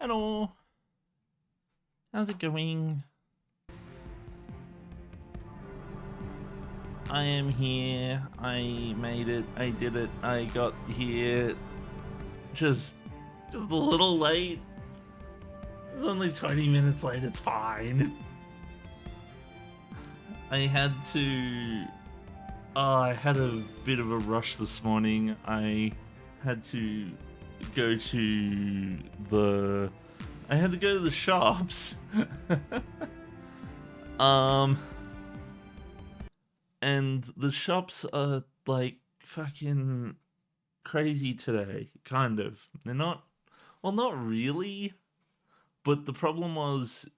Hello. How's it going? I am here. I made it. I did it. I got here just a little late. It's only 20 minutes late. It's fine. I had to I had a bit of a rush this morning. I had to go to the shops. um and the shops are like fucking crazy today, kind of. They're not, well, not really, but the problem was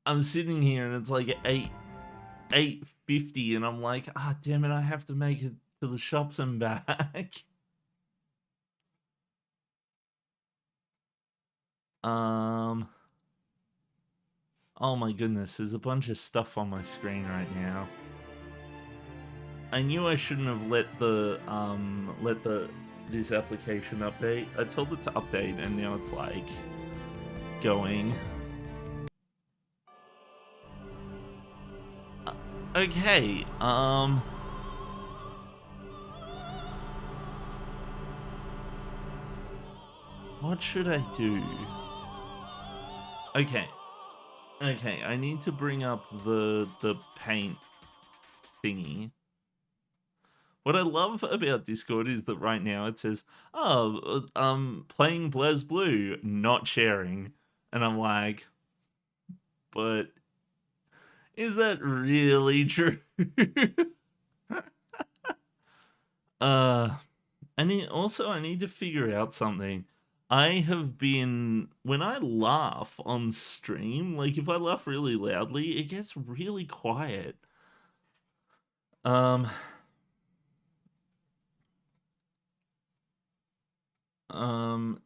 I'm sitting here and it's like 8:50 and I'm like, ah, damn it, I have to make it to the shops and back. um oh my goodness, there's a bunch of stuff on my screen right now. I knew I shouldn't have let this application update. I told it to update and now it's like going. Okay, what should I do? Okay. Okay, I need to bring up the paint thingy. What I love about Discord is that right now it says, "Oh, playing BlazBlue, not sharing," and I'm like, but is that really true? uh, I need to figure out something. I have been, when I laugh on stream, like if I laugh really loudly, it gets really quiet. Um,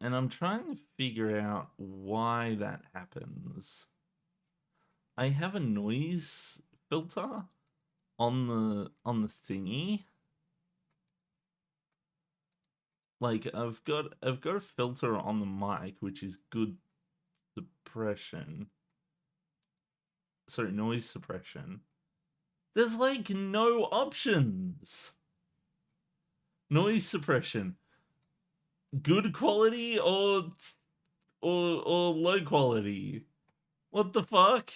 and I'm trying to figure out why that happens. I have a noise filter on the thingy. Like I've got a filter on the mic which is good suppression. Sorry, noise suppression. There's like no options. Noise suppression. Good quality or low quality. What the fuck?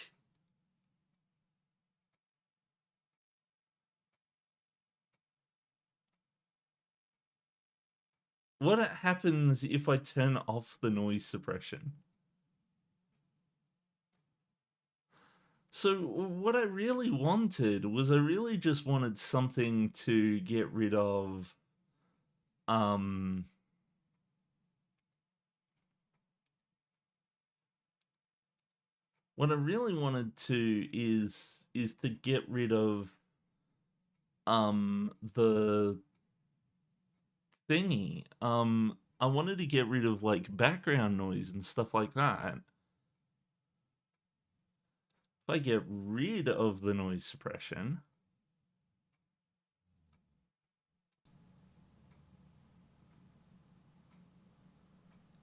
What happens if I turn off the noise suppression? So what I really wanted was I really just wanted something to get rid of um what I really wanted to is to get rid of the thingy. I wanted to get rid of like background noise and stuff like that. If I get rid of the noise suppression,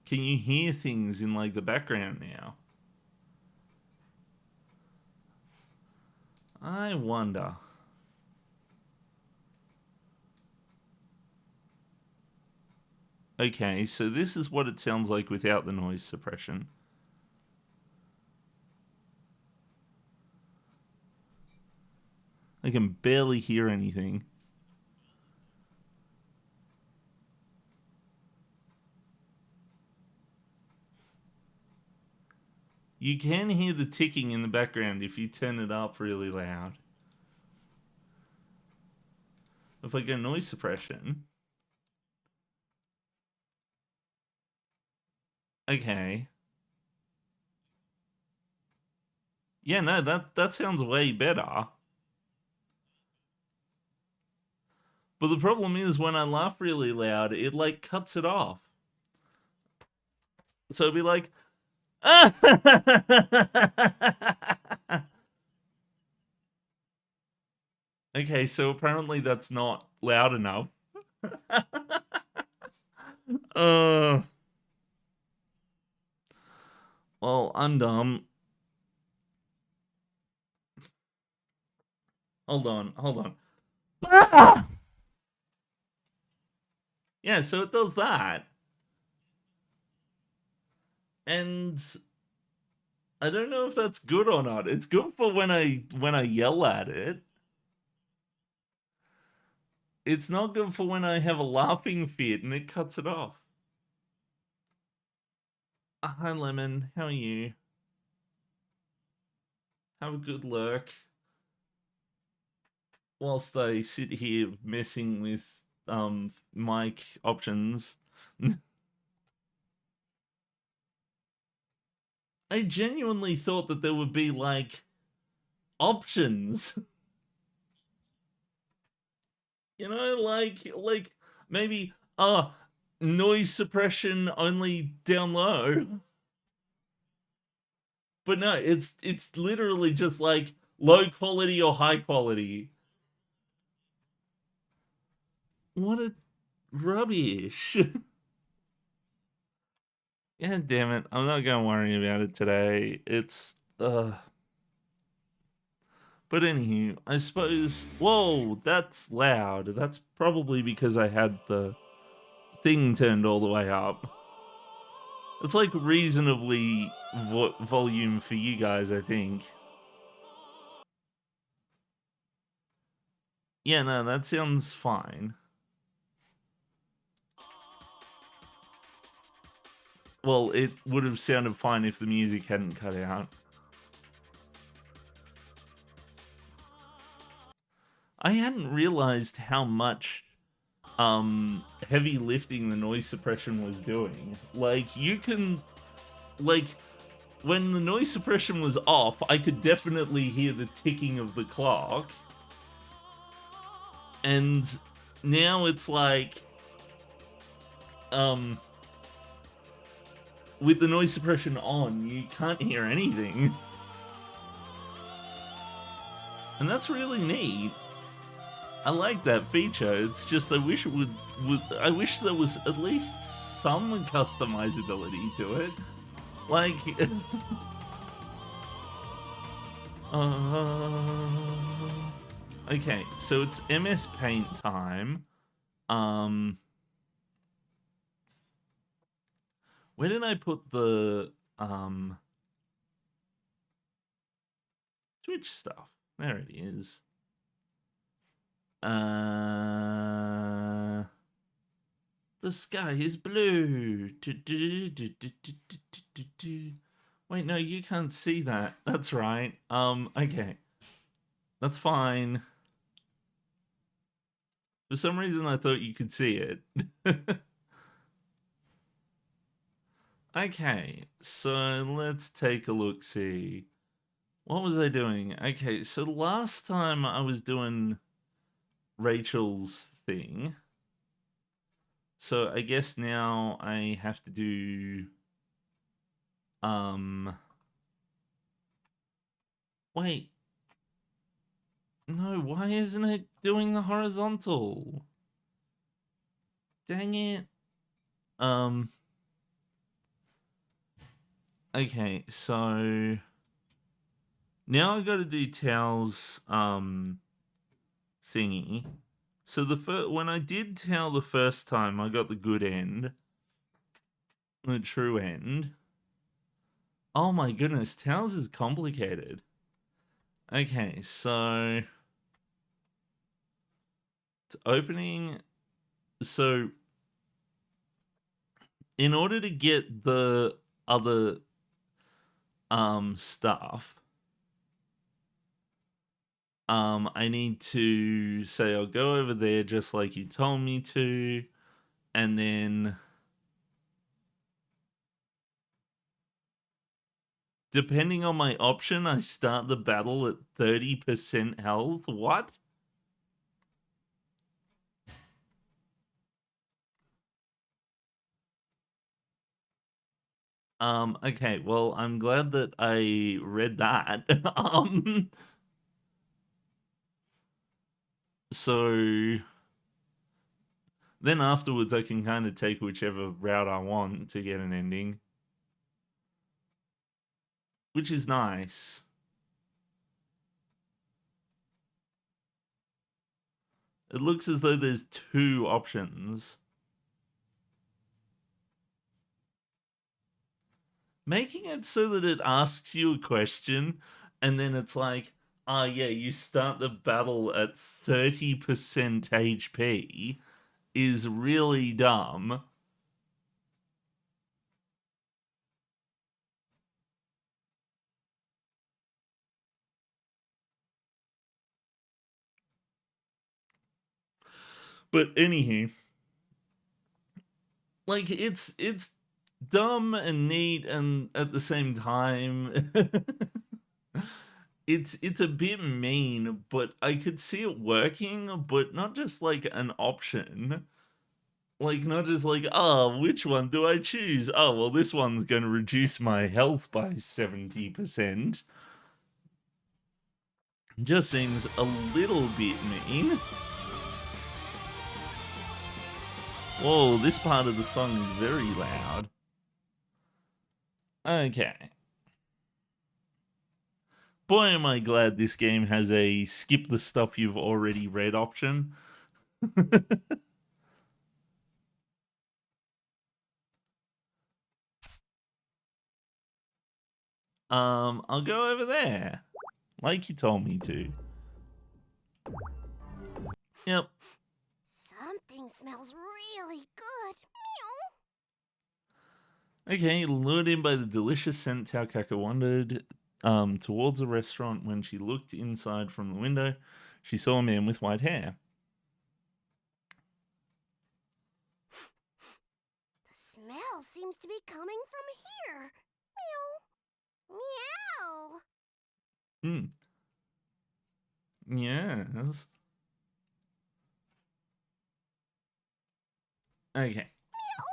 can you hear things in like the background now? I wonder. Okay, so this is what it sounds like without the noise suppression. I can barely hear anything. You can hear the ticking in the background if you turn it up really loud. If I go noise suppression. Okay. Yeah, no, that sounds way better. But the problem is when I laugh really loud, it like cuts it off. So it'd be like, ah! Okay, so apparently that's not loud enough. uh Well, I'm dumb. Hold on, hold on. Ah! Yeah, so it does that. And I don't know if that's good or not. It's good for when I yell at it. It's not good for when I have a laughing fit and it cuts it off. Hi Lemon, how are you? Have a good lurk. Whilst I sit here messing with mic options. I genuinely thought that there would be like options. Like maybe noise suppression only down low. But no, it's literally just like low quality or high quality. What a rubbish. Yeah, damn it. I'm not gonna worry about it today. It's but anywho, I suppose whoa, that's loud. That's probably because I had the thing turned all the way up. It's like reasonably volume for you guys, I think. Yeah, no, that sounds fine. Well, it would have sounded fine if the music hadn't cut out. I hadn't realized how much heavy lifting the noise suppression was doing. Like you can like when the noise suppression was off, I could definitely hear the ticking of the clock. And now it's like um with the noise suppression on, you can't hear anything. And that's really neat. I like that feature. It's just I wish it would I wish there was at least some customizability to it. Like uh okay, so it's MS Paint time. Um where did I put the Twitch stuff? There it is. Uh the sky is blue. Wait, no, you can't see that. That's right. Okay. That's fine. For some reason I thought you could see it. Okay, so let's take a look see. What was I doing? Okay, so last time I was doing Rachel's thing. So I guess now I have to do um wait. No, why isn't it doing the horizontal? Dang it. Um okay, so now I gotta do Tao's thingy. So when I did Tao the first time, I got the good end, the true end. Oh my goodness, Tao's is complicated. Okay, so it's opening. So in order to get the other stuff, I need to say I'll go over there just like you told me to, and then depending on my option, I start the battle at 30% health. What? Okay, well, I'm glad that I read that. So then afterwards I can kind of take whichever route I want to get an ending. which is nice. It looks as though there's 2 options. Making it so that it asks you a question and then it's like, ah, yeah, you start the battle at 30% HP is really dumb. But anywho, like it's dumb and neat, and at the same time it's a bit mean, but I could see it working, but not just like an option. Like, not just like, oh, which one do I choose? Oh, well, this one's going to reduce my health by 70%. Just seems a little bit mean. Whoa, this part of the song is very loud. Okay. Boy, am I glad this game has a skip the stuff you've already read option. I'll go over there. Like you told me to. Yep. Something smells really good. Okay, lured in by the delicious scent, Taukaka wandered towards a restaurant. When she looked inside from the window, she saw a man with white hair. The smell seems to be coming from here. Meow. Meow. Yes. Okay. Meow.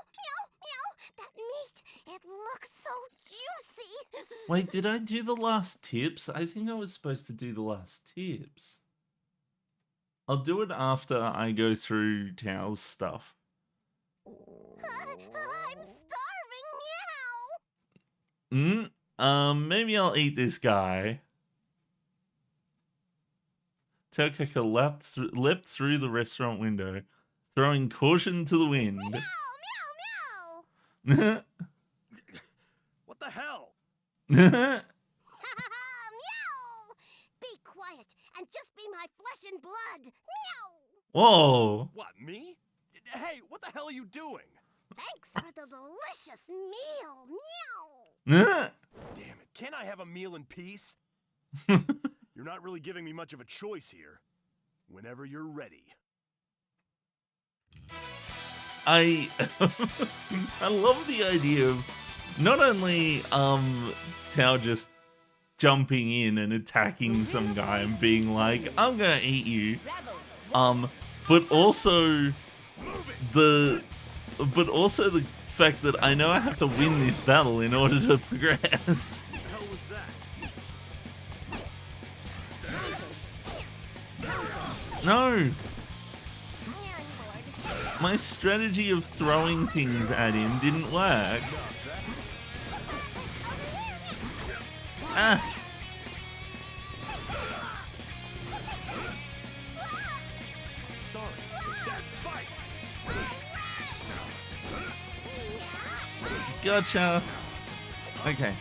That meat, it looks so juicy. Wait, did I do the last tips? I think I was supposed to do the last tips. I'll do it after I go through Tao's stuff. I'm starving. Maybe I'll eat this guy. Taukaka leapt through the restaurant window, throwing caution to the wind. Meow. What the hell? Meow. Be quiet and just be my flesh and blood. Meow. Whoa. What, me? Hey, what the hell are you doing? Thanks for the delicious meal. Meow. Damn it, can't I have a meal in peace? You're not really giving me much of a choice here. Whenever you're ready. I love the idea of not only Tao just jumping in and attacking some guy and being like, I'm gonna eat you, but also the fact that I know I have to win this battle in order to progress. What the hell was that? No! My strategy of throwing things at him didn't work. Ah! Sorry, that's fight. Gotcha! Okay.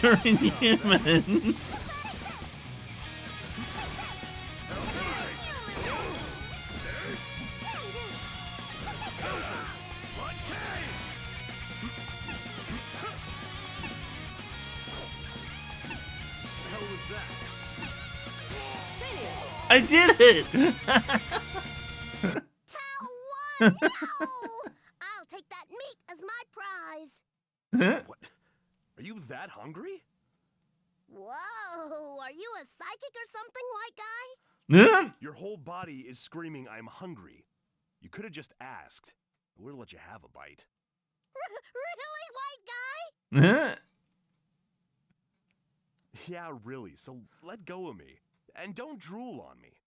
You're inhuman! I did it! Tao won! I'll take that meat as my prize. What? Are you that hungry? Whoa, are you a psychic or something, white guy? Your whole body is screaming, I'm hungry. You could have just asked. I would have let you have a bite. Really, white guy? Yeah, really, so let go of me. And don't drool on me.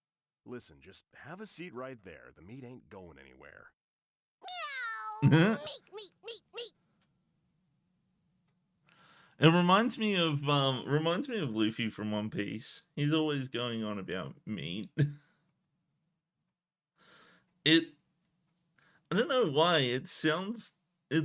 Listen, just have a seat right there. The meat ain't going anywhere. Meow! Meat, meat, meat, meat. It reminds me of Luffy from One Piece. He's always going on about meat. It I don't know why it sounds it.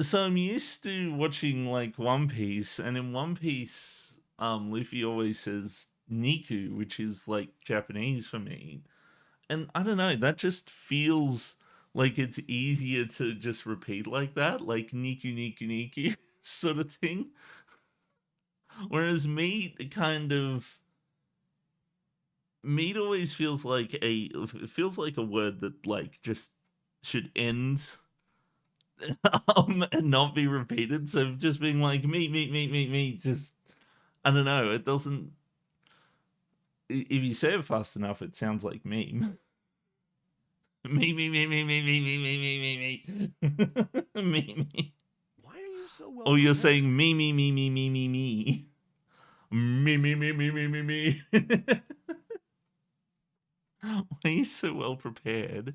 So I'm used to watching like One Piece, and in One Piece, Luffy always says Niku, which is like Japanese for me, and I don't know, that just feels like it's easier to just repeat like that, like Niku Niku Niku sort of thing. Whereas meat always feels like a word that like just should end and not be repeated. So just being like meat, just I don't know. It doesn't. If you say it fast enough, it sounds like meme. Me. Why are you so well Oh, you're prepared? saying me. Why are you so well prepared?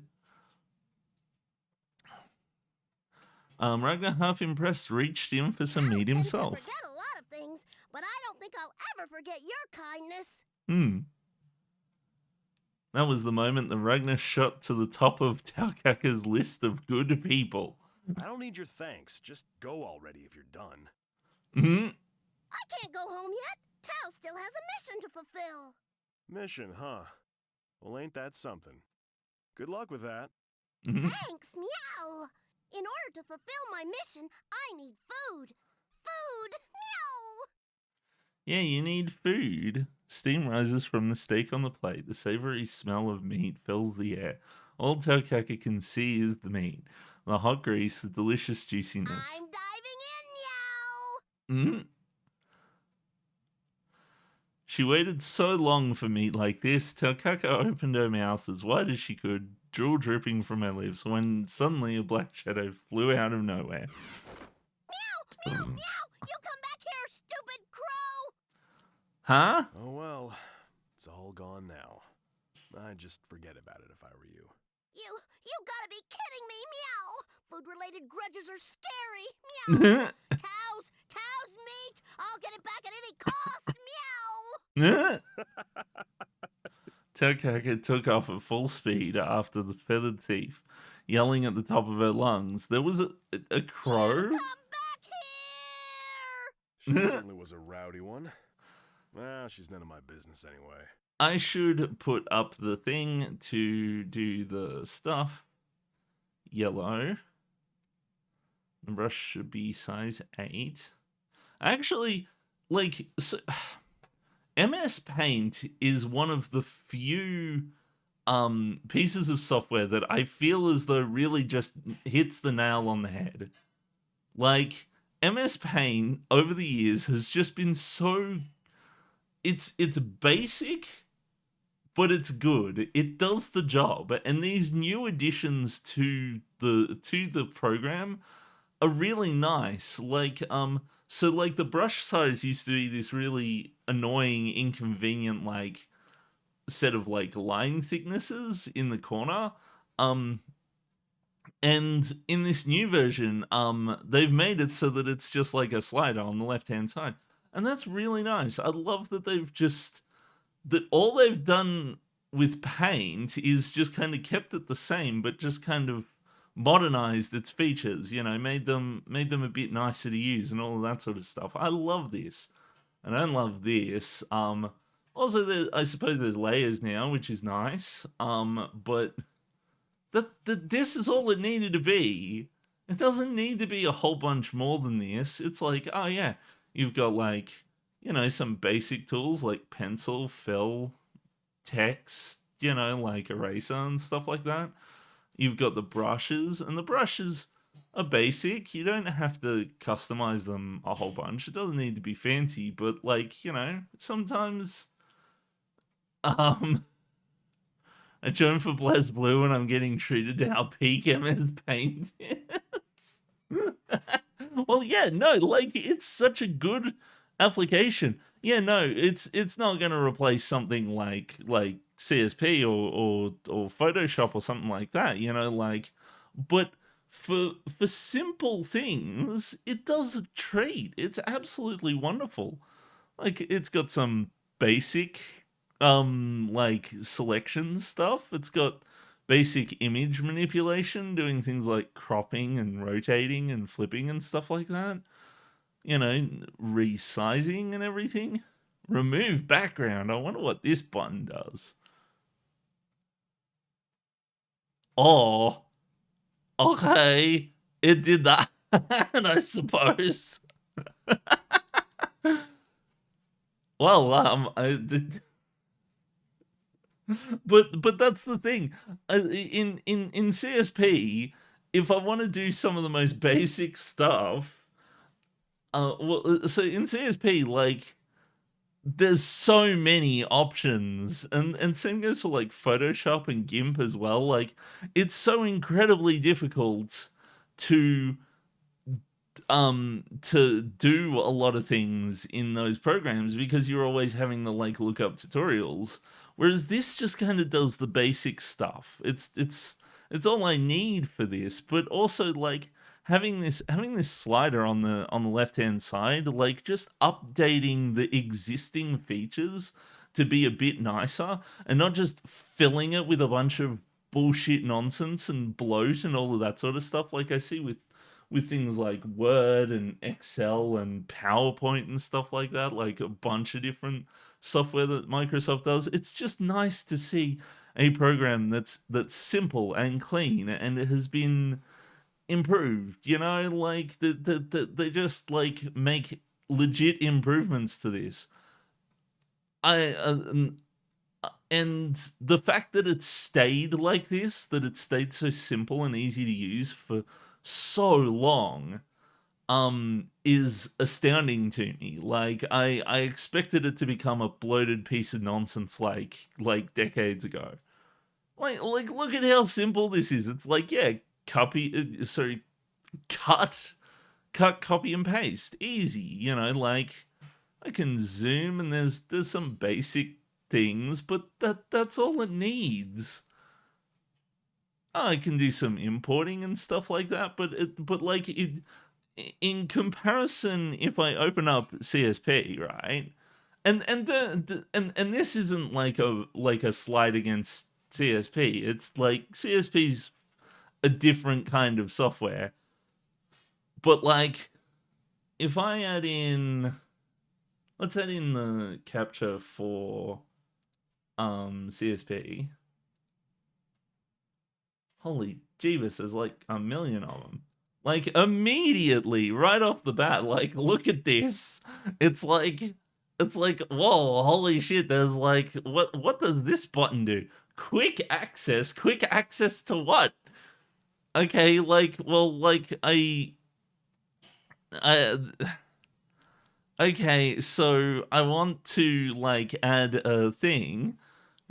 Ragnar, half impressed, reached in for some meat I tend to himself. forget a lot of things, but I don't think I'll ever forget your kindness. That was the moment that Ragnar shot to the top of Taukaka's list of good people. I don't need your thanks. Just go already if you're done. I can't go home yet. Tao still has a mission to fulfill. Mission, huh? Well, ain't that something? Good luck with that. Thanks, meow. In order to fulfill my mission, I need food. Food, meow. Yeah, you need food. Steam rises from the steak on the plate. The savory smell of meat fills the air. All Taukaka can see is the meat. The hot grease, the delicious juiciness. I'm diving in, meow. She waited so long for meat like this. Taukaka opened her mouth as wide as she could, drool dripping from her lips, when suddenly a black shadow flew out of nowhere. Meow, meow, meow. You come back here, stupid crow. Huh? Oh well, it's all gone now. I'd just forget about it if I were you. You gotta be kidding me, meow. Food-related grudges are scary, meow. Tow's meat. I'll get it back at any cost, meow. Taukaka took off at full speed after the feathered thief, yelling at the top of her lungs. There was a crow? Come back here! She certainly was a rowdy one. Well, she's none of my business anyway. I should put up the thing to do the stuff. Yellow. The brush should be size 8. Actually, like, so, MS Paint is one of the few pieces of software that I feel as though really just hits the nail on the head. Like, MS Paint over the years has just been so it's basic, but it's good. It does the job, and these new additions to the program are really nice. Like so like the brush size used to be this really annoying, inconvenient like set of like line thicknesses in the corner. And in this new version, they've made it so that it's just like a slider on the left-hand side. And that's really nice. I love that that all they've done with Paint is just kind of kept it the same, but just kind of modernized its features, made them a bit nicer to use and all of that sort of stuff. I love this. And I love this. Also, I suppose there's layers now, which is nice. But this is all it needed to be. It doesn't need to be a whole bunch more than this. It's like, oh yeah, you've got like, some basic tools like pencil, fill, text, like eraser and stuff like that. You've got the brushes, and the brushes are basic. You don't have to customize them a whole bunch. It doesn't need to be fancy, but like, sometimes I join for BlazBlue and I'm getting treated to how peak MS Paint is. Well, yeah, no, like, it's such a good application. Yeah, no, it's not going to replace something like CSP or Photoshop or something like that, you know, like, but for simple things, it does a treat. It's absolutely wonderful. Like, it's got some basic like selection stuff. It's got basic image manipulation, doing things like cropping and rotating and flipping and stuff like that, you know, resizing and everything. Remove background. I wonder what this button does. Oh, okay. It did that, I suppose. Well, but that's the thing. In CSP, if I want to do some of the most basic stuff, so in CSP, like, there's so many options, and same goes for like Photoshop and GIMP as well. Like, it's so incredibly difficult to to do a lot of things in those programs because you're always having to like look up tutorials, whereas this just kind of does the basic stuff. It's all I need for this. But also, like, having this slider on the left hand side, like, just updating the existing features to be a bit nicer and not just filling it with a bunch of bullshit nonsense and bloat and all of that sort of stuff like I see with things like Word and Excel and PowerPoint and stuff like that, like a bunch of different software that Microsoft does. It's just nice to see a program that's simple and clean and it has been improved. You know, like they just like make legit improvements to this. I and the fact that it stayed like this, that it stayed so simple and easy to use for so long, is astounding to me. Like, I expected it to become a bloated piece of nonsense like decades ago. Like look at how simple this is. It's like, yeah, sorry, cut copy and paste, easy. You know, like, I can zoom and there's some basic things, but that's all it needs. I can do some importing and stuff like that, but like, in comparison, if I open up CSP, right, and this isn't like a slide against CSP. It's like CSP's a different kind of software, but like, if I add in, let's add in the capture for CSP. Holy Jeebus, there's like a million of them. Like, immediately, right off the bat, like, look at this. It's like, whoa, holy shit, there's like, what does this button do? Quick access to what? Okay, like, well, like, I okay, so I want to like add a thing,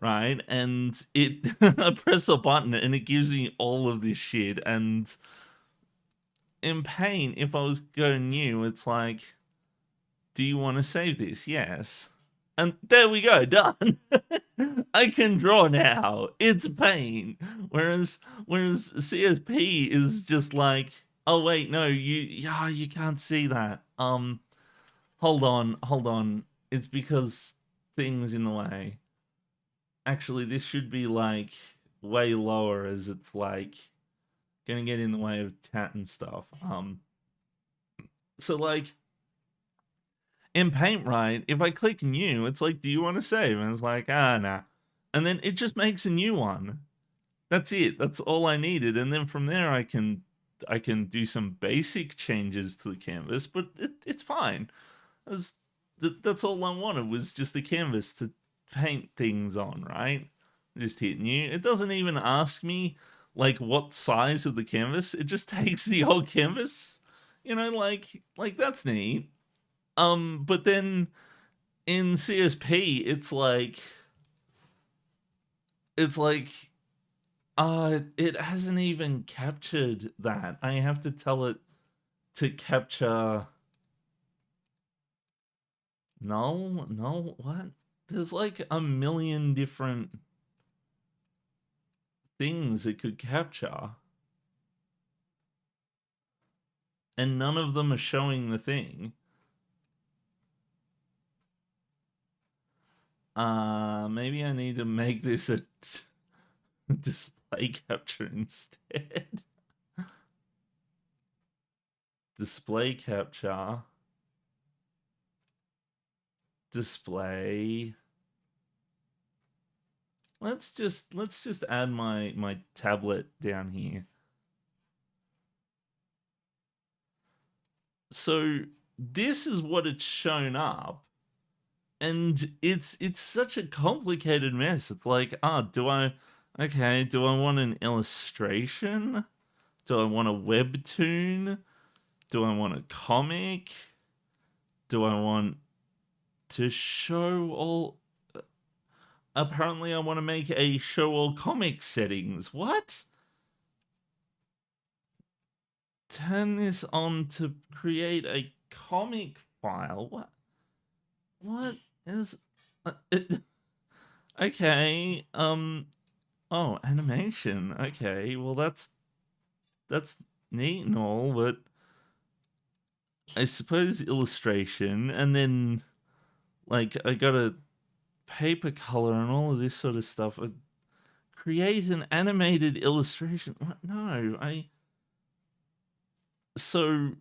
right? And it I press a button and it gives me all of this shit. And in Paint, if I was going new, it's like, do you want to save this? Yes. And there we go, done. I can draw now. It's Paint. Whereas CSP is just like, oh wait, no, you can't see that. Hold on. It's because things in the way. Actually, this should be like way lower, as it's like gonna get in the way of chat and stuff. So like, in Paint, right, if I click new, it's like, do you want to save? And it's like, nah. And then it just makes a new one. That's it. That's all I needed. And then from there, I can do some basic changes to the canvas, but it's fine. That's all I wanted, was just a canvas to paint things on, right? Just hit new. It doesn't even ask me like what size of the canvas. It just takes the whole canvas. You know, like that's neat. But then in CSP, it's like it hasn't even captured that. I have to tell it to capture null, what? There's like a million different things it could capture. And none of them are showing the thing. Maybe I need to make this a display capture instead. Display capture. Display. Let's just add my tablet down here. So this is what it's shown up, and it's such a complicated mess. It's like, do I want an illustration? Do I want a webtoon? Do I want a comic? Do I want to show all? Apparently, I want to make a show all comic settings. What? Turn this on to create a comic file. What is it? Okay. Oh, animation. Okay. Well, that's neat and all, but I suppose illustration, and then like I got a paper color and all of this sort of stuff. Create an animated illustration. What? No, so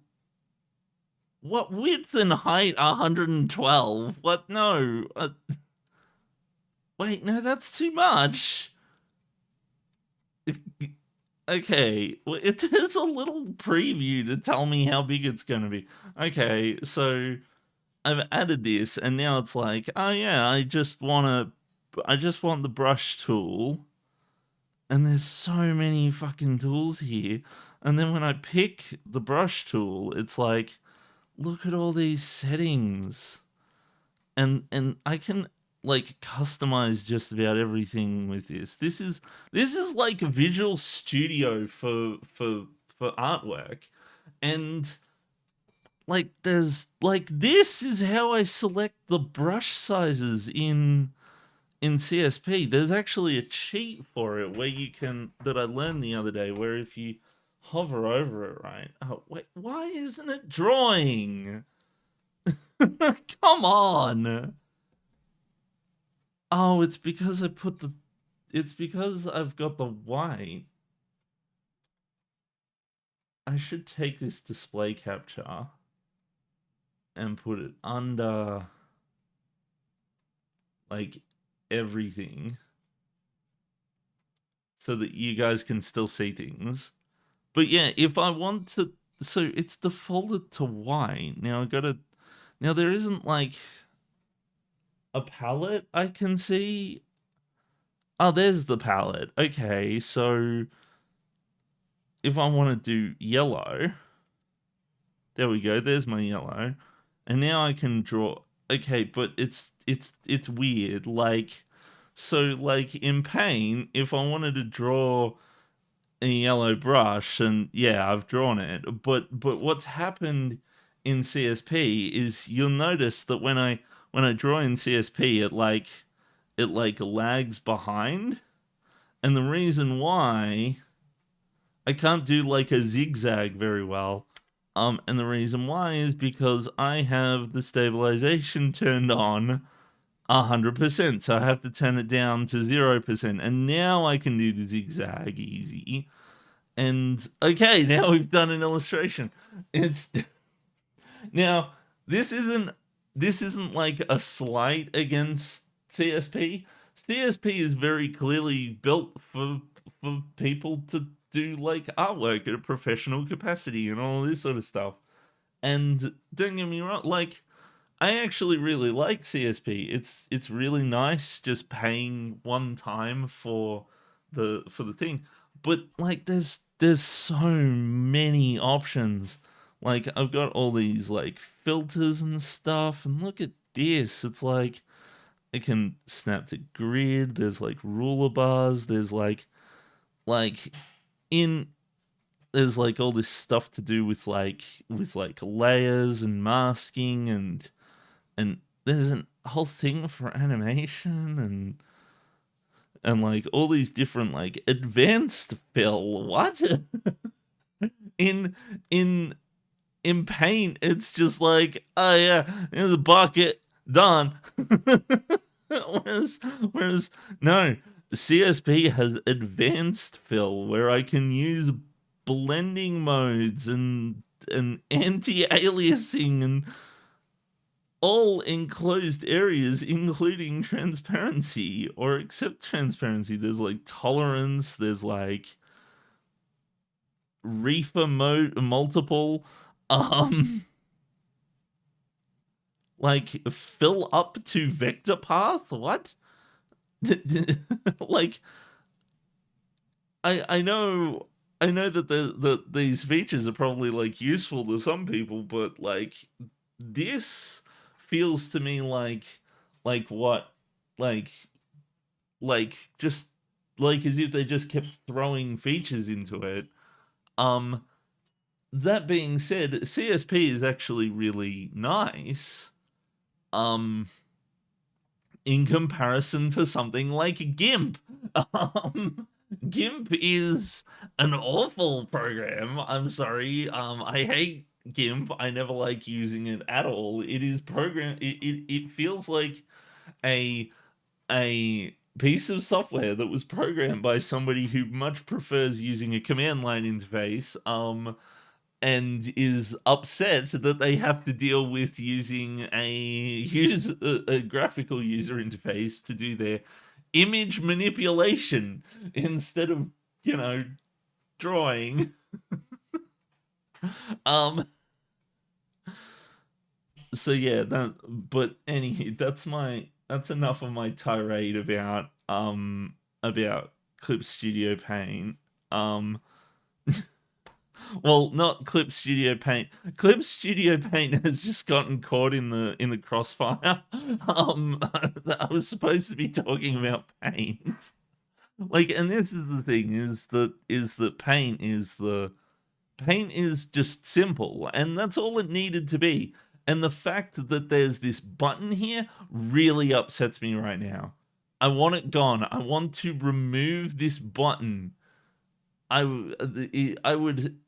what width and height 112? What? No. Wait, no, that's too much. Okay, well, it is a little preview to tell me how big it's going to be. Okay, so I've added this, and now it's like, oh yeah, I just want the brush tool, and there's so many fucking tools here. And then when I pick the brush tool, it's like, look at all these settings, and I can like customize just about everything with this. This is like a Visual Studio for artwork, and like there's like this is how I select the brush sizes in CSP. There's actually a cheat for it where you can that I learned the other day where if you hover over it, right? Oh wait, why isn't it drawing? Come on. Oh, it's because it's because I've got the white. I should take this display capture and put it under like everything so that you guys can still see things. But yeah, if I want to, so it's defaulted to white. Now there isn't like a palette I can see. Oh, there's the palette. Okay, so if I want to do yellow, there we go. There's my yellow. And now I can draw. Okay, but it's weird. Like, so like in Paint, if I wanted to draw a yellow brush, and yeah, I've drawn it. But what's happened in CSP is you'll notice that when I draw in CSP, it like lags behind, and the reason why I can't do like a zigzag very well. And the reason why is because I have the stabilization turned on 100%, so I have to turn it down to 0%, and now I can do the zigzag easy. And okay, now we've done an illustration. It's now this isn't like a slight against CSP. CSP is very clearly built for people to do like artwork at a professional capacity and all this sort of stuff. And don't get me wrong, like I actually really like CSP. It's really nice just paying one time for the thing. But like there's so many options. Like I've got all these like filters and stuff, and look at this. It's like it can snap to grid. There's like ruler bars. There's like in there's like all this stuff to do with like layers and masking and there's a whole thing for animation and like all these different like advanced fill. What? in in in Paint, it's just like, oh yeah, here's a bucket, done. whereas no, CSP has advanced fill where I can use blending modes and anti-aliasing and all enclosed areas, including transparency, or except transparency. There's like tolerance, there's like reefer mode multiple, like fill up to vector path. What? Like I know that these features are probably like useful to some people, but like this feels to me like what like just like as if they just kept throwing features into it. That being said, CSP is actually really nice. In comparison to something like GIMP. GIMP is an awful program. I'm sorry. I hate GIMP. I never like using it at all. It is it feels like a piece of software that was programmed by somebody who much prefers using a command line interface and is upset that they have to deal with using a graphical user interface to do their image manipulation instead of, drawing. um so yeah, but anyway, that's enough of my tirade about Clip Studio Paint. Well, not Clip Studio Paint. Clip Studio Paint has just gotten caught in the crossfire. I was supposed to be talking about Paint. Like, and this is the thing: is that Paint is just simple, and that's all it needed to be. And the fact that there's this button here really upsets me right now. I want it gone. I want to remove this button. I would.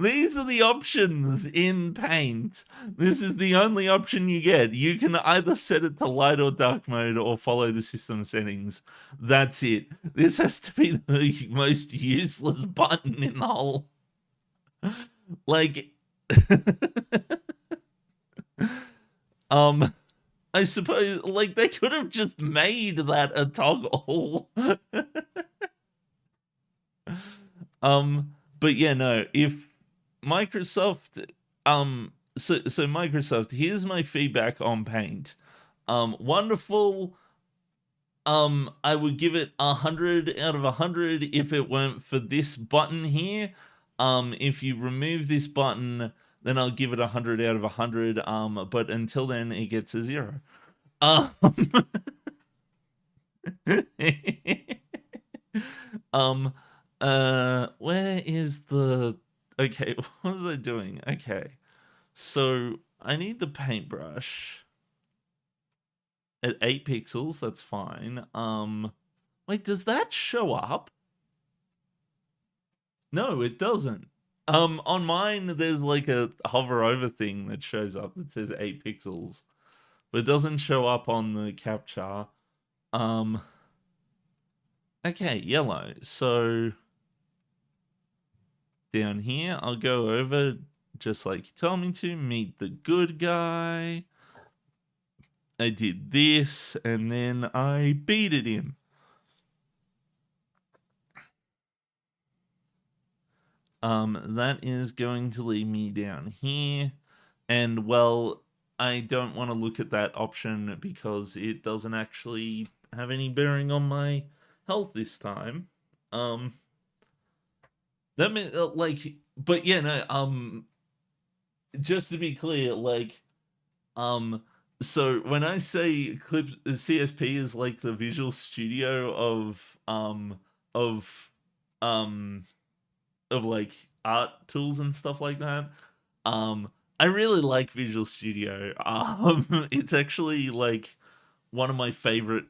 These are the options in Paint. This is the only option you get. You can either set it to light or dark mode or follow the system settings. That's it. This has to be the most useless button in the whole. Like, I suppose, like, they could have just made that a toggle. But yeah, no, if Microsoft, so Microsoft, here's my feedback on Paint. Wonderful. I would give it 100 out of 100 if it weren't for this button here. If you remove this button, then I'll give it 100 out of 100. But until then, it gets a 0. Where is the... Okay, what was I doing? Okay, so I need the paintbrush at 8 pixels. That's fine. Wait, does that show up? No, it doesn't. On mine, there's like a hover over thing that shows up that says 8 pixels, but it doesn't show up on the capture. Okay, yellow. So down here, I'll go over just like you told me to, meet the good guy. I did this, and then I beated him. That is going to lead me down here. And, well, I don't want to look at that option because it doesn't actually have any bearing on my health this time. That means, like, but yeah, no, just to be clear, like, so when I say CSP is like the Visual Studio of like art tools and stuff like that, I really like Visual Studio. It's actually like one of my favorite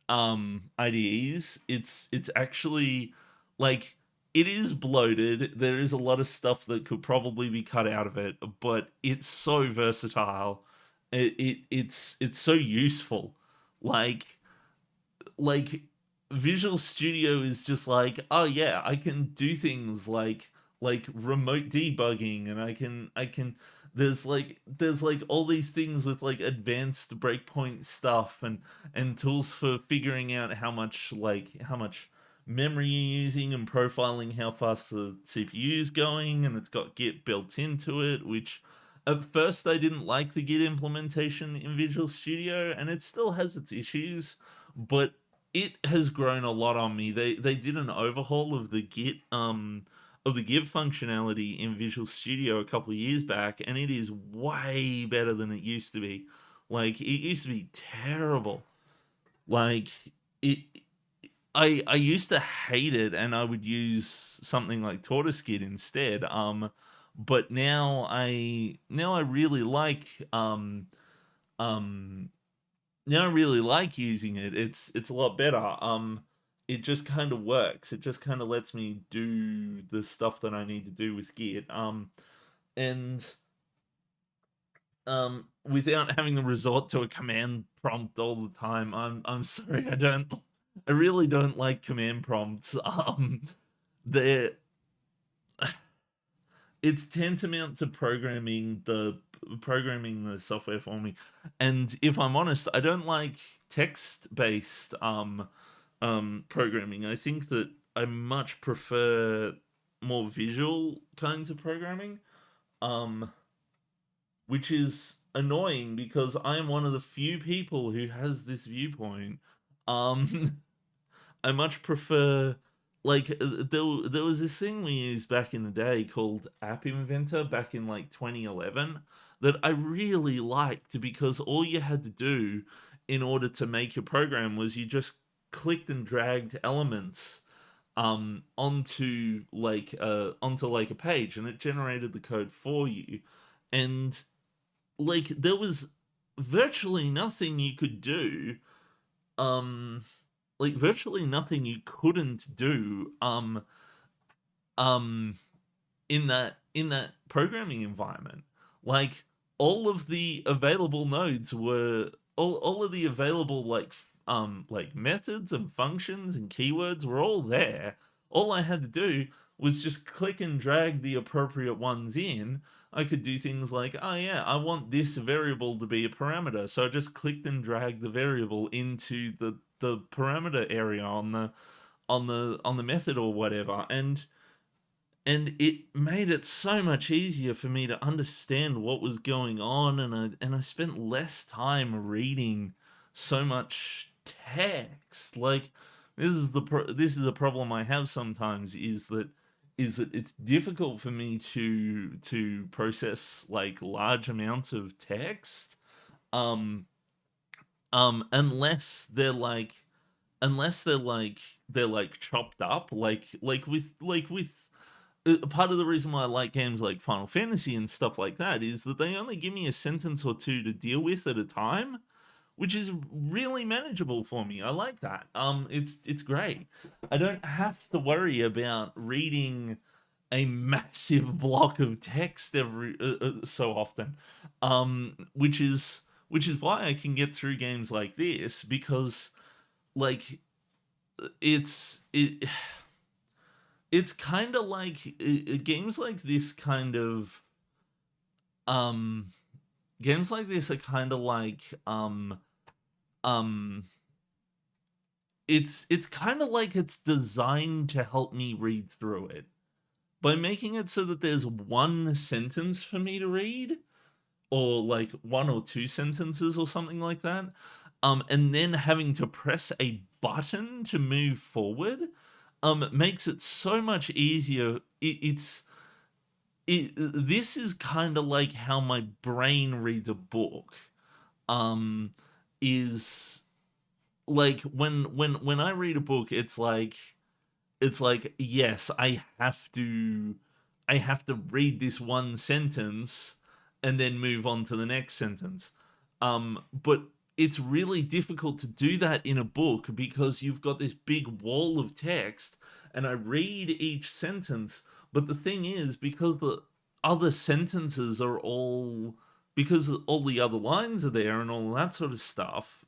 IDEs. It's actually like it is bloated. There is a lot of stuff that could probably be cut out of it, but it's so versatile. It's so useful. Like like Visual Studio is just like, oh yeah, I can do things like remote debugging, and I can there's like all these things with like advanced breakpoint stuff and tools for figuring out how much memory you're using and profiling how fast the CPU is going, and it's got Git built into it, which at first I didn't like the Git implementation in Visual Studio, and it still has its issues, but it has grown a lot on me. They did an overhaul of the Git functionality in Visual Studio a couple of years back, and it is way better than it used to be. Like it used to be terrible. Like it I used to hate it, and I would use something like TortoiseGit instead. But now I really like um now I really like using it. It's a lot better. It just kind of works. It just kind of lets me do the stuff that I need to do with Git. And without having to resort to a command prompt all the time. I'm sorry, I really don't like command prompts. They're it's tantamount to programming the software for me. And if I'm honest, I don't like text based programming. I think that I much prefer more visual kinds of programming. Um which is annoying because I'm one of the few people who has this viewpoint. Um I much prefer there was this thing we used back in the day called App Inventor back in like 2011 that I really liked because all you had to do in order to make your program was you just clicked and dragged elements onto like a page, and it generated the code for you. And like there was virtually nothing you could do, um virtually nothing you couldn't do um in that programming environment. Like all of the available nodes were all of the available like methods and functions and keywords were all there. All I had to do was just click and drag the appropriate ones in. I could do things like, oh yeah, I want this variable to be a parameter, so I just clicked and dragged the variable into the parameter area on the method or whatever, and it made it so much easier for me to understand what was going on, and I spent less time reading so much text. Like this is a problem I have sometimes, is that it's difficult for me to process like large amounts of text, um unless they're like chopped up, like with part of the reason why I like games like Final Fantasy and stuff like that is that they only give me a sentence or two to deal with at a time, which is really manageable for me. I like that. It's great. I don't have to worry about reading a massive block of text every so often, which is why I can get through games like this, because like it it's kind of like games like this kind of um games like this are kind of like um it's kind of like it's designed to help me read through it by making it so that there's one sentence for me to read, or like one or two sentences or something like that, and then having to press a button to move forward makes it so much easier. This is kind of like how my brain reads a book. Um, is like when I read a book, it's like yes, I have to read this one sentence and then move on to the next sentence. But it's really difficult to do that in a book because you've got this big wall of text and I read each sentence. But the thing is, because the other sentences are all, because all the other lines are there and all that sort of stuff,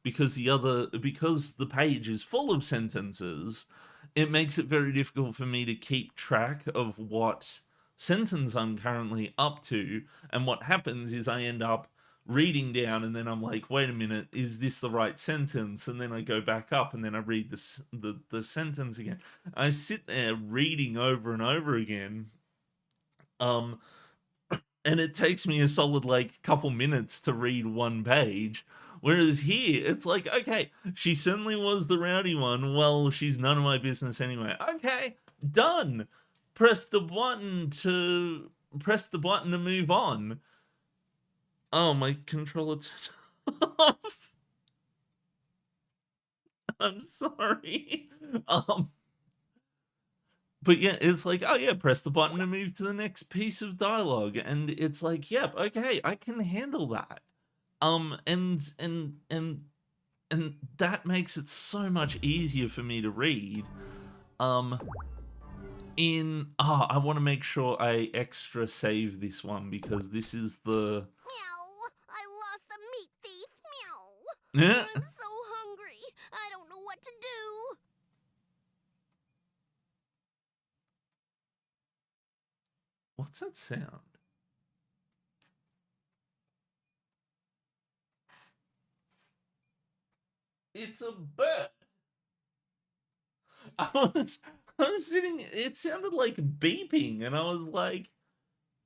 because the page is full of sentences, it makes it very difficult for me to keep track of what sentence I'm currently up to. And what happens is I end up reading down and then I'm like, wait a minute, is this the right sentence? And then I go back up and then I read the sentence again. I sit there reading over and over again. And it takes me a solid like couple minutes to read one page. Whereas here, it's like, okay, she certainly was the rowdy one. Well, she's none of my business anyway. Okay, done. Press the button to move on. Oh, my controller turned off. I'm sorry. But yeah, it's like, oh yeah, press the button to move to the next piece of dialogue, and it's like, yep, okay, I can handle that. And that makes it so much easier for me to read. I want to make sure I extra save this one because this is the Meow! I lost the meat thief! yeah. Meow! I'm so hungry! I don't know what to do! What's that sound? It's a bird. I was I was sitting. It sounded like beeping, and I was like,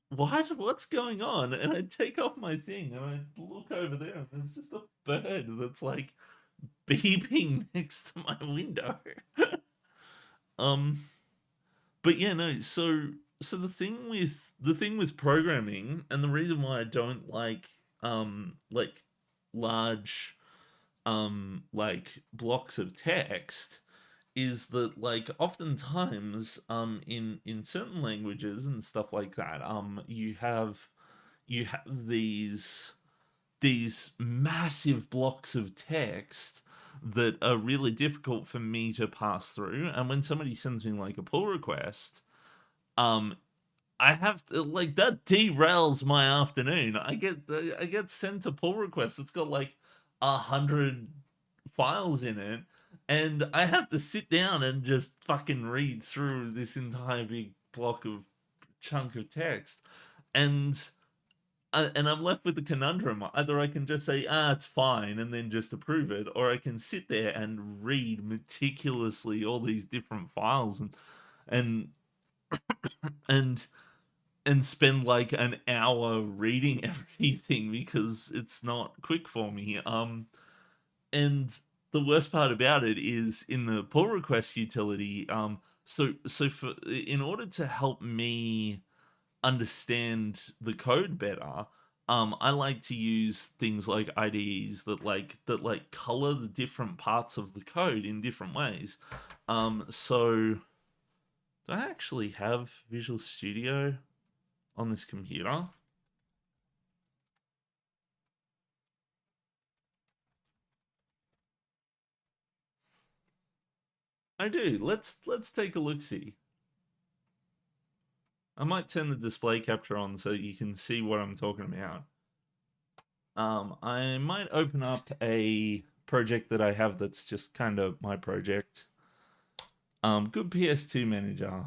"What? What's going on?" And I take off my thing, and I look over there, and there's just a bird that's like beeping next to my window. um, but yeah, no. So the thing with programming, and the reason why I don't like large like blocks of text is that like oftentimes in certain languages and stuff like that you have these massive blocks of text that are really difficult for me to pass through, and when somebody sends me like a pull request, um I have to, like, that derails my afternoon. I get sent a pull request. It's got like 100 files in it, and I have to sit down and just fucking read through this entire big block of chunk of text, and and I'm left with the conundrum. Either I can just say, it's fine, and then just approve it, or I can sit there and read meticulously all these different files and and and spend like an hour reading everything because it's not quick for me. And the worst part about it is in the pull request utility. So for in order to help me understand the code better, I like to use things like IDEs that color the different parts of the code in different ways. So do I actually have Visual Studio on this computer? I do. Let's take a look see. I might turn the display capture on so you can see what I'm talking about. I might open up a project that I have that's just kind of my project. Good PS2 manager.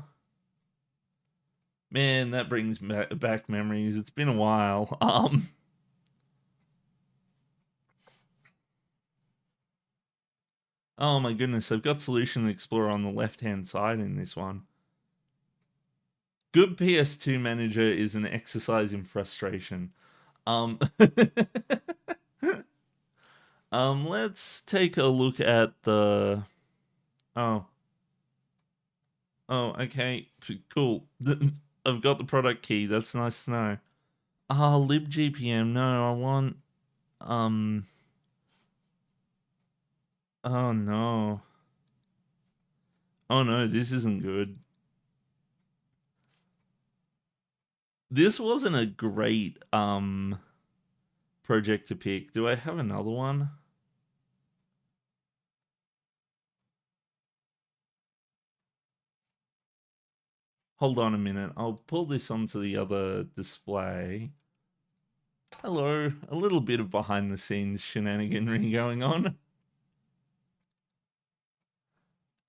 Man, that brings back memories. It's been a while. Oh my goodness, I've got Solution Explorer on the left-hand side in this one. Good PS2 manager is an exercise in frustration. Um, let's take a look at the. Oh, okay, cool. I've got the product key. That's nice to know. libgpm. No, I want. Um. Oh no. Oh no, this isn't good. this wasn't a great project to pick. Do I have another one? Hold on a minute. I'll pull this onto the other display. Hello, a little bit of behind the scenes shenaniganry going on.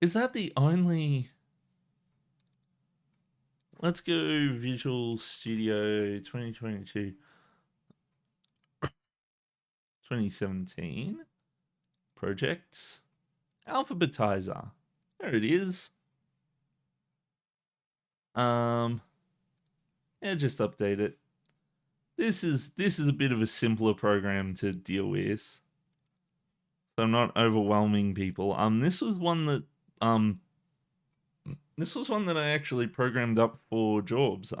Is that the only... Let's go Visual Studio 2022. 2017. Projects. Alphabetizer. There it is. Yeah, just update it. This is a bit of a simpler program to deal with. So I'm not overwhelming people. This was one that I actually programmed up for jobs.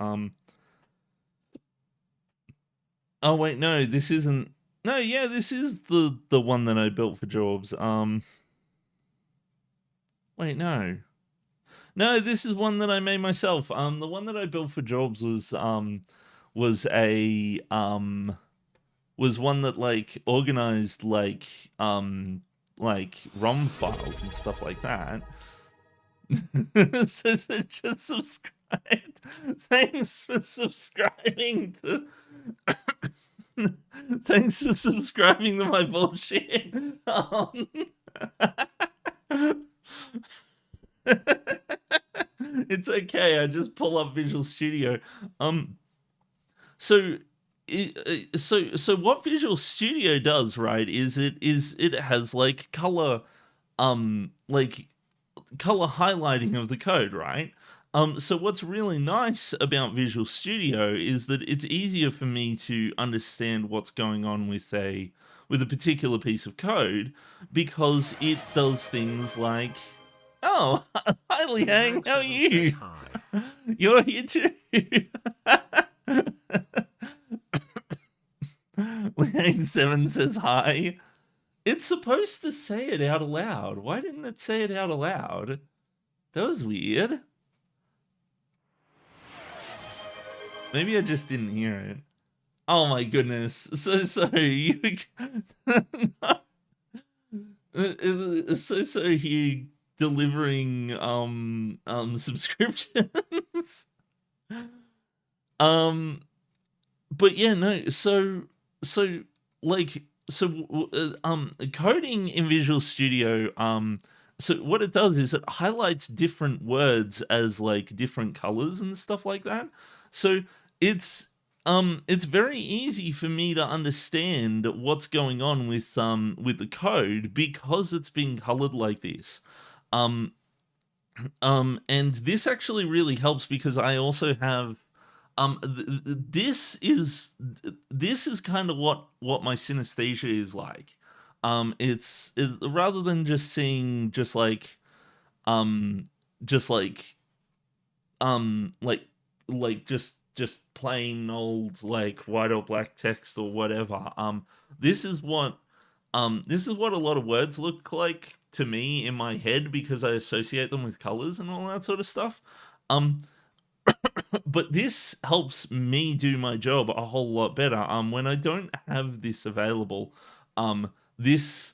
Oh wait, no, this isn't. No, yeah, this is the one that I built for jobs. Wait, no. No, this is one that I made myself. The one that I built for jobs was a was one that like organized like ROM files and stuff like that. so just subscribed. Thanks for subscribing to Thanks for subscribing to my bullshit. It's okay. I just pull up Visual Studio. So what Visual Studio does, right, is it has like color highlighting of the code, right? So what's really nice about Visual Studio is that it's easier for me to understand what's going on with a particular piece of code because it does things like, oh, hi Liang, how are you? You're here too. Liang7 says hi. It's supposed to say it out loud. Why didn't it say it out loud? That was weird. Maybe I just didn't hear it. Oh my goodness. So sorry. So sorry you delivering subscriptions. But yeah, no, coding in Visual Studio, so what it does is it highlights different words as like different colors and stuff like that. So it's very easy for me to understand what's going on with the code because it's being colored like this. And this actually really helps because I also have this is kind of what my synesthesia is like. It's rather than just seeing just like just like just plain old like white or black text or whatever. This is what a lot of words look like to me in my head because I associate them with colors and all that sort of stuff. But this helps me do my job a whole lot better. When I don't have this available, this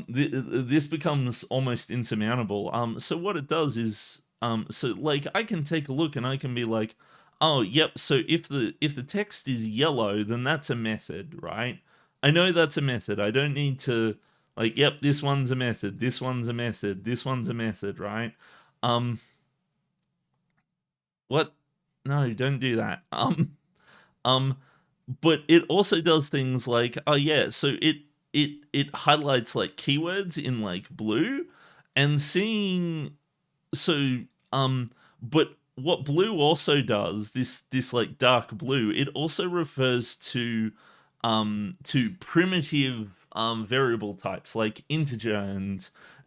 this becomes almost insurmountable. So what it does is, so like I can take a look and I can be like, oh, yep. So if the text is yellow, then that's a method, right? I know that's a method. I don't need to like, yep, this one's a method. This one's a method. This one's a method, right? What? No, don't do that. But it also does things like, oh yeah, so it highlights like keywords in like blue, and seeing so but what blue also does, this like dark blue, it also refers to primitive variable types like integer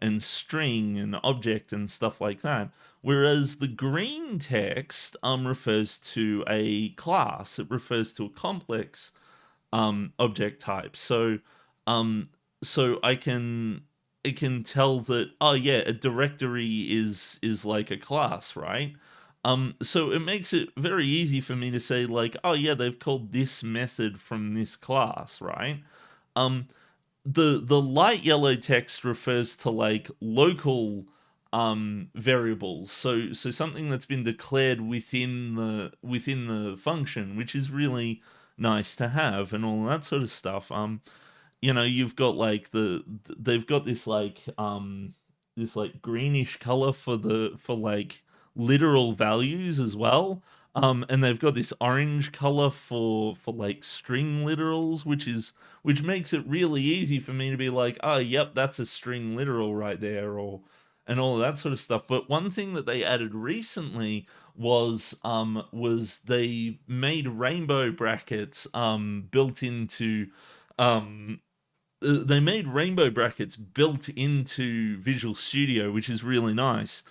and string and object and stuff like that. Whereas the green text refers to a class. It refers to a complex object type. So I can it can tell that, oh yeah, a directory is like a class, right? So it makes it very easy for me to say like, oh yeah, they've called this method from this class, right? Um, the light yellow text refers to like local variables, so something that's been declared within the function, which is really nice to have and all that sort of stuff. You've got like they've got this like greenish color for like literal values as well. And they've got this orange color for like string literals, which makes it really easy for me to be like, oh yep, that's a string literal right there, or and all of that sort of stuff. But one thing that they added recently was they made rainbow brackets built into um they made rainbow brackets built into Visual Studio, which is really nice.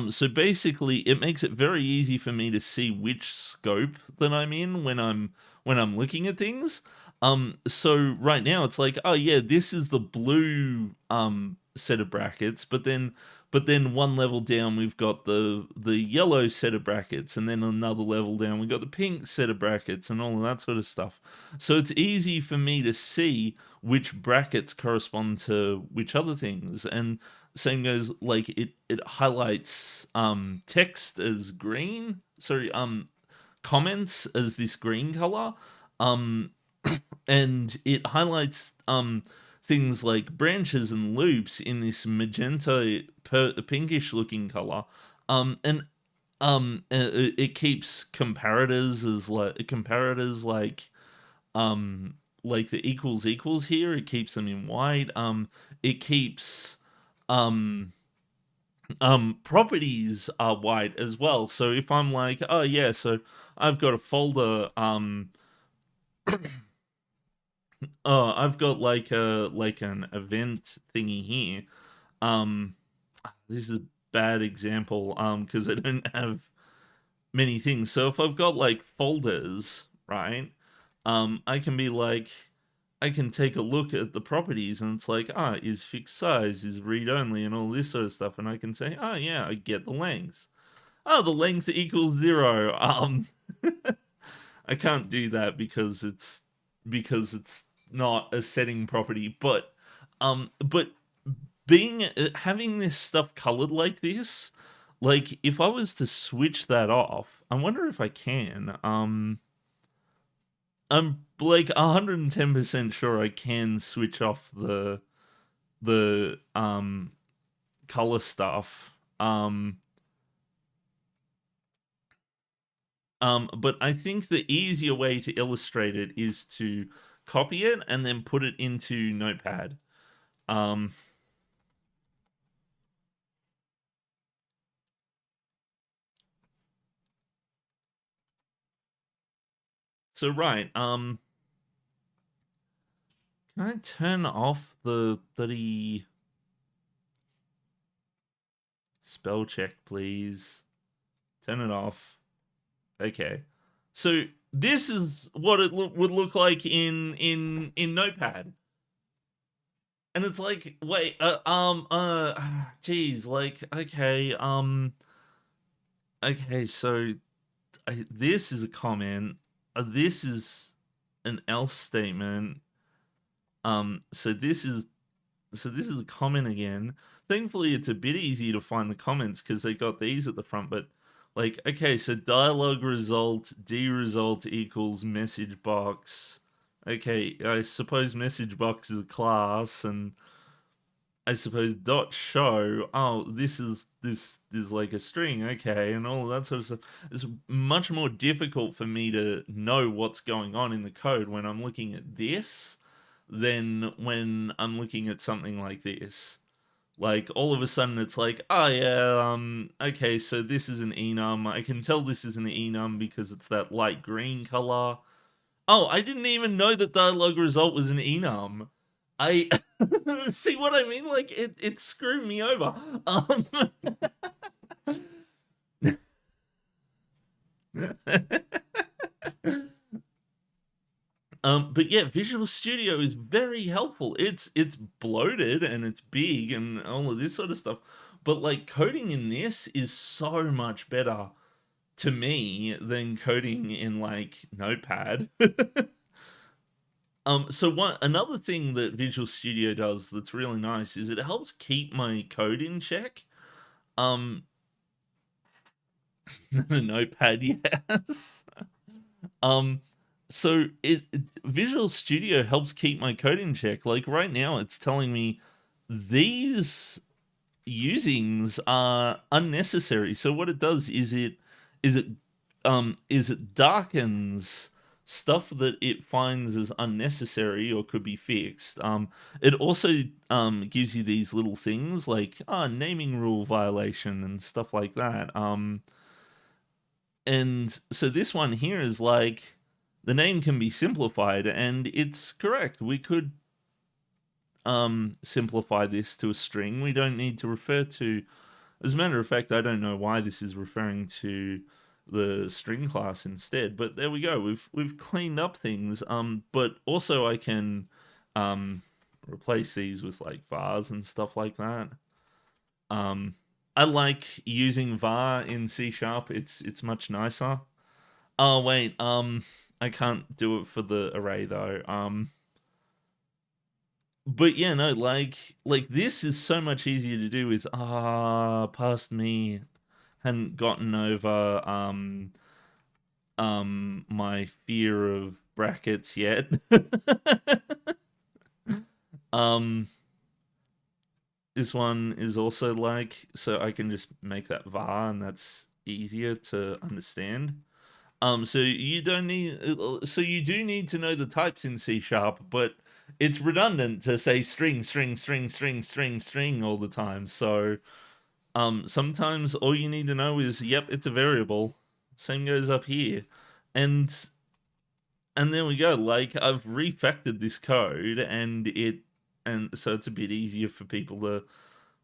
So basically, it makes it very easy for me to see which scope that I'm in when I'm looking at things. So right now it's like, oh yeah, this is the blue set of brackets, but then one level down we've got the yellow set of brackets, and then another level down we've got the pink set of brackets and all of that sort of stuff. So it's easy for me to see which brackets correspond to which other things. And same goes, like it highlights text as green, sorry, comments as this green color, um and it highlights things like branches and loops in this magenta pinkish looking color. And it keeps comparators like the equals here, it keeps them in white. It keeps um properties are white as well. So if I'm like, oh yeah, so I've got a folder, I've got like an event thingy here. um this is a bad example because I don't have many things. So if I've got like folders, right, I can be like, I can take a look at the properties and it's like, is fixed size, is read only, and all this sort of stuff, and I can say, yeah, I get the length. The length equals 0. I can't do that because it's not a setting property, but being having this stuff colored like this, like if I was to switch that off, I wonder if I can. I'm like 110% sure I can switch off the color stuff. But I think the easier way to illustrate it is to copy it and then put it into Notepad. Um, so right, can I turn off the bloody spell check, please? Turn it off. Okay. So this is what it would look like in Notepad. And it's like, wait, geez, like, okay, so this is a comment. This is an else statement. So this is a comment again. Thankfully, it's a bit easier to find the comments because they got these at the front. But like, okay, so dialogue result d result equals message box. Okay, I suppose message box is a class, and I suppose dot show. Oh, this is like a string, okay, and all of that sort of stuff. It's much more difficult for me to know what's going on in the code when I'm looking at this than when I'm looking at something like this. Like all of a sudden it's like, oh yeah, okay, so this is an enum. I can tell this is an enum because it's that light green color. Oh, I didn't even know that dialogue result was an enum. I see what I mean? Like it screwed me over. But yeah, Visual Studio is very helpful. It's bloated and it's big and all of this sort of stuff. But like coding in this is so much better. to me than coding in like Notepad. So another thing that Visual Studio does that's really nice is it helps keep my code in check. Notepad, yes. Um, so Visual Studio helps keep my code in check. Like right now, it's telling me these usings are unnecessary. So what it does is it it darkens stuff that it finds as unnecessary or could be fixed. It also gives you these little things like naming rule violation and stuff like that. And so this one here is like the name can be simplified, and it's correct. We could simplify this to a string. We don't need to refer to, as a matter of fact, I don't know why this is referring to the string class instead, but there we go. We've cleaned up things. But also I can replace these with like vars and stuff like that. I like using var in C#. It's much nicer. Oh wait, I can't do it for the array though. But yeah, no, like this is so much easier to do with past me hadn't gotten over my fear of brackets yet. um this one is also like, so I can just make that var and that's easier to understand. So you don't need, so you do need to know the types in C#, but it's redundant to say string, string, string, string, string, string all the time. So sometimes all you need to know is, yep, it's a variable. Same goes up here. And there we go. Like I've refactored this code and so it's a bit easier for people to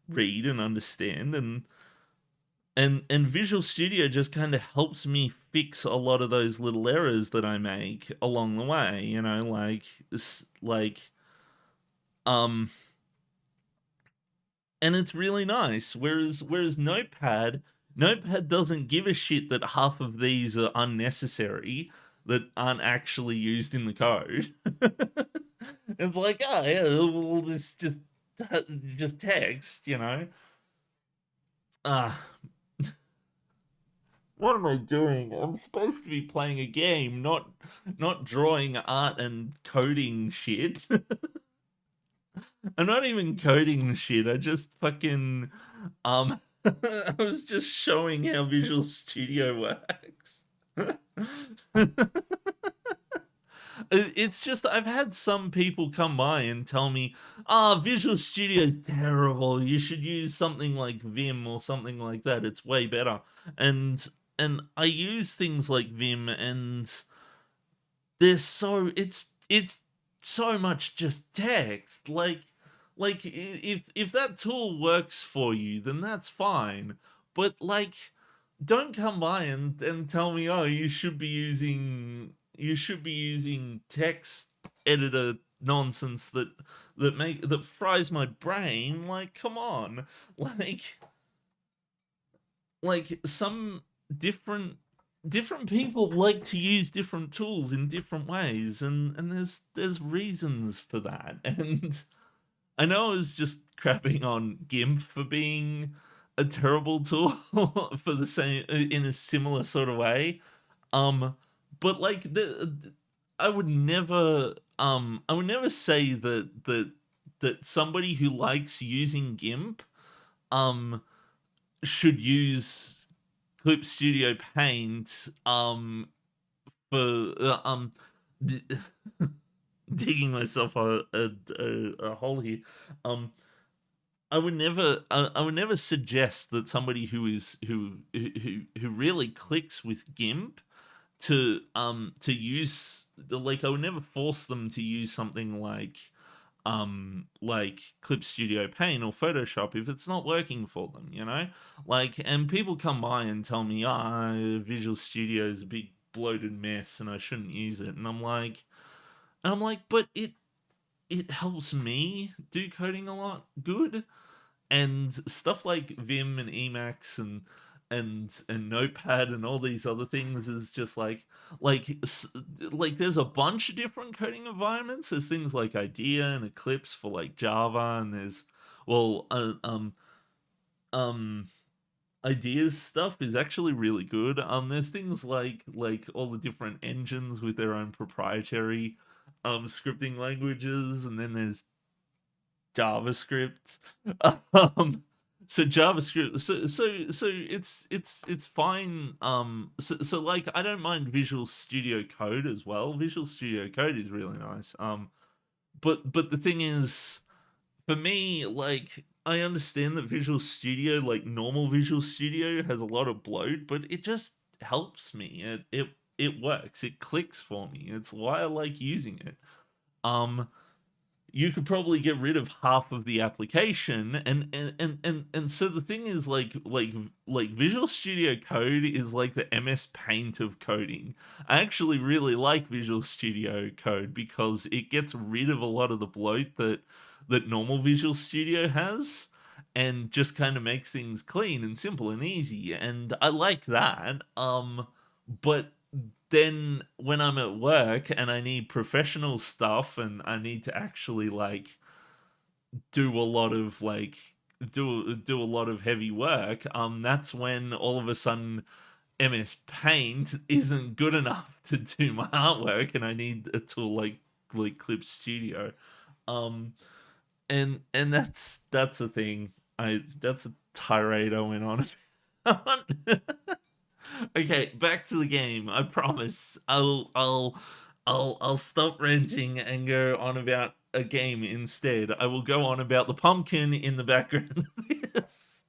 read and understand, and Visual Studio just kind of helps me fix a lot of those little errors that I make along the way, you know, like this, um and it's really nice. Whereas Notepad doesn't give a shit that half of these are unnecessary that aren't actually used in the code. It's like, oh yeah, well, just text, you know. Ah, what am I doing? I'm supposed to be playing a game, not drawing art and coding shit. I'm not even coding shit. I just fucking I was just showing how Visual Studio works. It's just I've had some people come by and tell me, Visual Studio's terrible. You should use something like Vim or something like that. It's way better." And I use things like Vim, and there's so it's so much just text. If that tool works for you, then that's fine. But like, don't come by and tell me, oh, you should be using text editor nonsense that fries my brain. Like, come on. Like some different people like to use different tools in different ways, and there's reasons for that. And I know I was just crapping on GIMP for being a terrible tool for the same in a similar sort of way. Um, but like I would never say that somebody who likes using GIMP should use Clip Studio Paint for d- digging myself a hole here. I would never suggest that somebody who really clicks with GIMP to use like, I would never force them to use something like Clip Studio Paint or Photoshop if it's not working for them, you know? Like, and people come by and tell me, Visual Studio is a big bloated mess and I shouldn't use it. And I'm like, but it helps me do coding a lot good. And stuff like Vim and Emacs and Notepad and all these other things is just like there's a bunch of different coding environments. There's things like IDEA and Eclipse for like Java, and there's well um Ideas stuff is actually really good. There's things like all the different engines with their own proprietary scripting languages, and then there's JavaScript. Um, so JavaScript, so it's fine. So like I don't mind Visual Studio Code as well. Visual Studio Code is really nice. But the thing is, for me, like I understand that Visual Studio, like normal Visual Studio, has a lot of bloat, but it just helps me. It works. It clicks for me. It's why I like using it. Um, you could probably get rid of half of the application, and so the thing is like Visual Studio Code is like the MS Paint of coding. I actually really like Visual Studio Code because it gets rid of a lot of the bloat that normal Visual Studio has, and just kind of makes things clean and simple and easy, and I like that. But then when I'm at work and I need professional stuff and I need to actually like do a lot of like do a lot of heavy work, that's when all of a sudden MS Paint isn't good enough to do my artwork, and I need a tool like Clip Studio. Um, and that's the thing. That's a tirade I went on about. Okay, back to the game. I promise. I'll stop ranting and go on about a game instead. I will go on about the pumpkin in the background of this.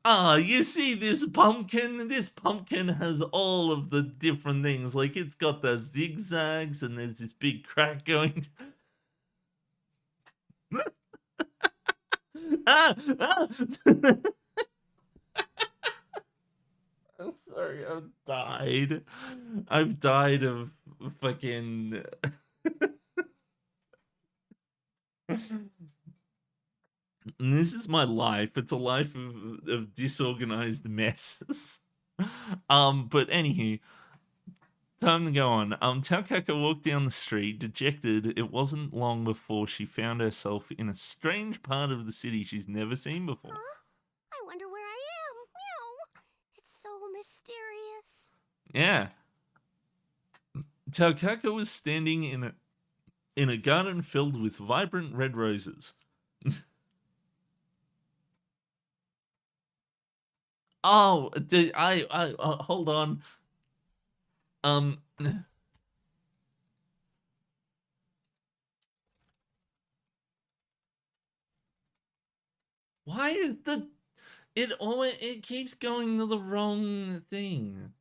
Ah, you see this pumpkin? This pumpkin has all of the different things. Like it's got the zigzags and there's this big crack going. Ah, ah. I'm sorry, I've died. I've died of fucking. This is my life. It's a life of disorganized messes. But anywho, time to go on. Taukaka walked down the street, dejected. It wasn't long before she found herself in a strange part of the city she's never seen before. Huh? I wonder where I am. Meow. It's so mysterious. Yeah. Taukaka was standing in a garden filled with vibrant red roses. Oh, I hold on. Um, why is it keeps going to the wrong thing?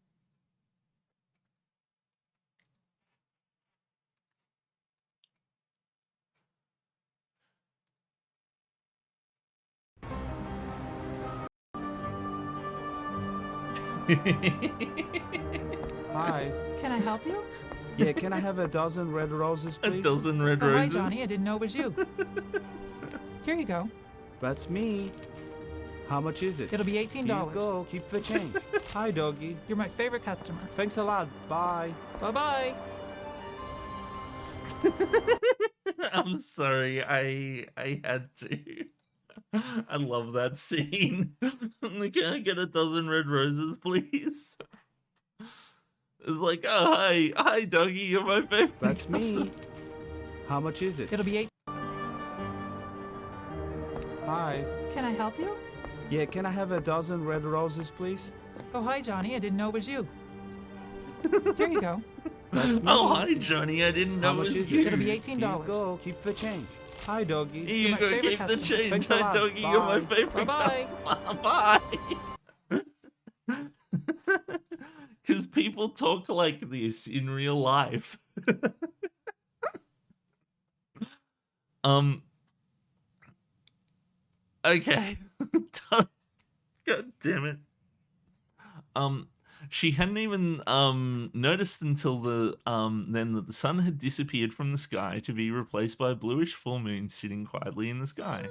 Hi. Can I help you? Yeah, can I have a dozen red roses, A please? dozen red Oh, hi, roses. Johnny. I didn't know it was you. Here you go. That's me. How much is it? It'll be $18. Here you go. Keep the change. Hi, doggy. You're my favorite customer. Thanks a lot. Bye. Bye-bye. I'm sorry, I had to. I love that scene. Can I get a dozen red roses, please? It's like, oh hi doggy, you're my favorite. That's me. customer. How much is it? It'll be Hi. Can I help you? Yeah, can I have a dozen red roses, please? Oh, hi, Johnny. I didn't know it was you. Here you go. That's me. Oh hi Johnny, I didn't How know it much was is you. it? It'll be Here $18. you go. Keep the change. Hi, doggy. Here you my go, favorite keep the customer. change. Thanks a Hi lot. doggy, you're my Bye. favorite Bye-bye. customer. Bye. Because people talk like this in real life. um. Okay. God damn it. She hadn't even noticed until then that the sun had disappeared from the sky to be replaced by a bluish full moon sitting quietly in the sky.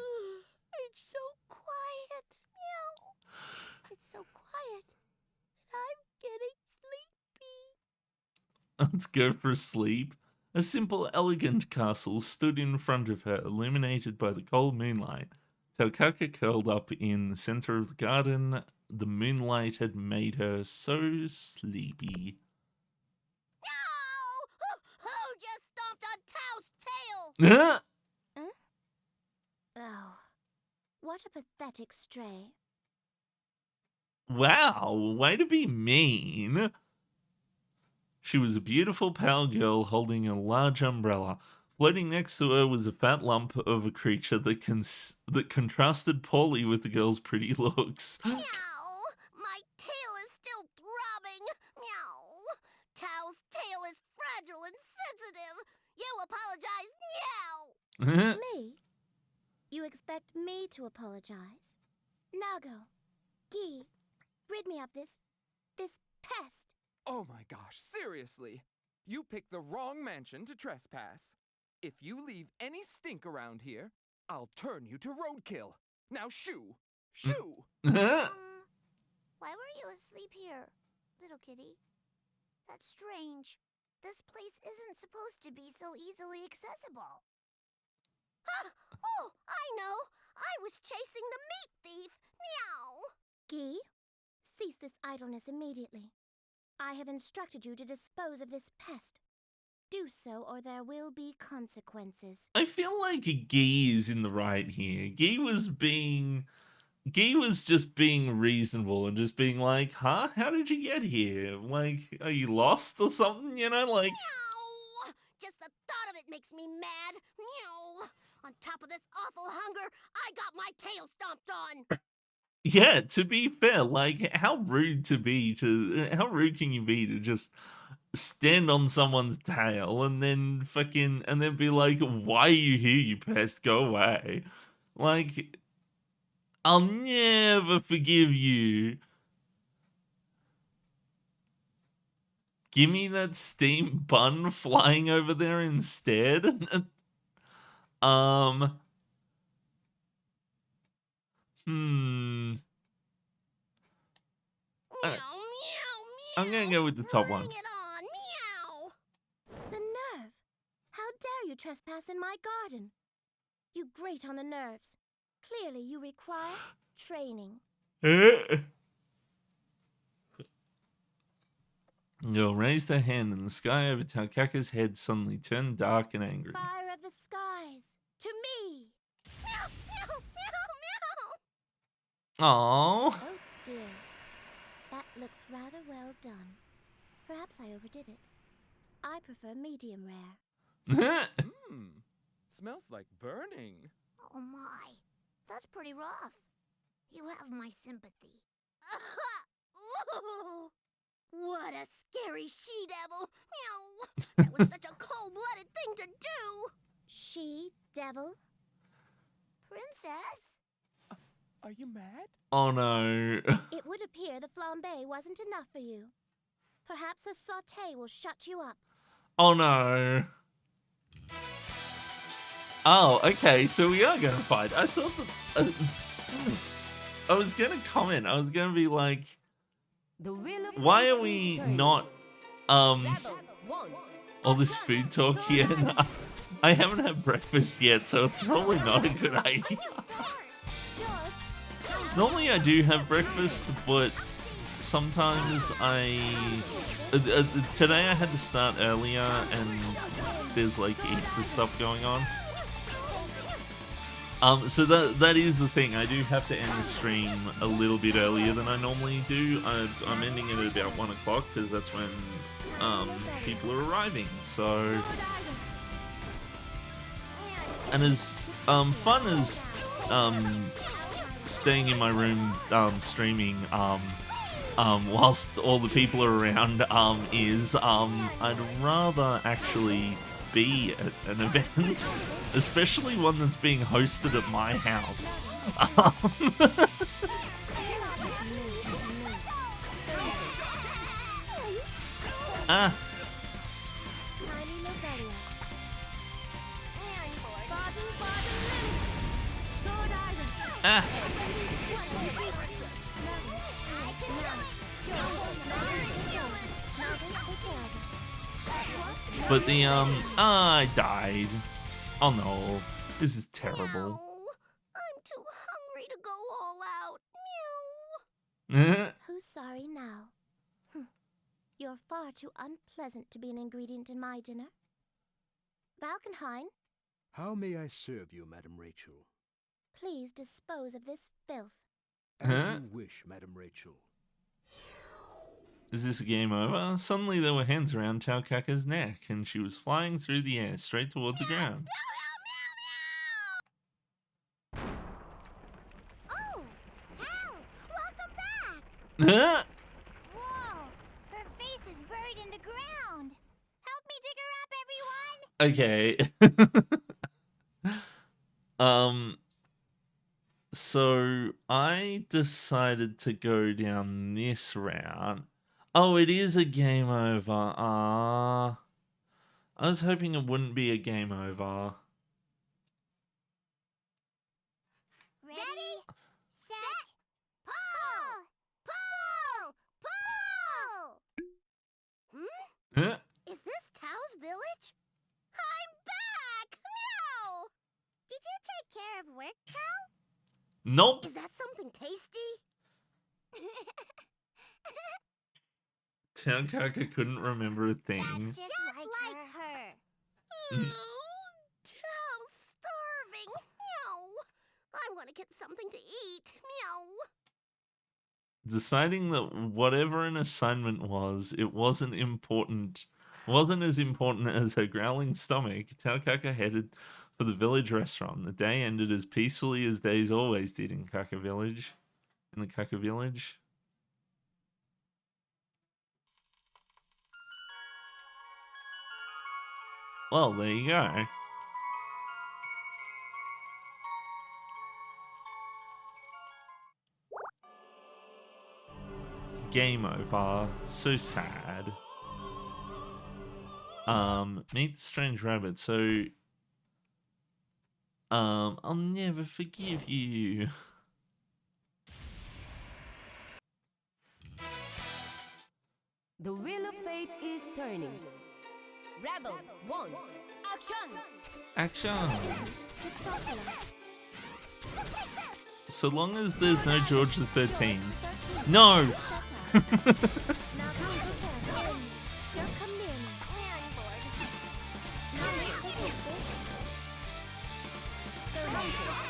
Let's go for a sleep. A simple, elegant castle stood in front of her, illuminated by the cold moonlight. Taukaka curled up in the center of the garden. The moonlight had made her so sleepy. No! Who just stomped on Tao's tail? Ah! Oh, what a pathetic stray. Wow, way to be mean. She was a beautiful pale girl holding a large umbrella. Floating next to her was a fat lump of a creature that contrasted poorly with the girl's pretty looks. Meow! My tail is still throbbing. Meow! Tao's tail is fragile and sensitive. You apologize now. Me? You expect me to apologize? Nago, Gi, rid me of this pest. Oh my gosh, seriously! You picked the wrong mansion to trespass. If you leave any stink around here, I'll turn you to roadkill. Now shoo! Shoo! Why were you asleep here, little kitty? That's strange. This place isn't supposed to be so easily accessible. Oh, I know. I was chasing the meat thief. Meow. Gi, cease this idleness immediately. I have instructed you to dispose of this pest. Do so, or there will be consequences. I feel like Guy is in the right here. Guy was just being reasonable and just being like, huh? How did you get here? Like, are you lost or something? You know, like... Meow! Just the thought of it makes me mad. Meow! On top of this awful hunger, I got my tail stomped on. Yeah, to be fair, like, how rude can you be to just stand on someone's tail and then be like, why are you here, you pest? Go away. Like, I'll never forgive you. Give me that steam bun flying over there instead. Meow, meow, meow. I'm gonna go with the top one. Bring it on, meow. The nerve. How dare you trespass in my garden? You grate on the nerves. Clearly you require training. Girl raised her hand and the sky over Taukaka's head suddenly turned dark and angry. Fire of the skies, to me. Meow, meow, meow, meow. Aww. Oh dear. That looks rather well done. Perhaps I overdid it. I prefer medium rare. Smells like burning. Oh my, that's pretty rough. You have my sympathy. Ooh, what a scary she-devil. Meow. That was such a cold-blooded thing to do. She-devil? Princess? Are you mad? Oh no. It would appear the flambe wasn't enough for you. Perhaps a sauté will shut you up. Oh no. Oh, okay, so we are gonna fight. I thought that... I was gonna comment. I was gonna be like, why are we not, all this food talk here? I haven't had breakfast yet, so it's probably not a good idea. Normally I do have breakfast, but sometimes today I had to start earlier and there's like Easter stuff going on. So that is the thing. I do have to end the stream a little bit earlier than I normally do. I'm ending it at about 1 o'clock because that's when people are arriving. So, and as fun as staying in my room streaming whilst all the people are around is, I'd rather actually be at an event, especially one that's being hosted at my house. Ah. Ah. But the I died. Oh no, this is terrible. Meow. I'm too hungry to go all out. Meow. Who's sorry now? You're far too unpleasant to be an ingredient in my dinner. Valkenheim, How may I serve you, Madam Rachel? please dispose of this filth. As you wish, Madam Rachel. Is this a game over? Suddenly there were hands around Taukaka's neck, and she was flying through the air straight towards the ground. Oh, Tal, welcome back. Huh? Whoa, her face is buried in the ground. Help me dig her up, everyone. Okay. So I decided to go down this route. Oh, it is a game over. Ah. I was hoping it wouldn't be a game over. Ready, set, pull! Pull! Pull! Huh? Is this Tao's village? I'm back! Meow! Did you take care of work, Tao? Nope. Is that something tasty? Taukaka couldn't remember a thing. That's just like her. Tao's starving. Meow. I want to get something to eat. Meow. Deciding that whatever an assignment was, it wasn't as important as her growling stomach, Taukaka headed for the village restaurant. The day ended as peacefully as days always did in Kaka Village. In the Kaka Village. Well, there you go. Game over. So sad. Meet the strange rabbit. So, I'll never forgive you. The wheel of fate is turning. Rebel wants action! Action. So long as there's no George the 13th. No!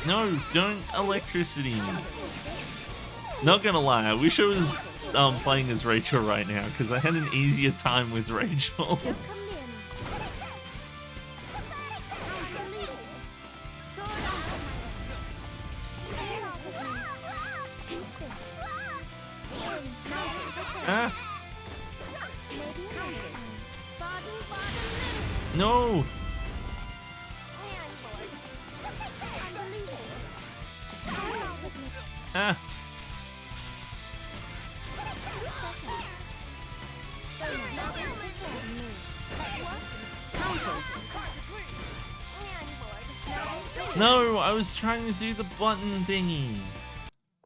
No, don't electricity. Not gonna lie, I wish I was playing as Rachel right now, because I had an easier time with Rachel. Ah. No! Ah. No, I was trying to do the button thingy.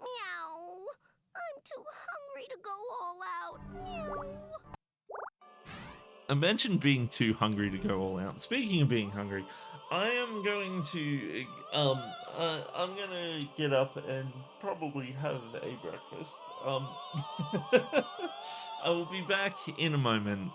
Meow. I'm too hungry to go all out. Meow. Imagine being too hungry to go all out. Speaking of being hungry, I am going to I'm gonna get up and probably have a breakfast. I will be back in a moment.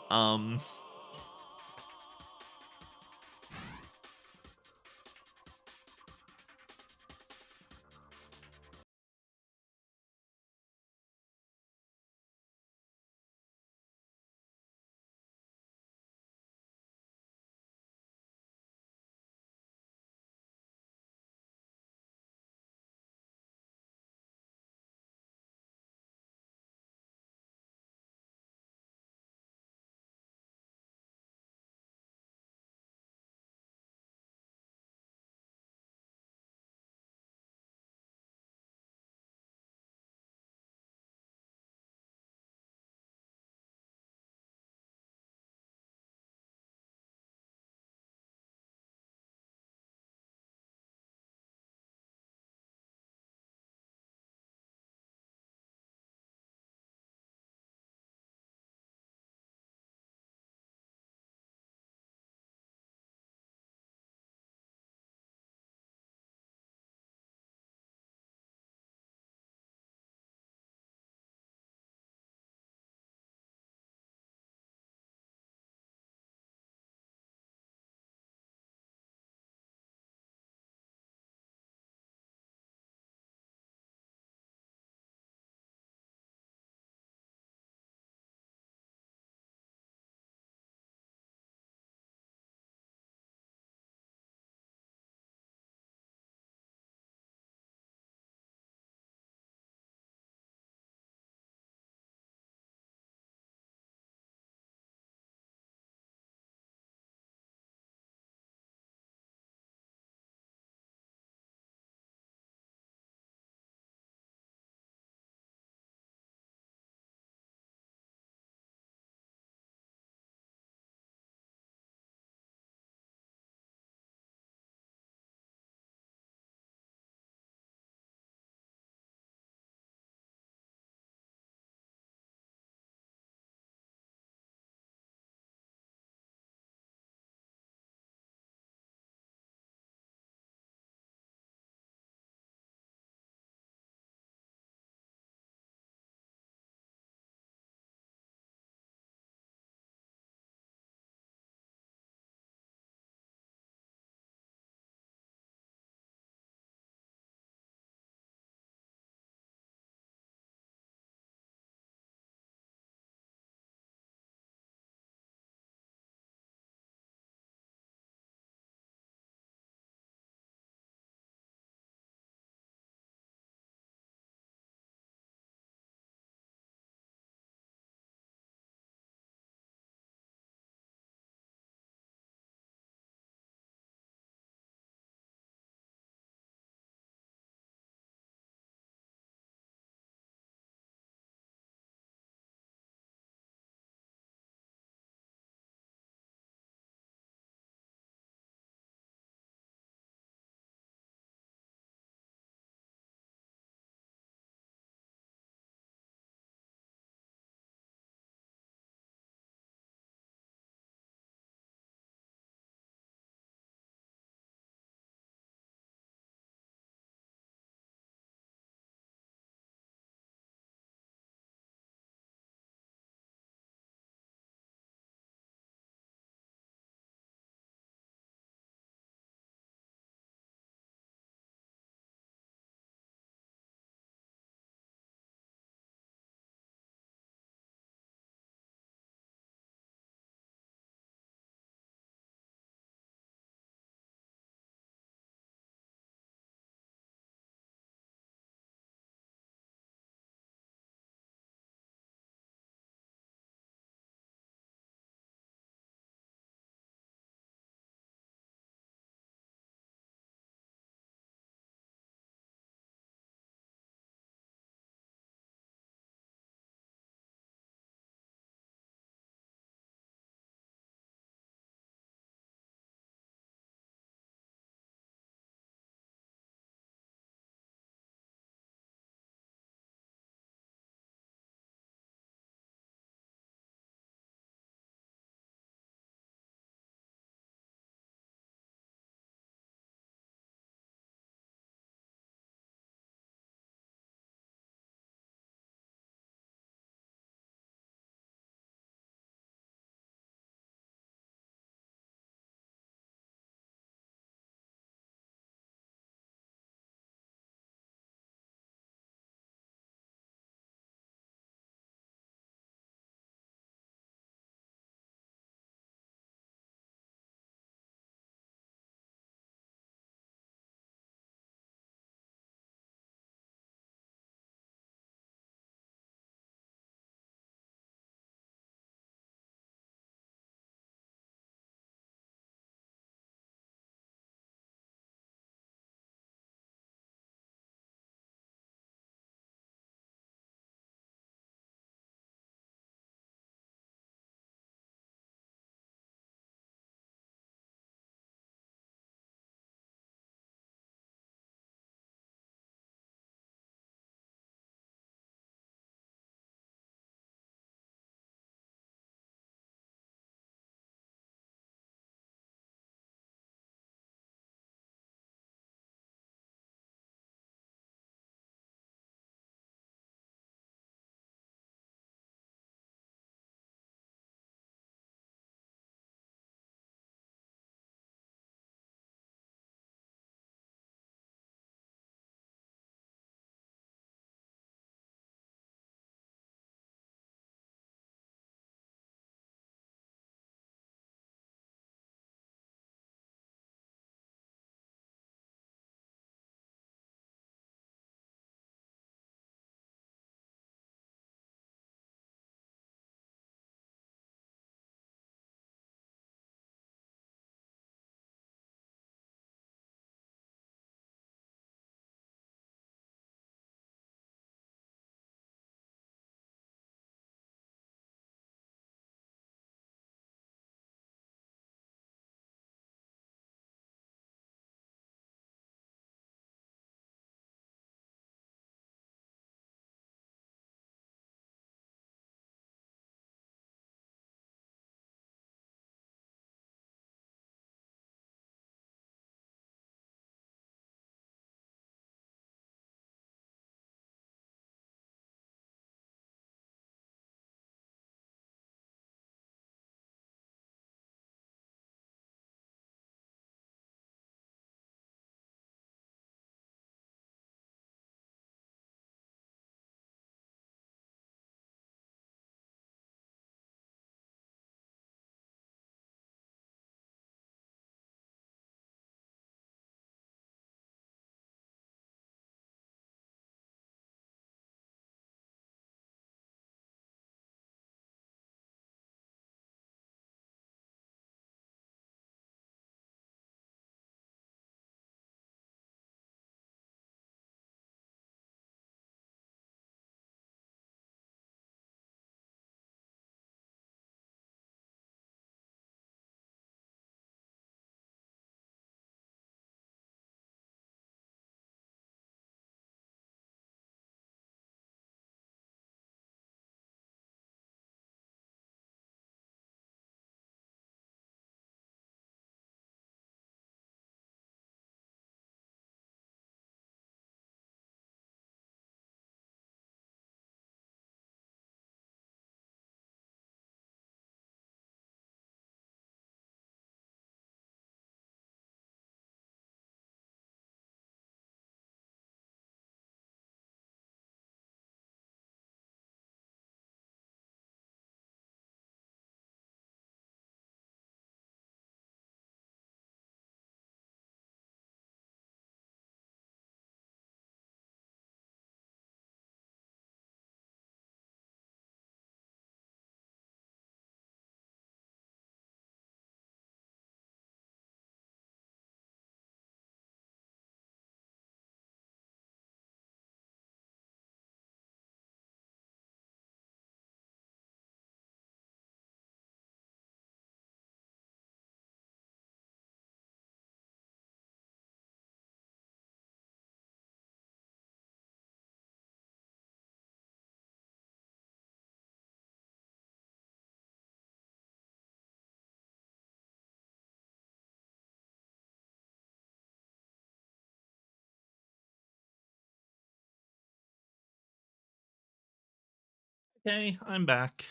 Okay, I'm back.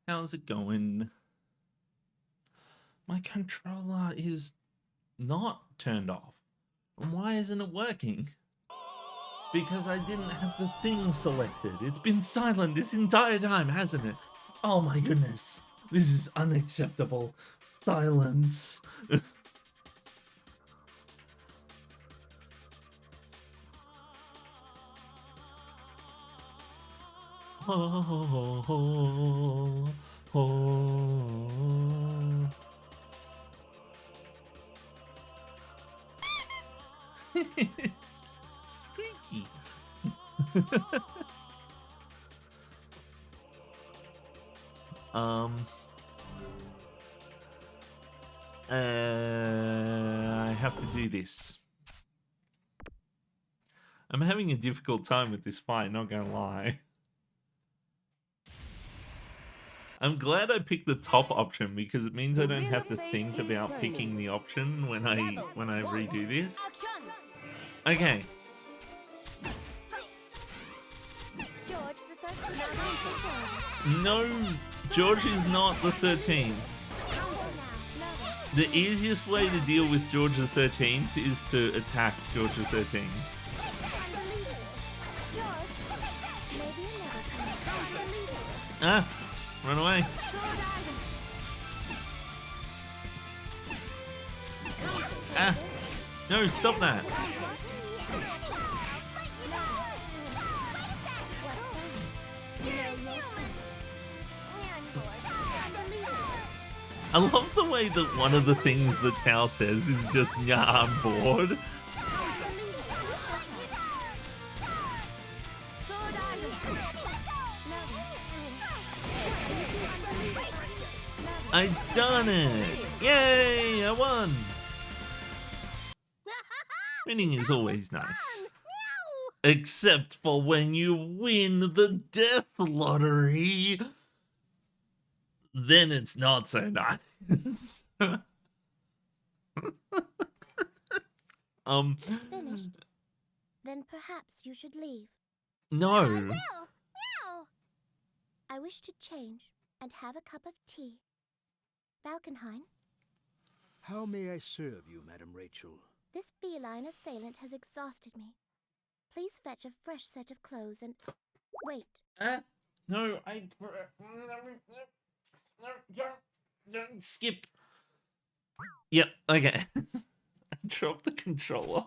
How's it going? My controller is not turned off. And why isn't it working? Because I didn't have the thing selected. It's been silent this entire time, hasn't it? Oh my goodness. This is unacceptable. Silence. Squeaky. I have to do this. I'm having a difficult time with this fight, not gonna lie. I'm glad I picked the top option because it means I don't have to think about picking the option when I redo this. Okay. No, George is not the 13th. The easiest way to deal with George the 13th is to attack George the 13th. Ah, run away. Ah, no, stop that. I love the way that one of the things that Tao says is just, yeah, I'm bored. I done it! Yay, I won! Winning is always nice. Except for when you win the death lottery. Then it's not so nice. Finished. Then perhaps you should leave. No. I will. Meow. I wish to change and have a cup of tea. Valkenheim, How may I serve you, Madam Rachel? this feline assailant has exhausted me. Please fetch a fresh set of clothes and... Wait. No, don't skip. Yep, okay. I dropped the controller.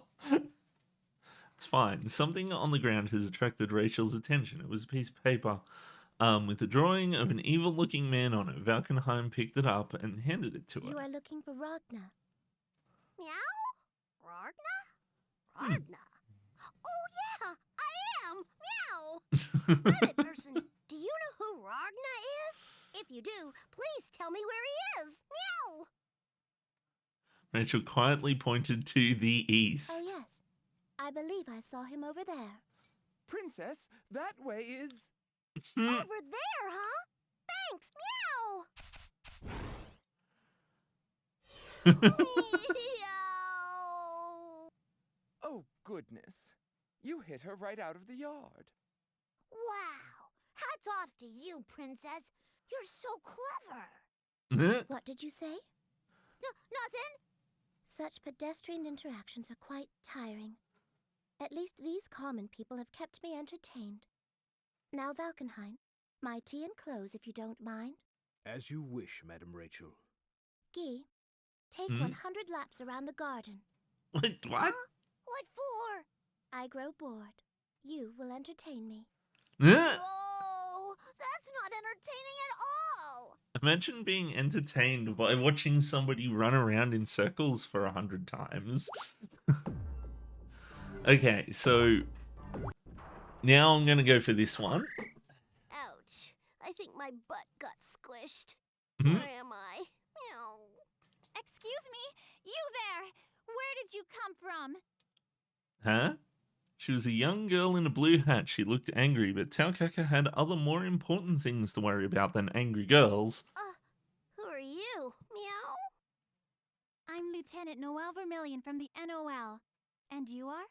It's fine. Something on the ground has attracted Rachel's attention. It was a piece of paper with a drawing of an evil-looking man on it. Valkenheim picked it up and handed it to her. You are looking for Ragnar. Meow? Ragnar? Ragnar? Oh yeah, I am! Meow! Rabbit person, do you know who Ragnar is? If you do, please tell me where he is. Meow! Rachel quietly pointed to the east. Oh yes, I believe I saw him over there. Princess, that way is... Over there, huh? Thanks, meow! Meow! Oh, goodness. You hit her right out of the yard. Wow! Hats off to you, Princess. You're so clever. What did you say? Nothing. Such pedestrian interactions are quite tiring. At least these common people have kept me entertained. Now, Valkenheim, my tea and clothes, if you don't mind. As you wish, Madam Rachel. Guy, take 100 laps around the garden. Wait, what? Huh? What for? I grow bored. You will entertain me. Huh? Oh, that's not entertaining at all. Imagine being entertained by watching somebody run around in circles for 100 times. Okay, so now I'm going to go for this one. Ouch. I think my butt got squished. Mhm. Where am I? Meow. Excuse me, you there! Where did you come from? Huh? She was a young girl in a blue hat. She looked angry, but Taukaka had other more important things to worry about than angry girls. Who are you? Meow? I'm Lieutenant Noel Vermillion from the NOL. And you are?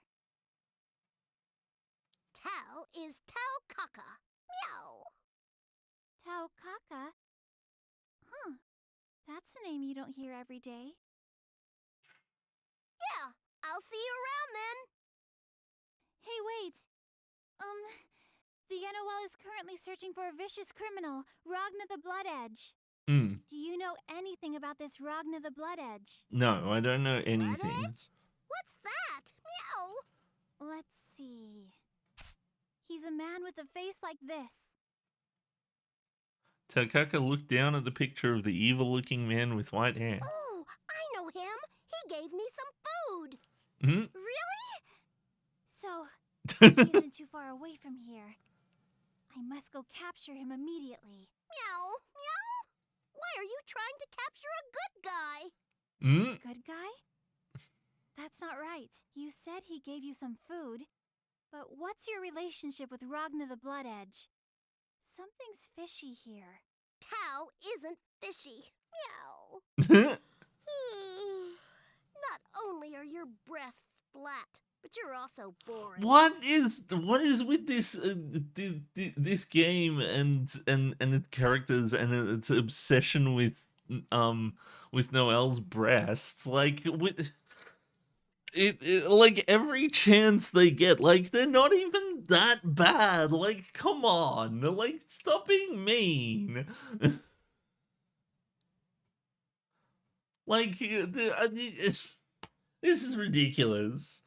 Tao is Taukaka. Meow. Tao Kaka? Huh. That's a name you don't hear every day. Yeah, I'll see you around then. Hey, wait. The NOL is currently searching for a vicious criminal, Ragna the Blood Edge. Hmm. Do you know anything about this Ragna the Blood Edge? No, I don't know Blood anything. Edge? What's that? Meow. Let's see. He's a man with a face like this. Takaka looked down at the picture of the evil-looking man with white hair. Oh, I know him. He gave me some food. Hmm? Really? So, he isn't too far away from here. I must go capture him immediately. Meow. Meow. Why are you trying to capture a good guy? Hmm? Good guy? That's not right. You said he gave you some food. But what's your relationship with Ragna the Blood Edge? Something's fishy here. Tao isn't fishy. Meow. Not only are your breasts flat, but you're also boring. What is with this this game and its characters and its obsession with Noelle's breasts? Like with it like every chance they get, like they're not even that bad. Like come on, like stop being mean. Like this is ridiculous.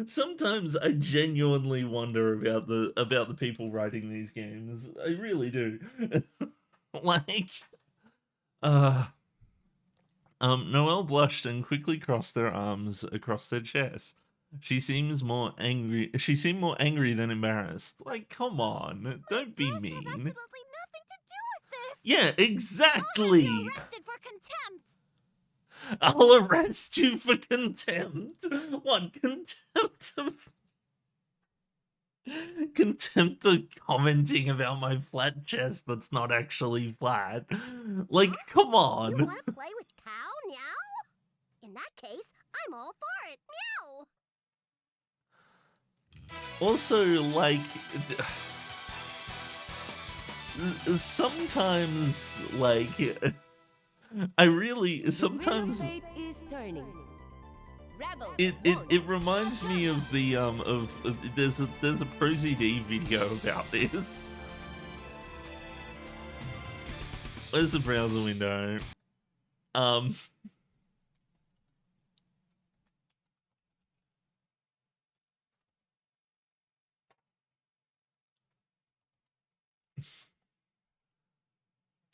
Sometimes I genuinely wonder about the people writing these games. I really do. Like, Noelle blushed and quickly crossed their arms across their chest. She seemed more angry than embarrassed. Like, come on, don't be Have mean. absolutely nothing to do with this. Yeah, exactly. I'll have you arrested for contempt. I'll arrest you for contempt. What contempt of commenting about my flat chest that's not actually flat? Like, come You on. want to play with Tao now? In that case, I'm all for it. Meow. Also, like, sometimes, like, sometimes The wheel of fate is turning. Rebel it reminds me of the there's a ProZD video about this. Where's the browser window?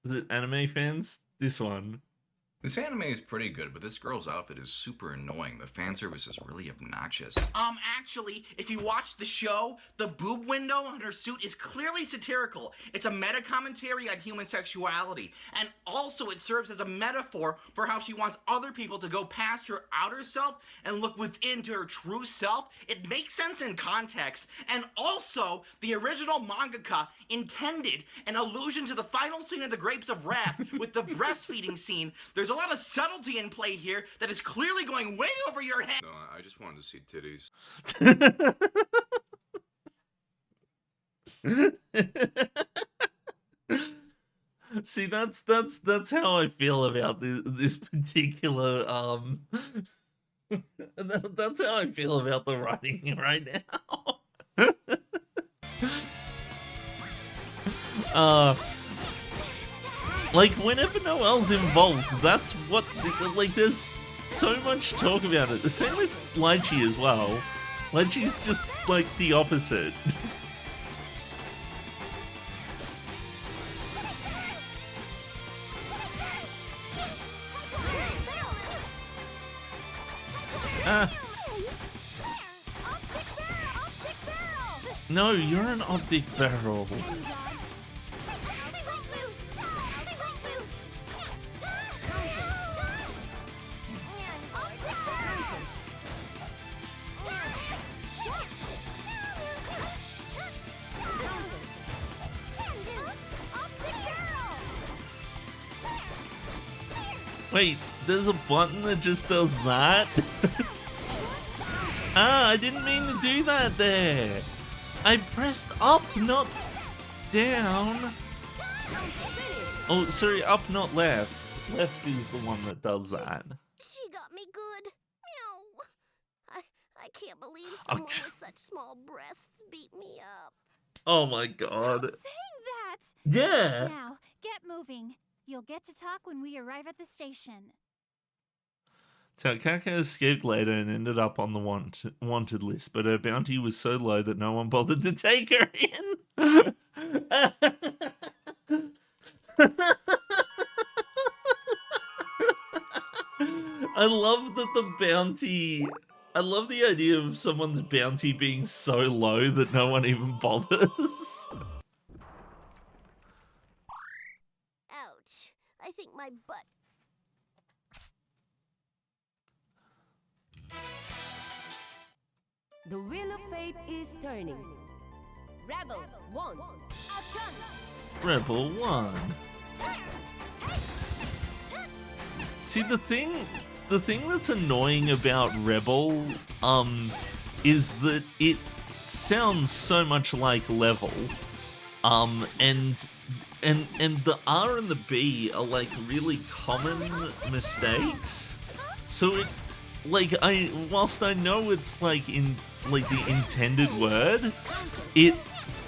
Is it anime fans? This one. This anime is pretty good, but this girl's outfit is super annoying. The fan service is really obnoxious. Actually, if you watch the show, the boob window on her suit is clearly satirical. It's a meta commentary on human sexuality. And also it serves as a metaphor for how she wants other people to go past her outer self and look within to her true self. It makes sense in context. And also, the original mangaka intended an allusion to the final scene of The Grapes of Wrath with the breastfeeding scene. There's a lot of subtlety in play here that is clearly going way over your head. No, I just wanted to see titties. See, that's how I feel about this particular that's how I feel about the writing right now. Like, whenever Noelle's involved, that's what, like, there's so much talk about it. The same with Lychee as well. Lychee's just, like, the opposite. No, you're an optic barrel. Wait, there's a button that just does that? I didn't mean to do that there. I pressed up, not down. Oh, sorry, up, not left. Left is the one that does that. She got me good. Meow. I can't believe Oh, someone with such small breasts beat me up. oh my god. Stop saying that! Yeah. Now, get moving. You'll get to talk when we arrive at the station. Takaka escaped later and ended up on the wanted list, but her bounty was so low that no one bothered to take her in. I love that the bounty... I love the idea of someone's bounty being so low that no one even bothers. Ouch. I think my butt... The wheel of fate is turning. Rebel 1. Action! Rebel 1. See, the thing that's annoying about Rebel, is that it sounds so much like Level, and the R and the B are like really common mistakes. So it, like, whilst I know it's like in like the intended word, it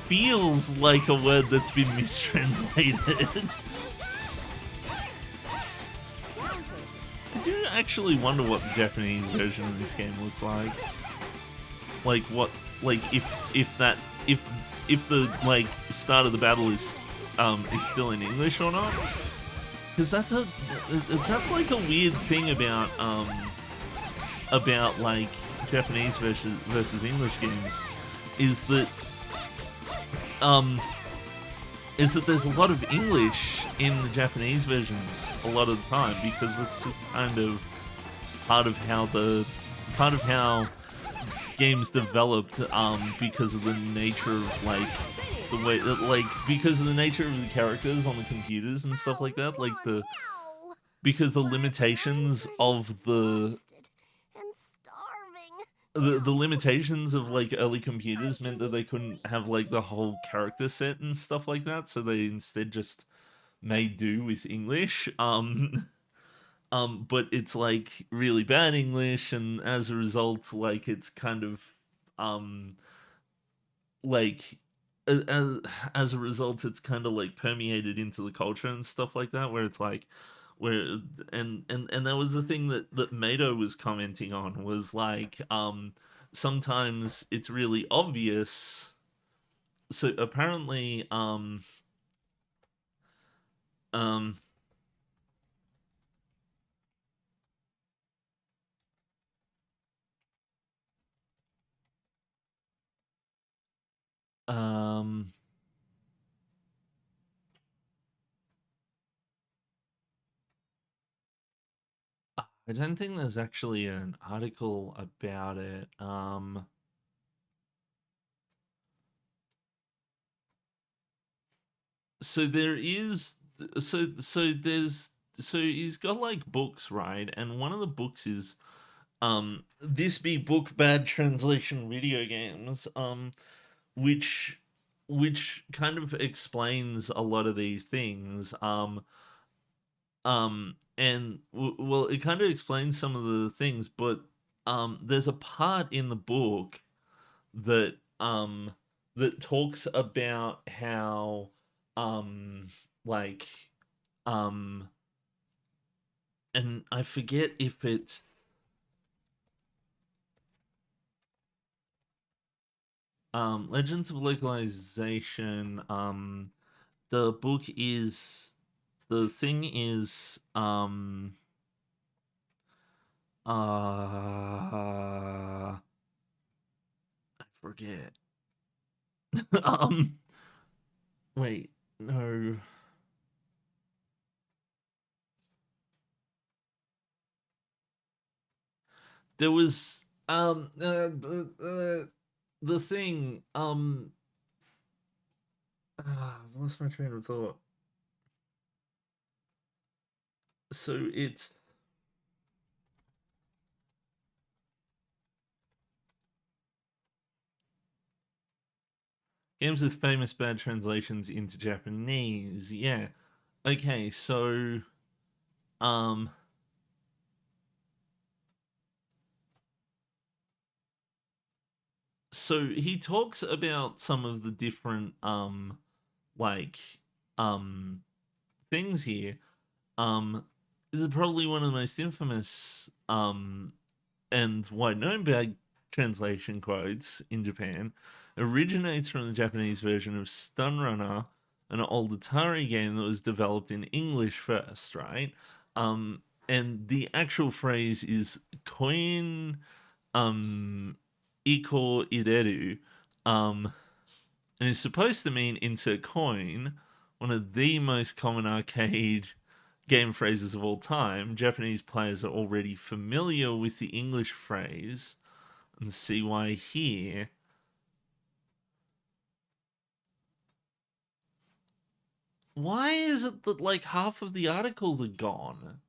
feels like a word that's been mistranslated. I do actually wonder what the Japanese version of this game looks like. Like what, like if the like start of the battle is still in English or not? Because that's like a weird thing about like Japanese versus English games, is that there's a lot of English in the Japanese versions a lot of the time, because that's just kind of part of how games developed, because of the nature of like the way that, like, because of the nature of the characters on the computers and stuff like that, like because the limitations of the limitations of like early computers meant that they couldn't have like the whole character set and stuff like that, so they instead just made do with English. But it's like really bad English, and as a result, like it's kind of like as a result, it's kind of like permeated into the culture and stuff like that, where it's like and that was the thing that Mato was commenting on, was like sometimes it's really obvious. So apparently um I don't think there's actually an article about it. So there is, so he's got like books, right? And one of the books is This Be Book Bad Translation Video Games, which kind of explains a lot of these things. And well, it kind of explains some of the things, but there's a part in the book that that talks about how like and I forget if it's Legends of Localization. The book is, the thing is I forget. Wait, no. There was the thing I've lost my train of thought. So it's Games with famous bad translations into Japanese. Yeah. Okay, so so he talks about some of the different like um things here. This is probably one of the most infamous and wide known bad translation quotes in Japan. Originates from the Japanese version of Stun Runner, an old Atari game that was developed in English first, right? And the actual phrase is koin iko ireru, and is supposed to mean insert coin, one of the most common arcade game phrases of all time. Japanese players are already familiar with the English phrase and see why here. Why is it that like half of the articles are gone?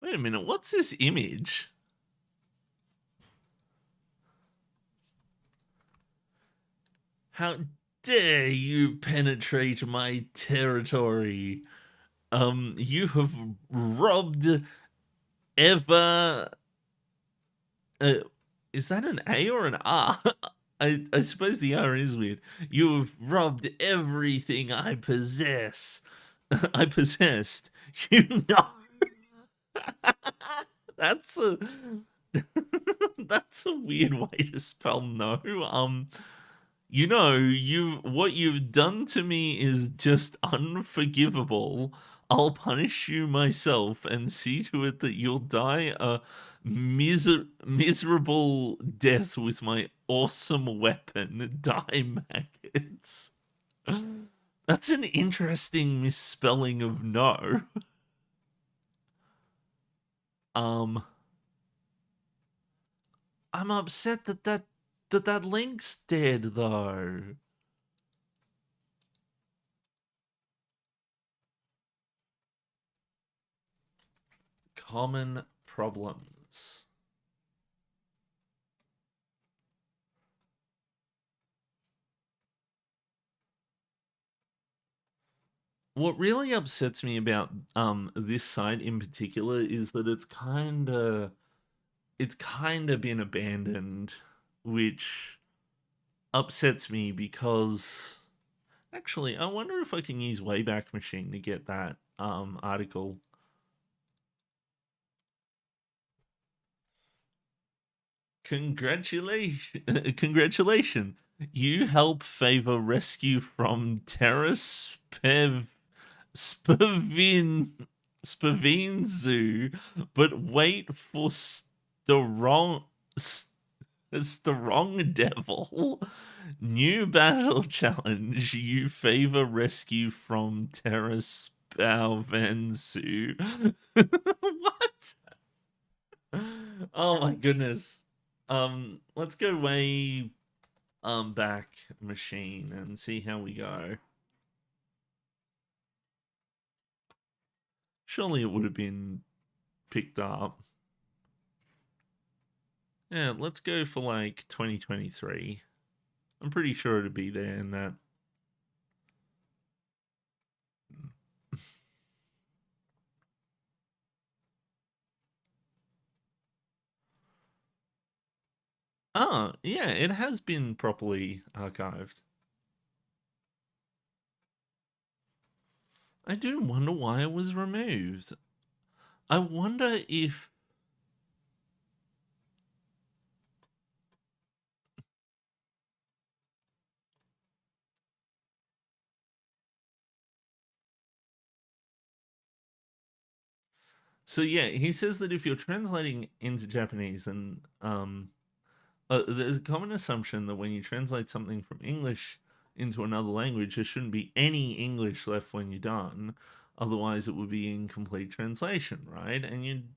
Wait a minute, what's this image? How dare you penetrate my territory? You have robbed ever. Is that an A or an R? I suppose the R is weird. You have robbed everything I possess. I possessed. You know. That's a that's a weird way to spell no. You know, what you've done to me is just unforgivable. I'll punish you myself and see to it that you'll die a miserable death with my awesome weapon, die maggots. That's an interesting misspelling of no. I'm upset that link's dead though. Common problems. What really upsets me about this site in particular is that it's kind of been abandoned, which upsets me because actually I wonder if I can use Wayback Machine to get that article. Congratulations. You help favor rescue from terror Spavin Zoo, but wait for the wrong devil. New battle challenge. You favor rescue from terror Spavin Zoo. What? Oh my goodness. Let's go way back machine and see how we go. Surely it would have been picked up. Yeah, let's go for like 2023. I'm pretty sure it'd be there in that. Oh, yeah, it has been properly archived. I do wonder why it was removed. I wonder if... So yeah, he says that if you're translating into Japanese, then there's a common assumption that when you translate something from English into another language, there shouldn't be any English left when you're done. Otherwise, it would be incomplete translation, right? And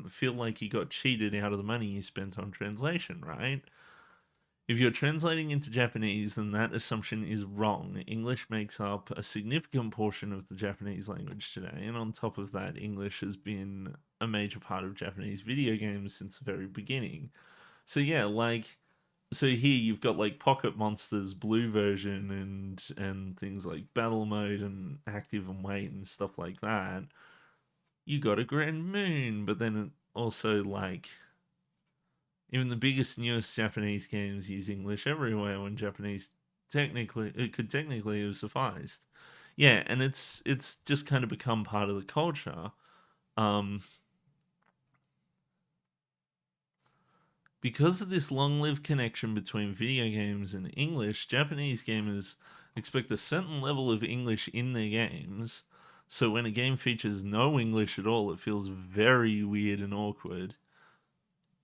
feel like you got cheated out of the money you spent on translation, right? If you're translating into Japanese, then that assumption is wrong. English makes up a significant portion of the Japanese language today, and on top of that, English has been a major part of Japanese video games since the very beginning. So yeah, so here you've got like Pocket Monsters Blue version and things like Battle Mode and Active and Wait and stuff like that. You got a Grand Moon, but then also like even the biggest, newest Japanese games use English everywhere when Japanese could technically have sufficed. Yeah, and it's just kind of become part of the culture. Because of this long-lived connection between video games and English, Japanese gamers expect a certain level of English in their games. So when a game features no English at all, it feels very weird and awkward.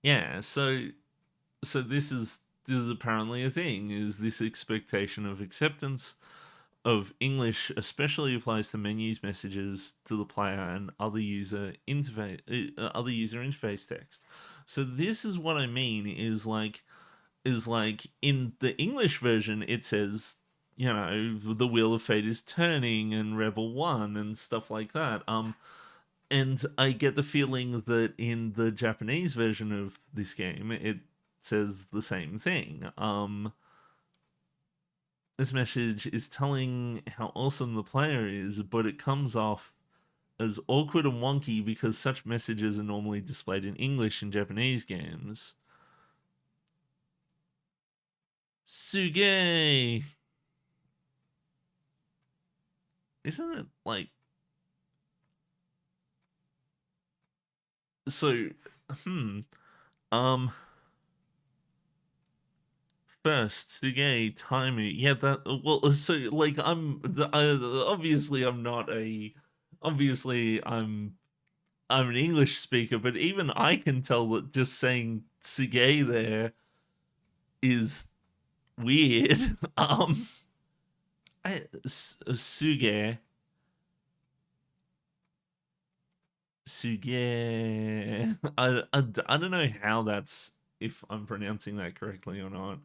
Yeah, so this is apparently a thing, is this expectation of acceptance of English especially applies to menus, messages to the player, and other user interface text. So this is what I mean is like in the English version it says, you know, the wheel of fate is turning and Rebel 1 and stuff like that. And I get the feeling that in the Japanese version of this game it says the same thing. This message is telling how awesome the player is, but it comes off as awkward and wonky because such messages are normally displayed in English in Japanese games. Suge! Isn't it like... So, first, Suge, timing. Yeah, that... Well, so, like, obviously I'm not a... Obviously I'm an English speaker, but even I can tell that just saying Suge there is weird. Suge. Suge. I don't know how that's, if I'm pronouncing that correctly or not.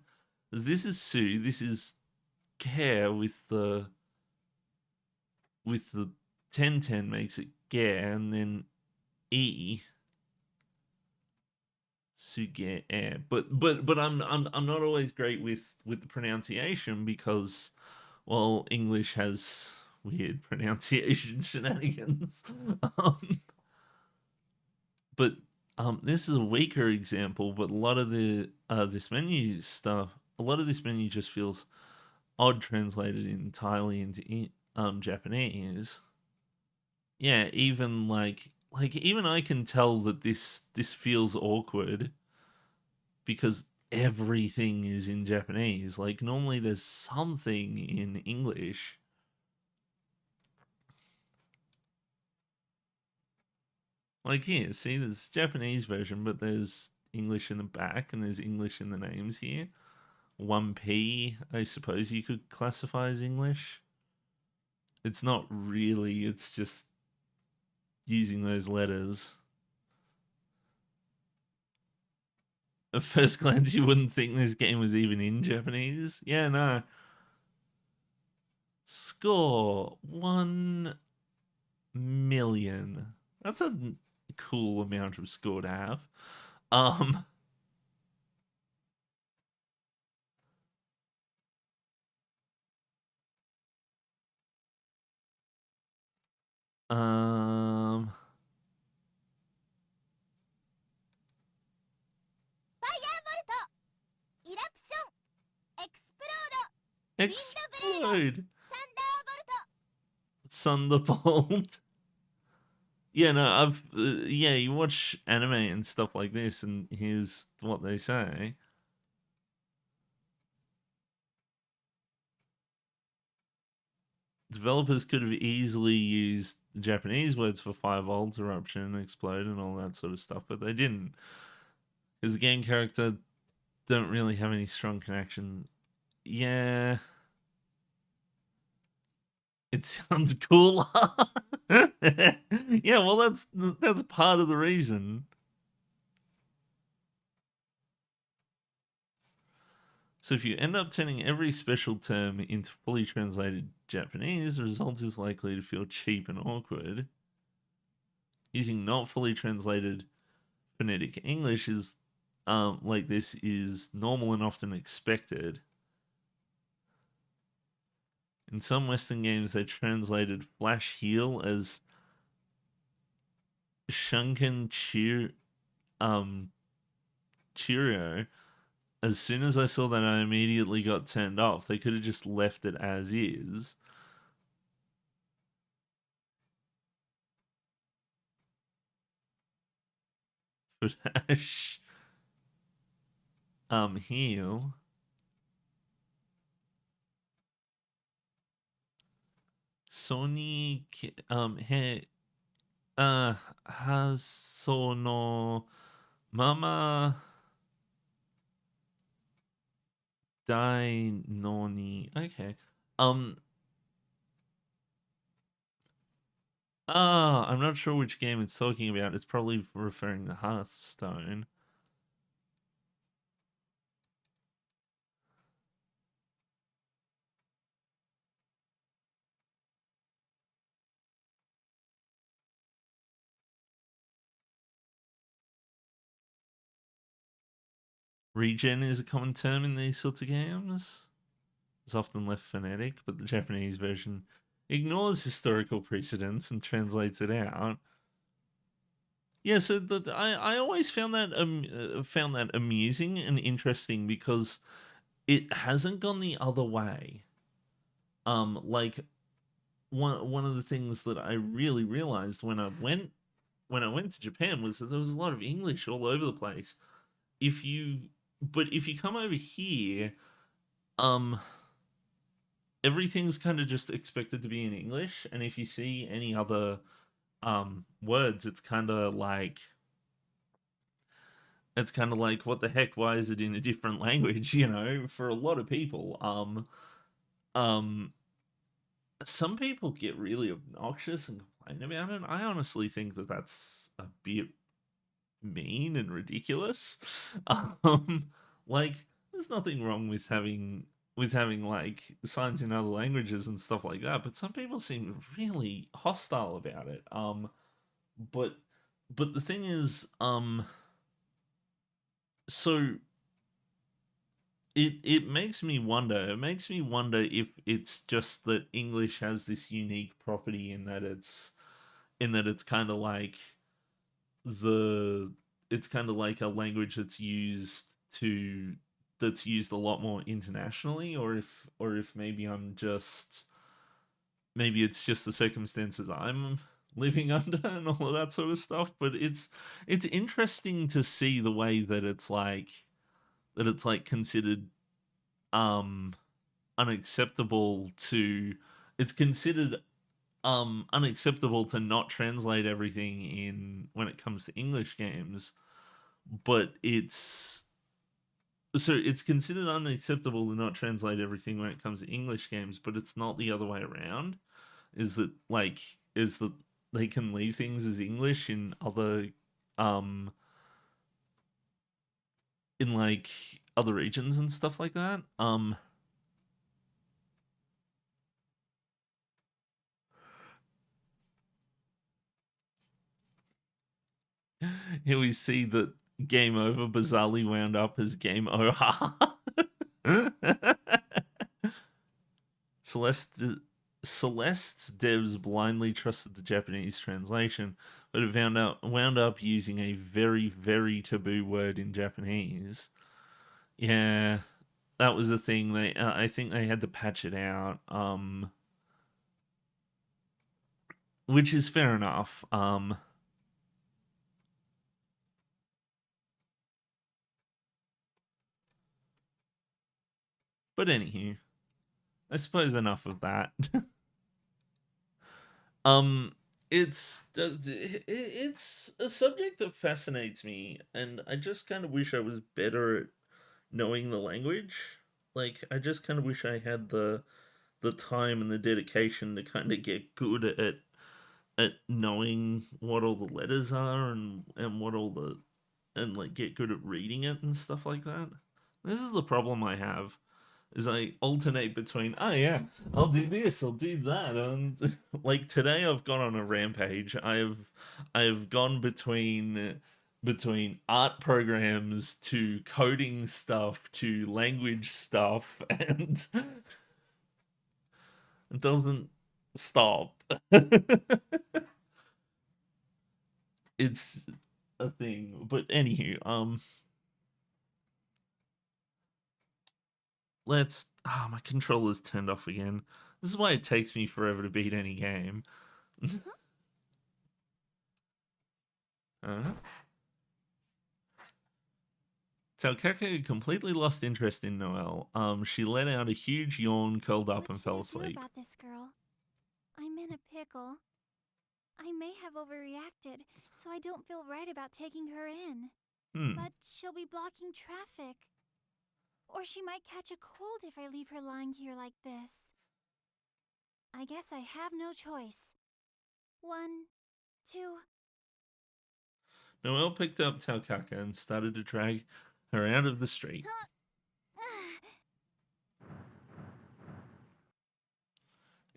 This is Su. This is Care with the 1010 makes it Ge, and then E. Suge. But I'm not always great with the pronunciation because, well, English has weird pronunciation shenanigans. But this is a weaker example, but a lot of the this menu stuff, a lot of this menu just feels odd translated entirely into Japanese. Yeah, even like even I can tell that this feels awkward because everything is in Japanese. Like normally there's something in English. Like here, see, there's Japanese version, but there's English in the back and there's English in the names here. 1P, I suppose you could classify as English. It's not really, it's just using those letters. At first glance, you wouldn't think this game was even in Japanese. Yeah, no. Score 1 million. That's a cool amount of score to have. Um, Explode! Thunderbolt. Yeah, no, yeah, you watch anime and stuff like this, and here's what they say. Developers could have easily used the Japanese words for fireball, eruption, explode, and all that sort of stuff, but they didn't. Because the game character don't really have any strong connection. Yeah. it sounds cooler. Yeah, well, that's part of the reason. So if you end up turning every special term into fully translated Japanese, the result is likely to feel cheap and awkward. Using not fully translated phonetic English is like this is normal and often expected. In some Western games, they translated Flash Heal as Shunken Cheerio. As soon as I saw that, I immediately got turned off. They could have just left it as is. Flash Heal. Sony he Hasono Mama Dai Noni. Okay. I'm not sure which game it's talking about. It's probably referring to Hearthstone. Regen is a common term in these sorts of games. It's often left phonetic, but the Japanese version ignores historical precedents and translates it out. Yeah, so I always found that amusing and interesting because it hasn't gone the other way. Like one of the things that I really realized when I went to Japan was that there was a lot of English all over the place. If you come over here, everything's kind of just expected to be in English, and if you see any other words, it's kind of like what the heck, why is it in a different language, for a lot of people. Some people get really obnoxious and complain about it. I honestly think that that's a bit mean and ridiculous. Like, there's nothing wrong with having like signs in other languages and stuff like that, but some people seem really hostile about it. But the thing is, so it makes me wonder. It makes me wonder if it's just that English has this unique property in that it's kind of like it's kind of like a language that's used a lot more internationally, or if maybe maybe it's just the circumstances I'm living under and all of that sort of stuff. But it's interesting to see the way that it's like considered unacceptable to it's considered unacceptable to not translate everything in when it comes to English games, but it's considered unacceptable to not translate everything when it comes to English games, but it's not the other way around. Is that they can leave things as English in other in like other regions and stuff like that. Here we see that game over bizarrely wound up as game over. Celeste's devs blindly trusted the Japanese translation, but it wound up using a very, very taboo word in Japanese. Yeah, that was the thing. I think they had to patch it out, which is fair enough. But anywho, I suppose enough of that. It's a subject that fascinates me, and I just kind of wish I was better at knowing the language. Like, I just kind of wish I had the the time and the dedication to kind of get good at knowing what all the letters are and what all the and like get good at reading it and stuff like that. This is the problem I have. Is I alternate between, oh yeah, I'll do this, I'll do that, and like today I've gone on a rampage. I've gone between art programs to coding stuff to language stuff, and it doesn't stop. It's a thing, but anywho, let's. Ah, my controller's turned off again. This is why it takes me forever to beat any game. Taukaka completely lost interest in Noelle. She let out a huge yawn, curled up, and fell asleep. What should I do about this girl? I'm in a pickle. I may have overreacted, so I don't feel right about taking her in. But she'll be blocking traffic. Or she might catch a cold if I leave her lying here like this. I guess I have no choice. 1, 2... Noelle picked up Taukaka and started to drag her out of the street.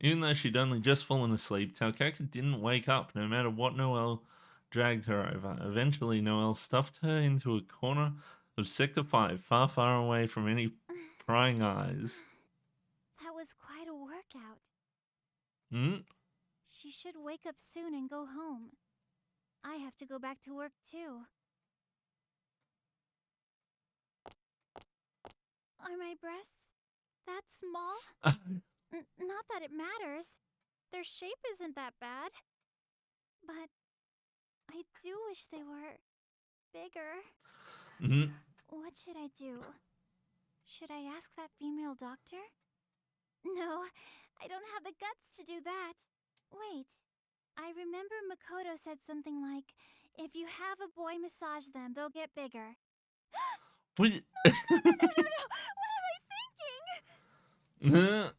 Even though she'd only just fallen asleep, Taukaka didn't wake up no matter what Noelle dragged her over. Eventually, Noelle stuffed her into a corner of Sector 5, far, far away from any prying eyes. That was quite a workout. Hmm? She should wake up soon and go home. I have to go back to work too. Are my breasts that small? Not that it matters. Their shape isn't that bad. But I do wish they were bigger. What should I do? Should I ask that female doctor? No, I don't have the guts to do that. Wait, I remember Makoto said something like, if you have a boy massage them, they'll get bigger. What? No! What am I thinking?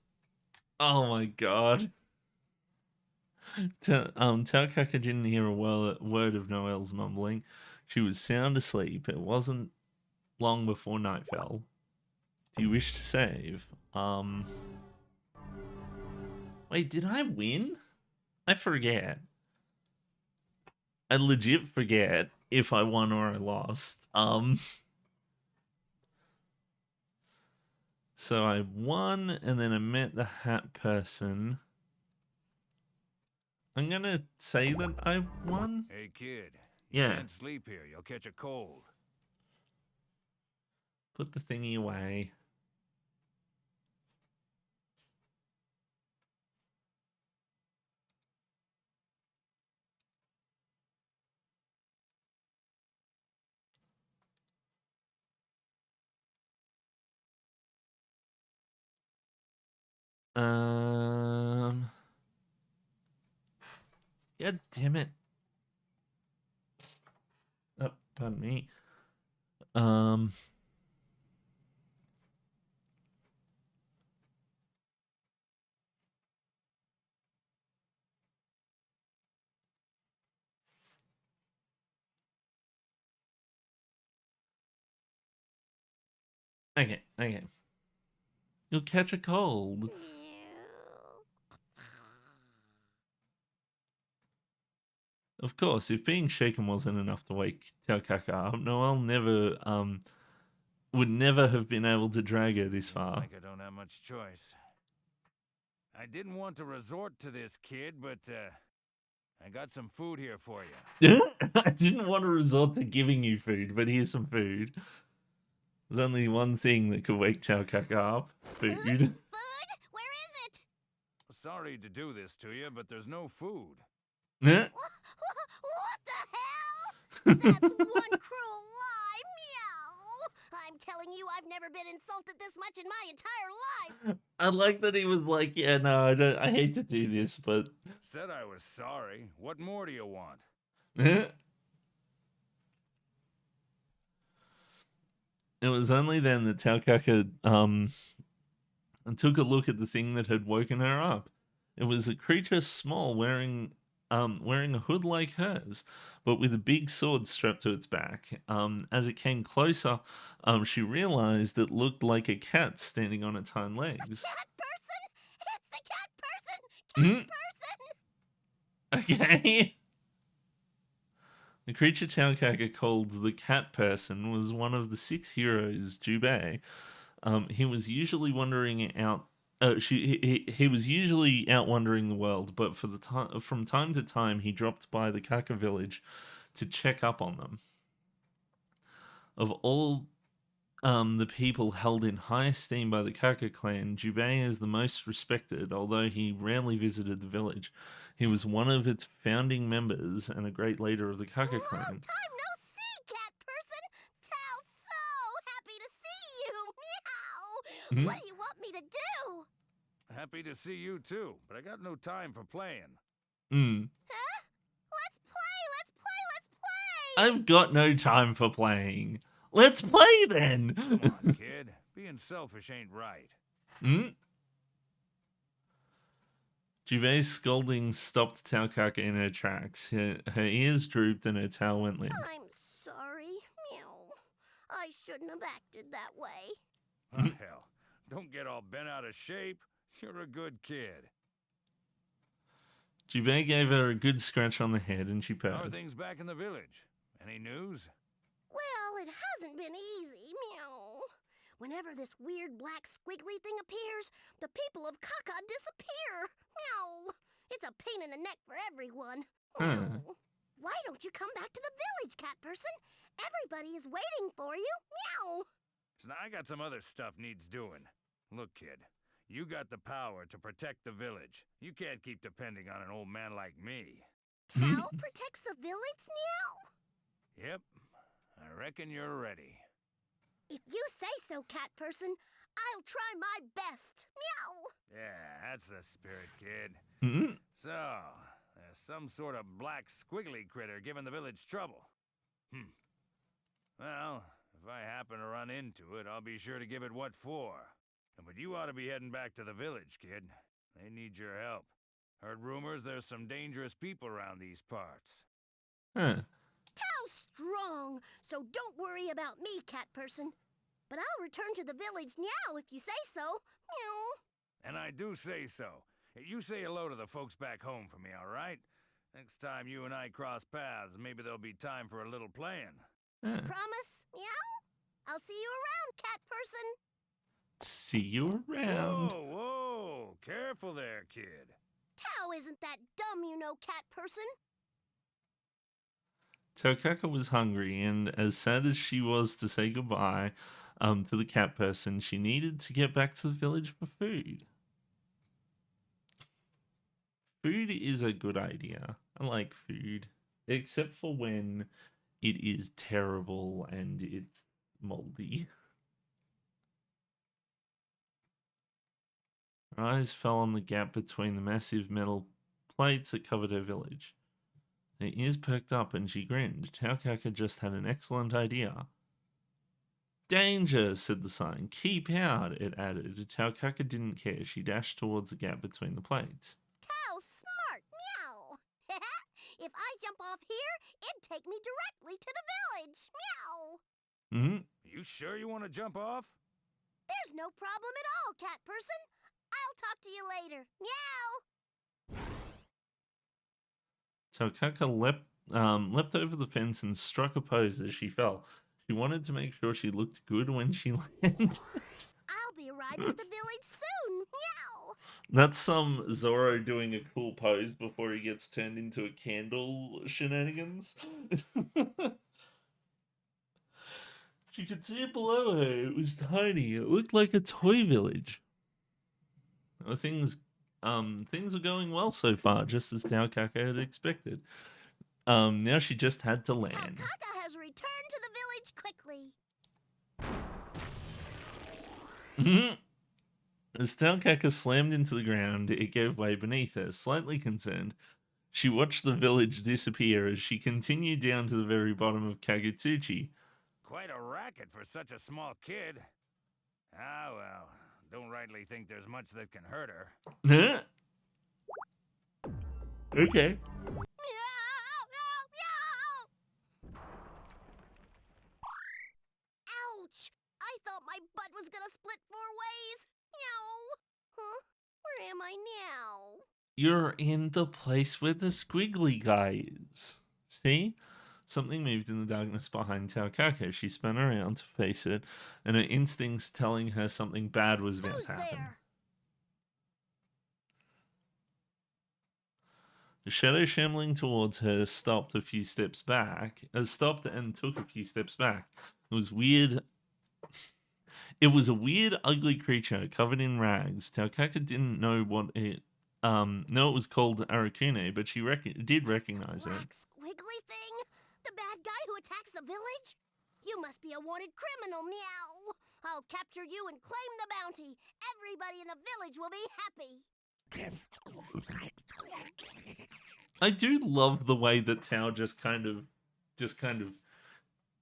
Oh my god. Taukaka didn't hear a word of Noelle's mumbling. She was sound asleep. It wasn't long before night fell. Do you wish to save? Wait, did I win? I forget. I legit forget if I won or I lost. So I won, and then I met the hat person. I'm gonna say that I won. Hey, kid. Yeah. You can't sleep here. You'll catch a cold. Put the thingy away. God damn it. Oh, pardon me. Okay. You'll catch a cold. Of course, if being shaken wasn't enough to wake Taukaka up, Noelle would never have been able to drag her this far. Like I don't have much choice. I didn't want to resort to this, kid, but I got some food here for you. I didn't want to resort to giving you food, but here's some food. There's only one thing that could wake Taukaka up. Food. Food? Where is it? Sorry to do this to you, but there's no food. What the hell? That's one cruel lie, meow! I'm telling you, I've never been insulted this much in my entire life! I like that he was like, yeah, no, I hate to do this, but... Said I was sorry. What more do you want? It was only then that Taukaka and took a look at the thing that had woken her up. It was a creature small, wearing a hood like hers, but with a big sword strapped to its back. As it came closer, she realized it looked like a cat standing on its hind legs. Cat person? It's the cat person! Mhm. Person! Okay. The creature Taokaka called the Cat Person was one of the 6 heroes Jubei. He was usually wandering out. He was usually out wandering the world, but from time to time he dropped by the Kaka village to check up on them. Of all the people held in high esteem by the Kaka clan, Jubei is the most respected, although he rarely visited the village. He was one of its founding members and a great leader of the Kaka clan. Long time no see, cat person! Tao's so happy to see you! Meow! Mhm. What do you want me to do? Happy to see you too, but I got no time for playing. Mm. Huh? Let's play! Let's play! Let's play! I've got no time for playing. Let's play then. Come on, kid. Being selfish ain't right. Hmm? Jubei's scolding stopped Taokaka in her tracks. Her ears drooped and her tail went limp. I'm sorry. Meow. I shouldn't have acted that way. Oh, hell. Don't get all bent out of shape. You're a good kid. Jubei gave her a good scratch on the head and she How are purred. things back in the village? Any news? Well, it hasn't been easy. Meow. Whenever this weird black squiggly thing appears, the people of Kaka disappear. Meow. It's a pain in the neck for everyone. Meow. Why don't you come back to the village, cat person? Everybody is waiting for you. Meow. So now I got some other stuff needs doing. Look, kid. You got the power to protect the village. You can't keep depending on an old man like me. Tao protects the village, Meow? Yep. I reckon you're ready. If you say so, cat person, I'll try my best. Meow. Yeah, that's the spirit, kid. Mhm. So, there's some sort of black squiggly critter giving the village trouble. Well, if I happen to run into it, I'll be sure to give it what for. But you ought to be heading back to the village, kid. They need your help. Heard rumors there's some dangerous people around these parts. Huh. Tao's strong, so don't worry about me, cat person. But I'll return to the village now if you say so. Meow. And I do say so. You say hello to the folks back home for me, all right? Next time you and I cross paths, maybe there'll be time for a little playing. Promise? Meow? I'll see you around, cat person. See you around. Whoa, whoa! Careful there, kid. Tao isn't that dumb, you know, cat person. Taokaka was hungry, and as sad as she was to say goodbye to the cat person, she needed to get back to the village for food. Food is a good idea. I like food, except for when it is terrible and it's moldy. Her eyes fell on the gap between the massive metal plates that covered her village. Her ears perked up and she grinned. Taokaka just had an excellent idea. Danger, said the sign. Keep out, it added. Taokaka didn't care. She dashed towards the gap between the plates. Tao's smart. Meow. If I jump off here, it'd take me directly to the village. Meow. Mm-hmm. You sure you want to jump off? There's no problem at all, cat person. I'll talk to you later. Meow. Taokaka leapt over the fence and struck a pose as she fell. She wanted to make sure she looked good when she landed. I'll be arriving at the village soon. Meow. That's some Zoro doing a cool pose before he gets turned into a candle shenanigans. She could see it below her. It was tiny. It looked like a toy village. Things were going well so far, just as Taokaka had expected. Now she just had to land. Taokaka has returned to the village quickly. As Taokaka slammed into the ground, it gave way beneath her. Slightly concerned, she watched the village disappear as she continued down to the very bottom of Kagutsuchi. Quite a racket for such a small kid. Ah, well. don't rightly think there's much that can hurt her. Okay. Ouch! I thought my butt was gonna split 4 ways. Meow. Huh? Where am I now? You're in the place where the squiggly guy is. See? Something moved in the darkness behind Taokaka. She spun around to face it, and her instincts telling her something bad was about Who's to happen. there? The shadow shambling towards her stopped a few steps back. Stopped and took a few steps back. It was weird. It was a weird, ugly creature covered in rags. Taokaka didn't know what it. Know it was called Arakune, but she did recognize it. Black squiggly thing? The bad guy who attacks the village? You must be a wanted criminal, meow. I'll capture you and claim the bounty. Everybody in the village will be happy. I do love the way that Tao just kind of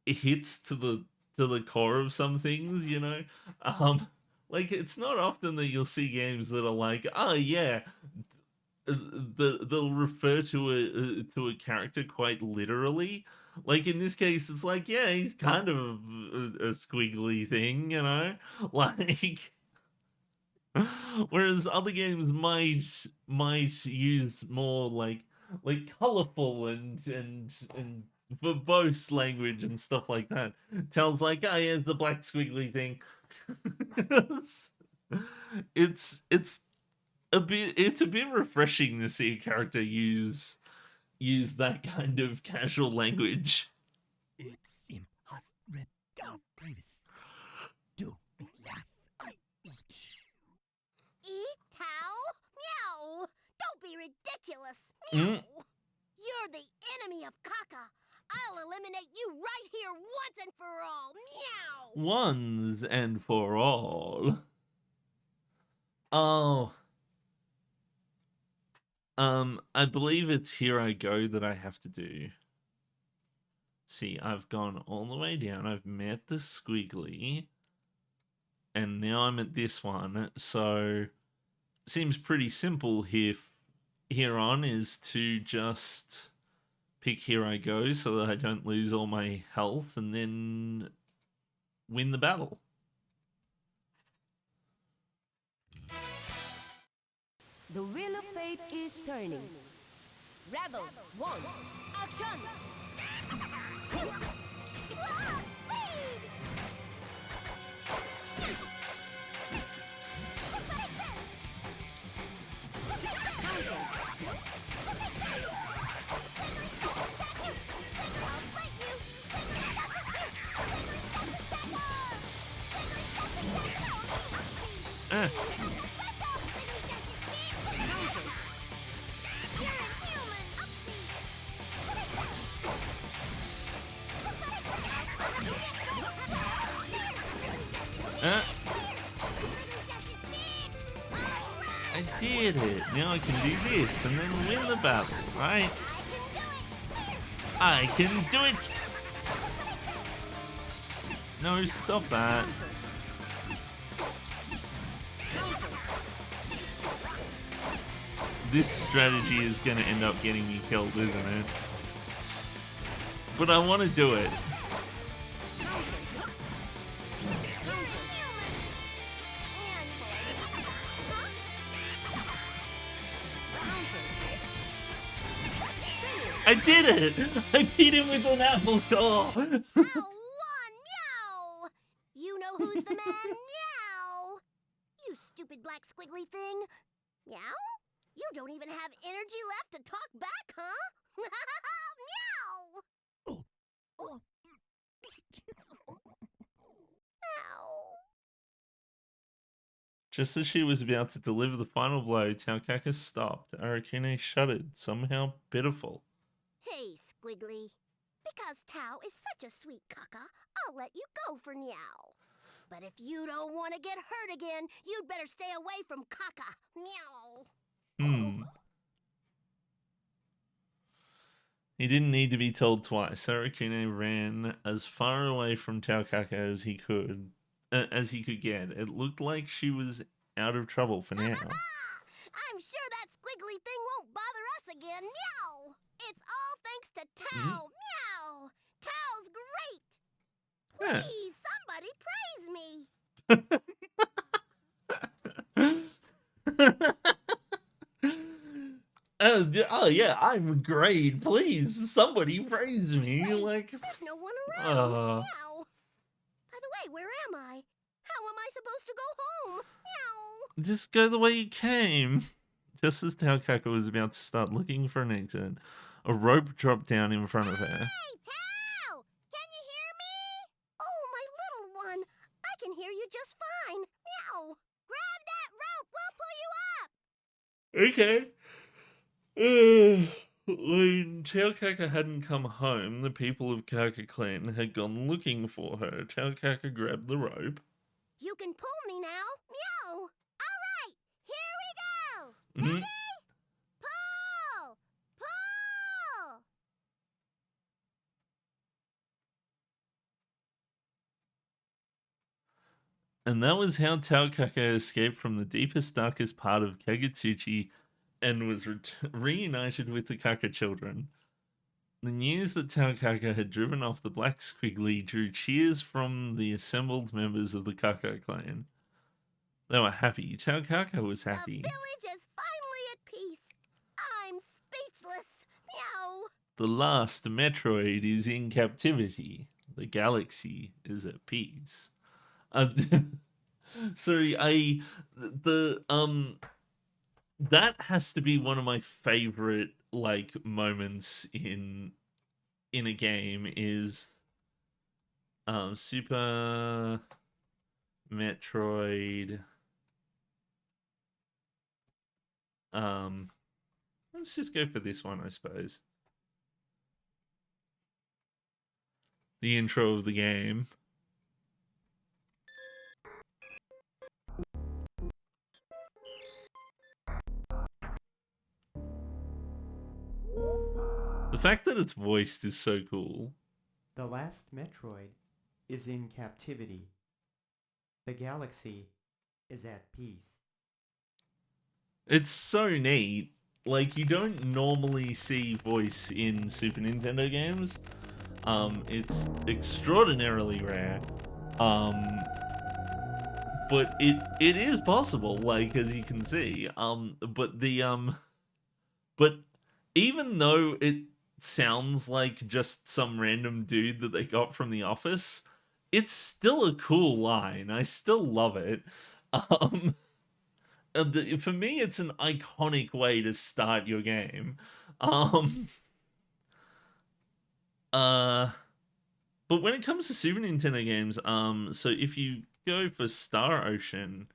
hits to the core of some things, you know. Like it's not often that you'll see games that are like, oh yeah, they'll refer to a character quite literally. Like in this case, it's like, yeah, he's kind of a squiggly thing, you know, like. Whereas other games might use more like colorful and verbose language and stuff like that. Tells like, oh yeah, it's a black squiggly thing. it's a bit refreshing to see a character use that kind of casual language. It's impossible. Please do laugh. I eat. Eat, Tao? Meow! Don't be ridiculous! Meow! You're the enemy of Kaka! I'll eliminate you right here once and for all! Meow! Once and for all. Oh. I believe it's Here I Go that I have to do. See, I've gone all the way down. I've met the squiggly. And now I'm at this one. So, seems pretty simple here on is to just pick Here I Go so that I don't lose all my health and then win the battle. The wheel of fate is turning. Rebel 1, action! I did it. Now I can do this and then win the battle, right? I can do it. No, stop that. This strategy is going to end up getting me killed, isn't it? But I want to do it. I did it! I beat him with an apple core! Ow, one, meow! You know who's the man, meow! You stupid black squiggly thing! Meow? You don't even have energy left to talk back, huh? Meow! Oh. Ow. Just as she was about to deliver the final blow, Taokaka stopped. Arakune shuddered, somehow pitiful. Hey, Squiggly. Because Tao is such a sweet Kaka, I'll let you go for now. But if you don't want to get hurt again, you'd better stay away from Kaka. Meow. He didn't need to be told twice. Arakune ran as far away from Taokaka as he could. as he could get. It looked like she was out of trouble for now. I'm sure that squiggly thing won't bother us again. Meow! It's all thanks to Tao. Meow! Tao's great. Please, somebody praise me. Oh yeah, I'm great. Please, somebody praise me. Wait, like, there's no one around. Meow. By the way, where am I? How am I supposed to go home? Meow. just go the way you came. Just as Taokaka was about to start looking for an exit, a rope dropped down in front of her. Hey, Tao! Can you hear me? Oh, my little one. I can hear you just fine. Meow. Grab that rope. We'll pull you up. Okay. When Taokaka hadn't come home, the people of Kaka Clan had gone looking for her. Taokaka grabbed the rope. You can pull me now. Meow. All right. Here we go. Mhm. Ready? Pull. Pull. And that was how Taokaka escaped from the deepest, darkest part of Kagetsuchi and was reunited with the Kaka children. The news that Taokaka had driven off the Black Squiggly drew cheers from the assembled members of the Kaka clan. They were happy. Taokaka was happy. The village is finally at peace. I'm speechless. Meow. The last Metroid is in captivity. The galaxy is at peace. Sorry, that has to be one of my favorite moments in a game is Super Metroid. Let's just go for this one, I suppose. The intro of the game. The fact that it's voiced is so cool. The last Metroid is in captivity. The galaxy is at peace. It's so neat. Like, you don't normally see voice in Super Nintendo games. It's extraordinarily rare. But it is possible, like, as you can see. But even though it sounds like just some random dude that they got from The Office, it's still a cool line. I still love it. For me, it's an iconic way to start your game. But when it comes to Super Nintendo games, so if you go for Star Ocean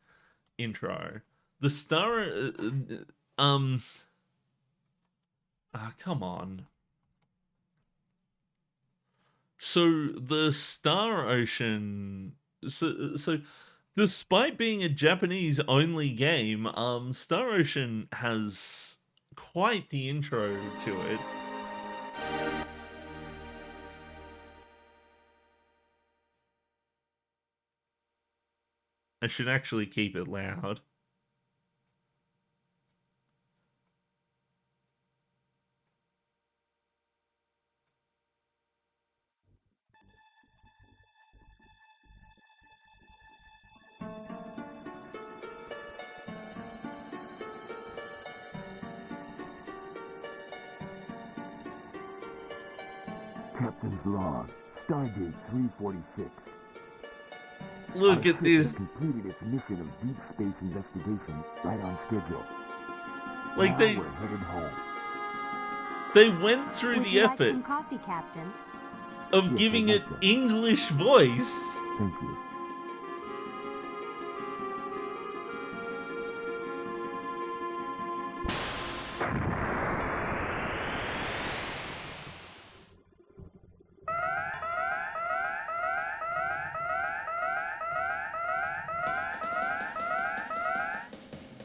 intro, the Star, come on. So the Star Ocean, so despite being a Japanese-only game, Star Ocean has quite the intro to it. I should actually keep it loud. Captain's log, Stardate 346. Look at this. Completed its mission of deep space investigation right on schedule. Like now we're headed home. They went through the effort some coffee, Captain? of giving it English voice. Thank you.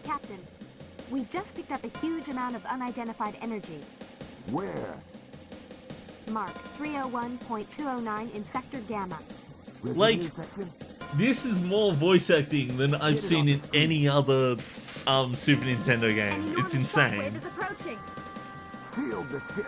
Captain, we just picked up a huge amount of unidentified energy. Where? Mark 301.209 in Sector Gamma. Like, This is more voice acting than I've seen in any other Super Nintendo game. It's insane. Seal the ship.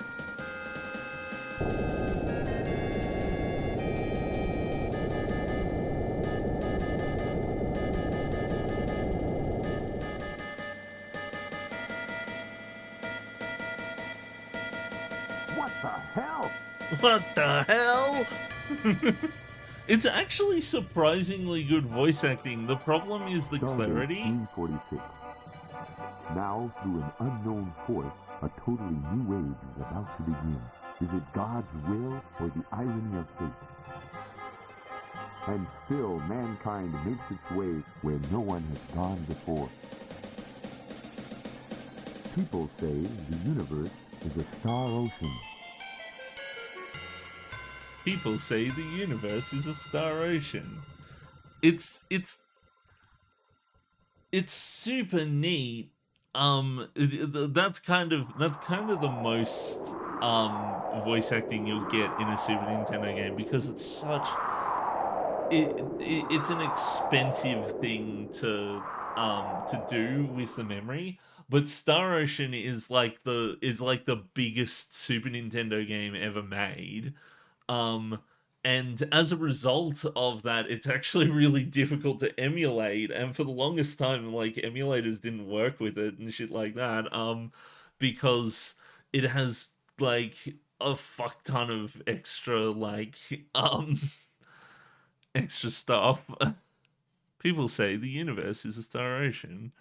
What the hell? What the hell? It's actually surprisingly good voice acting. The problem is the clarity. 1846. Now, through an unknown force, a totally new age is about to begin. Is it God's will or the irony of fate? And still, mankind makes its way where no one has gone before. People say the universe is a star ocean. People say the universe is a star ocean. It's super neat. That's kind of the most voice acting you'll get in a Super Nintendo game, because it's such it's an expensive thing to do with the memory. But Star Ocean is like the biggest Super Nintendo game ever made. And as a result of that, it's actually really difficult to emulate. And for the longest time, like, emulators didn't work with it and shit like that. Because it has like a fuck ton of extra extra stuff. People say the universe is a star ocean.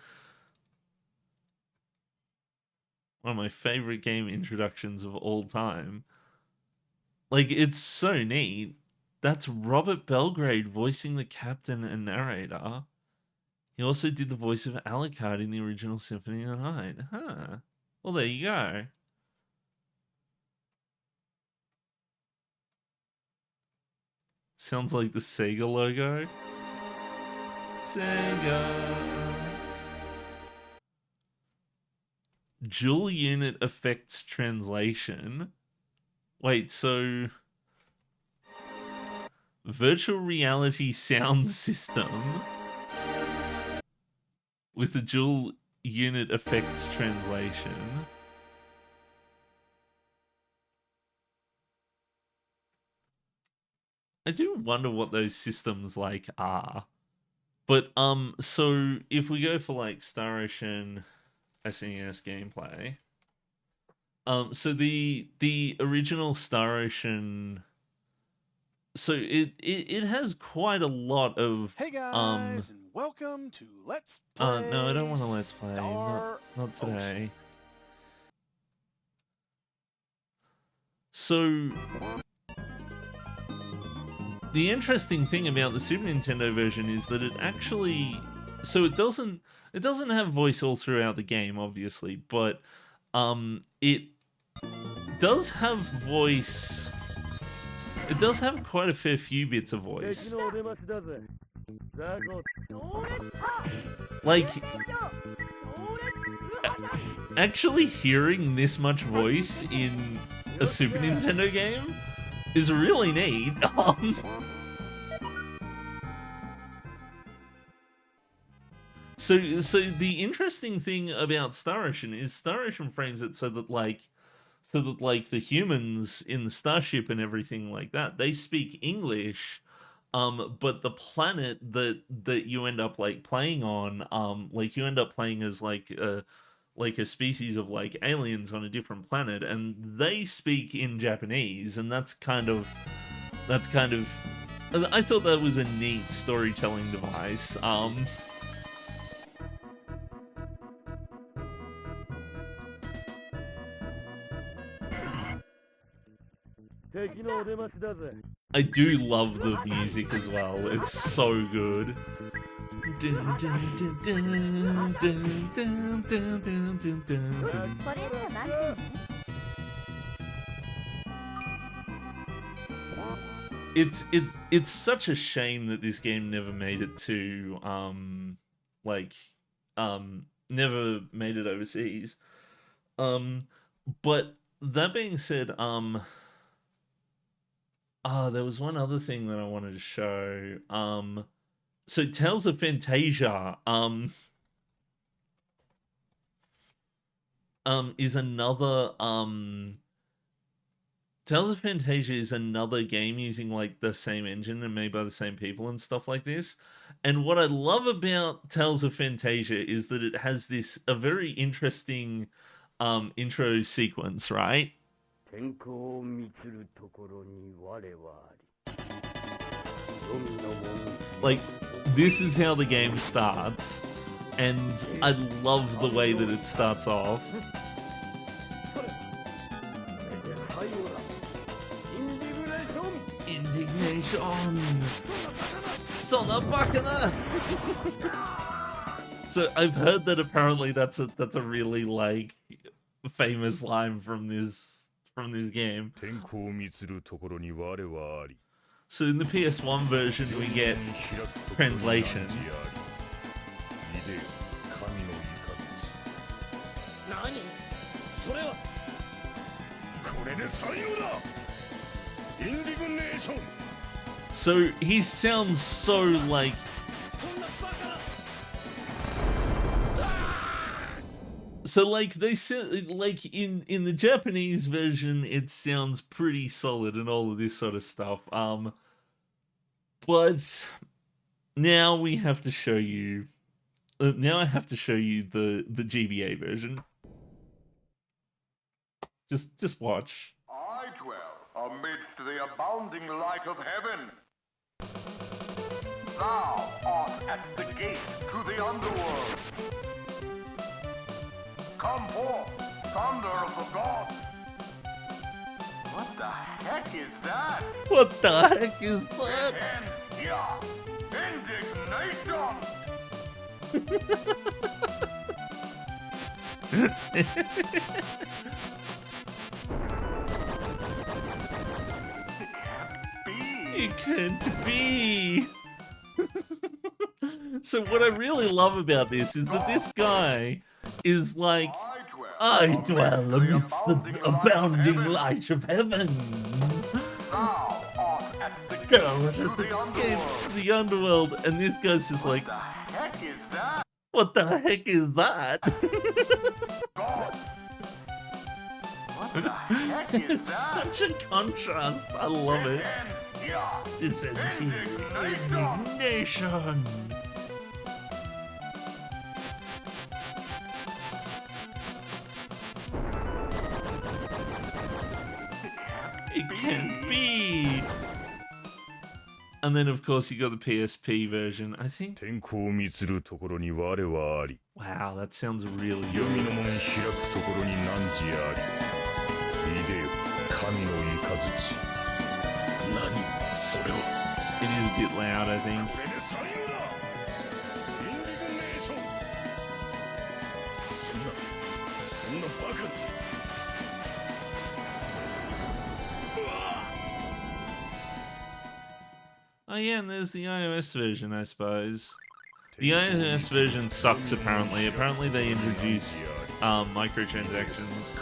One of my favorite game introductions of all time. Like, it's so neat. That's Robert Belgrade voicing the captain and narrator. He also did the voice of Alucard in the original Symphony of the Night. Huh. Well, there you go. Sounds like the Sega logo. Sega. Dual unit effects translation. Wait, so virtual reality sound system with the dual unit effects translation. I do wonder what those systems like are. But so if we go for like Star Ocean SNES gameplay, so the original Star Ocean, so it has quite a lot of Hey guys, and welcome to Let's Play. No, I don't want to Let's Play. Star Not today. Ocean. So the interesting thing about the Super Nintendo version is that it actually, so it doesn't have voice all throughout the game, obviously, but it does have voice. It does have quite a fair few bits of voice. Like, actually hearing this much voice in a Super Nintendo game is really neat. So the interesting thing about Star Ocean is Star Ocean frames it so that the humans in the starship and everything like that, they speak English, but the planet that you end up like playing on, like you end up playing as like a species of like aliens on a different planet, and they speak in Japanese, and that's kind of I thought that was a neat storytelling device. I do love the music as well. It's so good. It's such a shame that this game never made it to never made it overseas. But that being said, there was one other thing that I wanted to show. So Tales of Fantasia is another Tales of Fantasia is another game using like the same engine and made by the same people and stuff like this. And what I love about Tales of Fantasia is that it has this a very interesting intro sequence, right? Like, this is how the game starts, and I love the way that it starts off. Indignation! So I've heard that apparently that's a really like famous line from this game. So in the PS1 version we get translation. So he sounds so like they said, like in the Japanese version it sounds pretty solid and all of this sort of stuff. But now we have to show you now I have to show you the GBA version. Just watch. I dwell amidst the abounding light of heaven. Thou art at the gate to the underworld. Come forth, thunder of the gods. What the heck is that? What the heck is that? It can't be. So what I really love about this is that this guy is like, I dwell amidst the abounding light of heavens. Go to the gates to the underworld, and this guy's just like, what the heck is that? It's such a contrast. I love it. This ends here. Indignation. It can't be. And then, of course, you got the PSP version, I think. Wow, that sounds really good. It is a bit loud, I think. Oh yeah, and there's the iOS version, I suppose. The iOS version sucks, apparently. Apparently they introduced microtransactions.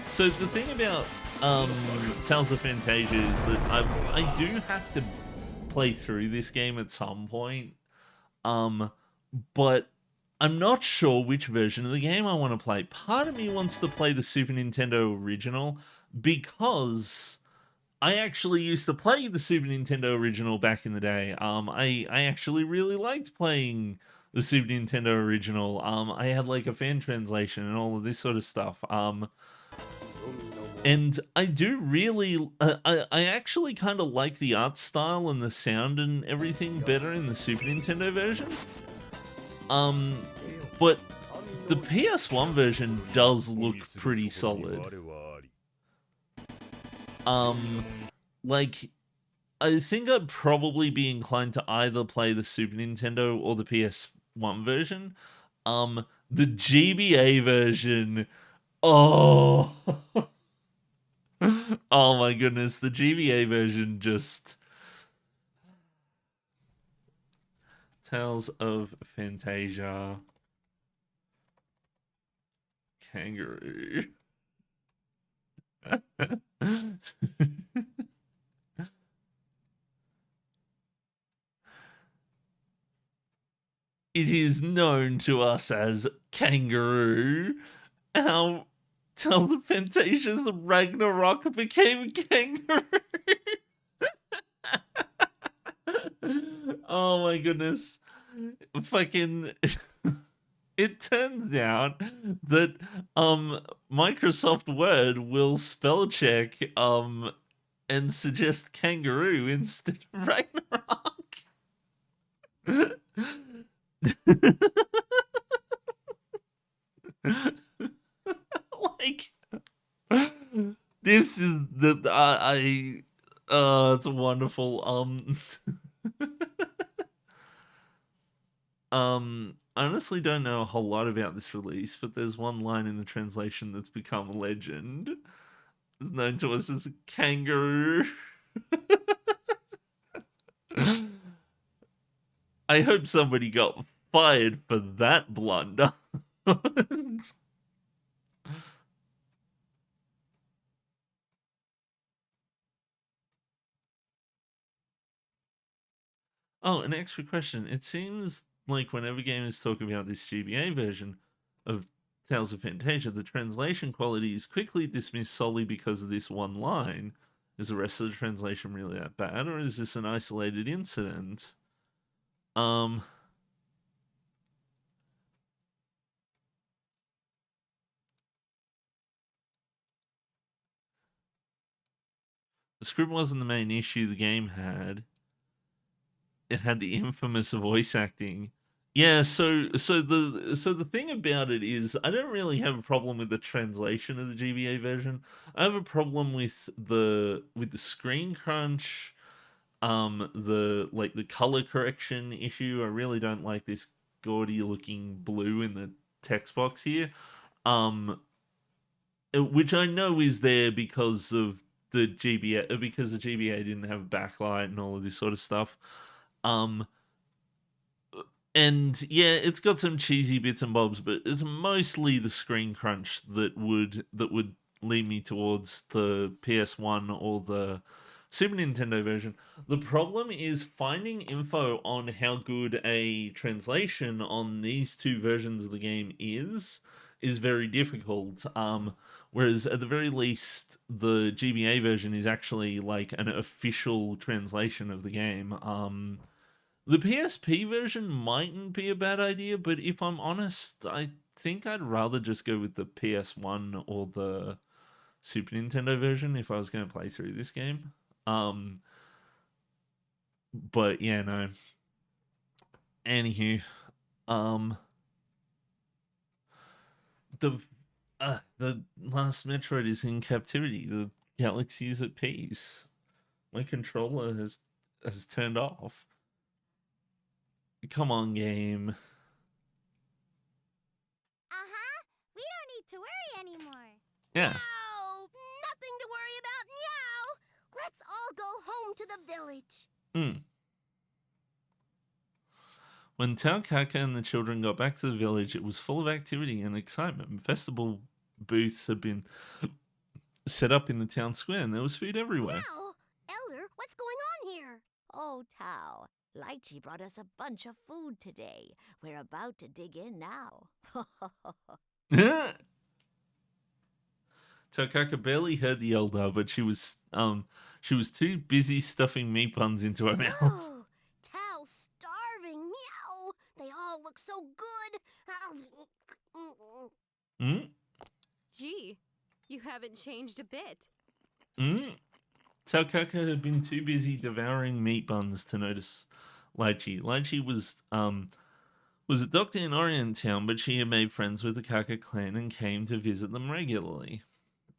So the thing about Tales of Fantasia is that I do have to play through this game at some point, but I'm not sure which version of the game I want to play. Part of me wants to play the Super Nintendo original because I actually used to play the Super Nintendo original back in the day. I actually really liked playing the Super Nintendo original. I had like a fan translation and all of this sort of stuff. And I do really, I actually kind of like the art style and the sound and everything better in the Super Nintendo version. But the PS1 version does look pretty solid. Like, I think I'd probably be inclined to either play the Super Nintendo or the PS1 version. The GBA version, oh... Oh my goodness, the GBA version just... Tales of Fantasia. Kangaroo. It is known to us as kangaroo. How Telepentations Ragnarok became kangaroo. Oh my goodness. Fucking it turns out that Microsoft Word will spell check and suggest kangaroo instead of Ragnarok. Like this is the it's wonderful. I honestly don't know a whole lot about this release, but there's one line in the translation that's become a legend. It's known to us as kangaroo. I hope somebody got fired for that blunder. Oh, an extra question. It seems like whenever gamers talk about this GBA version of Tales of Fantasia, the translation quality is quickly dismissed solely because of this one line. Is the rest of the translation really that bad, or is this an isolated incident? The script wasn't the main issue the game had. It had the infamous voice acting. Yeah, so the thing about it is I don't really have a problem with the translation of the GBA version. I have a problem with the screen crunch, the color correction issue. I really don't like this gaudy looking blue in the text box here. Which I know is there because of the GBA, because the GBA didn't have a backlight and all of this sort of stuff. And yeah, it's got some cheesy bits and bobs, but it's mostly the screen crunch that would lead me towards the PS1 or the Super Nintendo version. The problem is finding info on how good a translation on these two versions of the game is very difficult. Whereas at the very least, the GBA version is actually like an official translation of the game. The PSP version mightn't be a bad idea, but if I'm honest, I think I'd rather just go with the PS1 or the Super Nintendo version if I was going to play through this game. But yeah, no. Anywho, the last Metroid is in captivity. The galaxy is at peace. My controller has turned off. Come on, game. We don't need to worry anymore. Yeah. Meow! Nothing to worry about, meow! Let's all go home to the village. When Taukaka and the children got back to the village, it was full of activity and excitement. Festival booths had been set up in the town square, and there was food everywhere. Meow! Elder, what's going on here? Oh, Tao, Lychee brought us a bunch of food today. We're about to dig in now. Taukaka barely heard the elder, but she was too busy stuffing meat buns into her mouth. Oh, Tao's starving, meow! They all look so good. Gee, you haven't changed a bit. Taukaka had been too busy devouring meat buns to notice Lychee. Lychee was a doctor in Orient Town, but she had made friends with the Kaka clan and came to visit them regularly.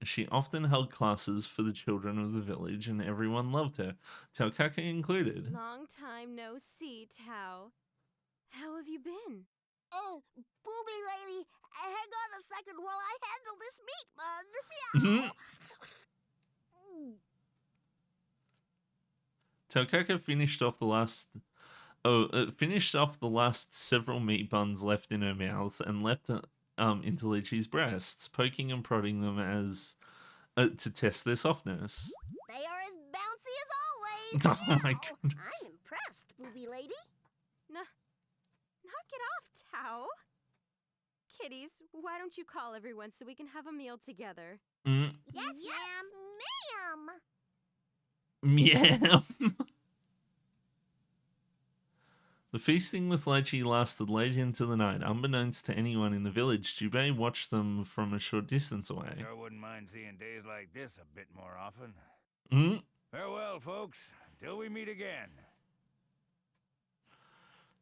She often held classes for the children of the village, and everyone loved her, Taukaka included. Long time no see, Tao. How have you been? Oh, booby lady, hang on a second while I handle this meat bun. Meow! Taukaka finished off the last several meat buns left in her mouth and leapt into Lychee's breasts, poking and prodding them as to test their softness. They are as bouncy as always. Oh my Meow. goodness. I'm impressed, booby lady. Knock it off, Tao. Kiddies, why don't you call everyone so we can have a meal together? Mm. Yes, ma'am. Meow. The feasting with Lychee lasted late into the night. Unbeknownst to anyone in the village, Jubei watched them from a short distance away. Sure wouldn't mind seeing days like this a bit more often. Mm. Farewell, folks. Until we meet again.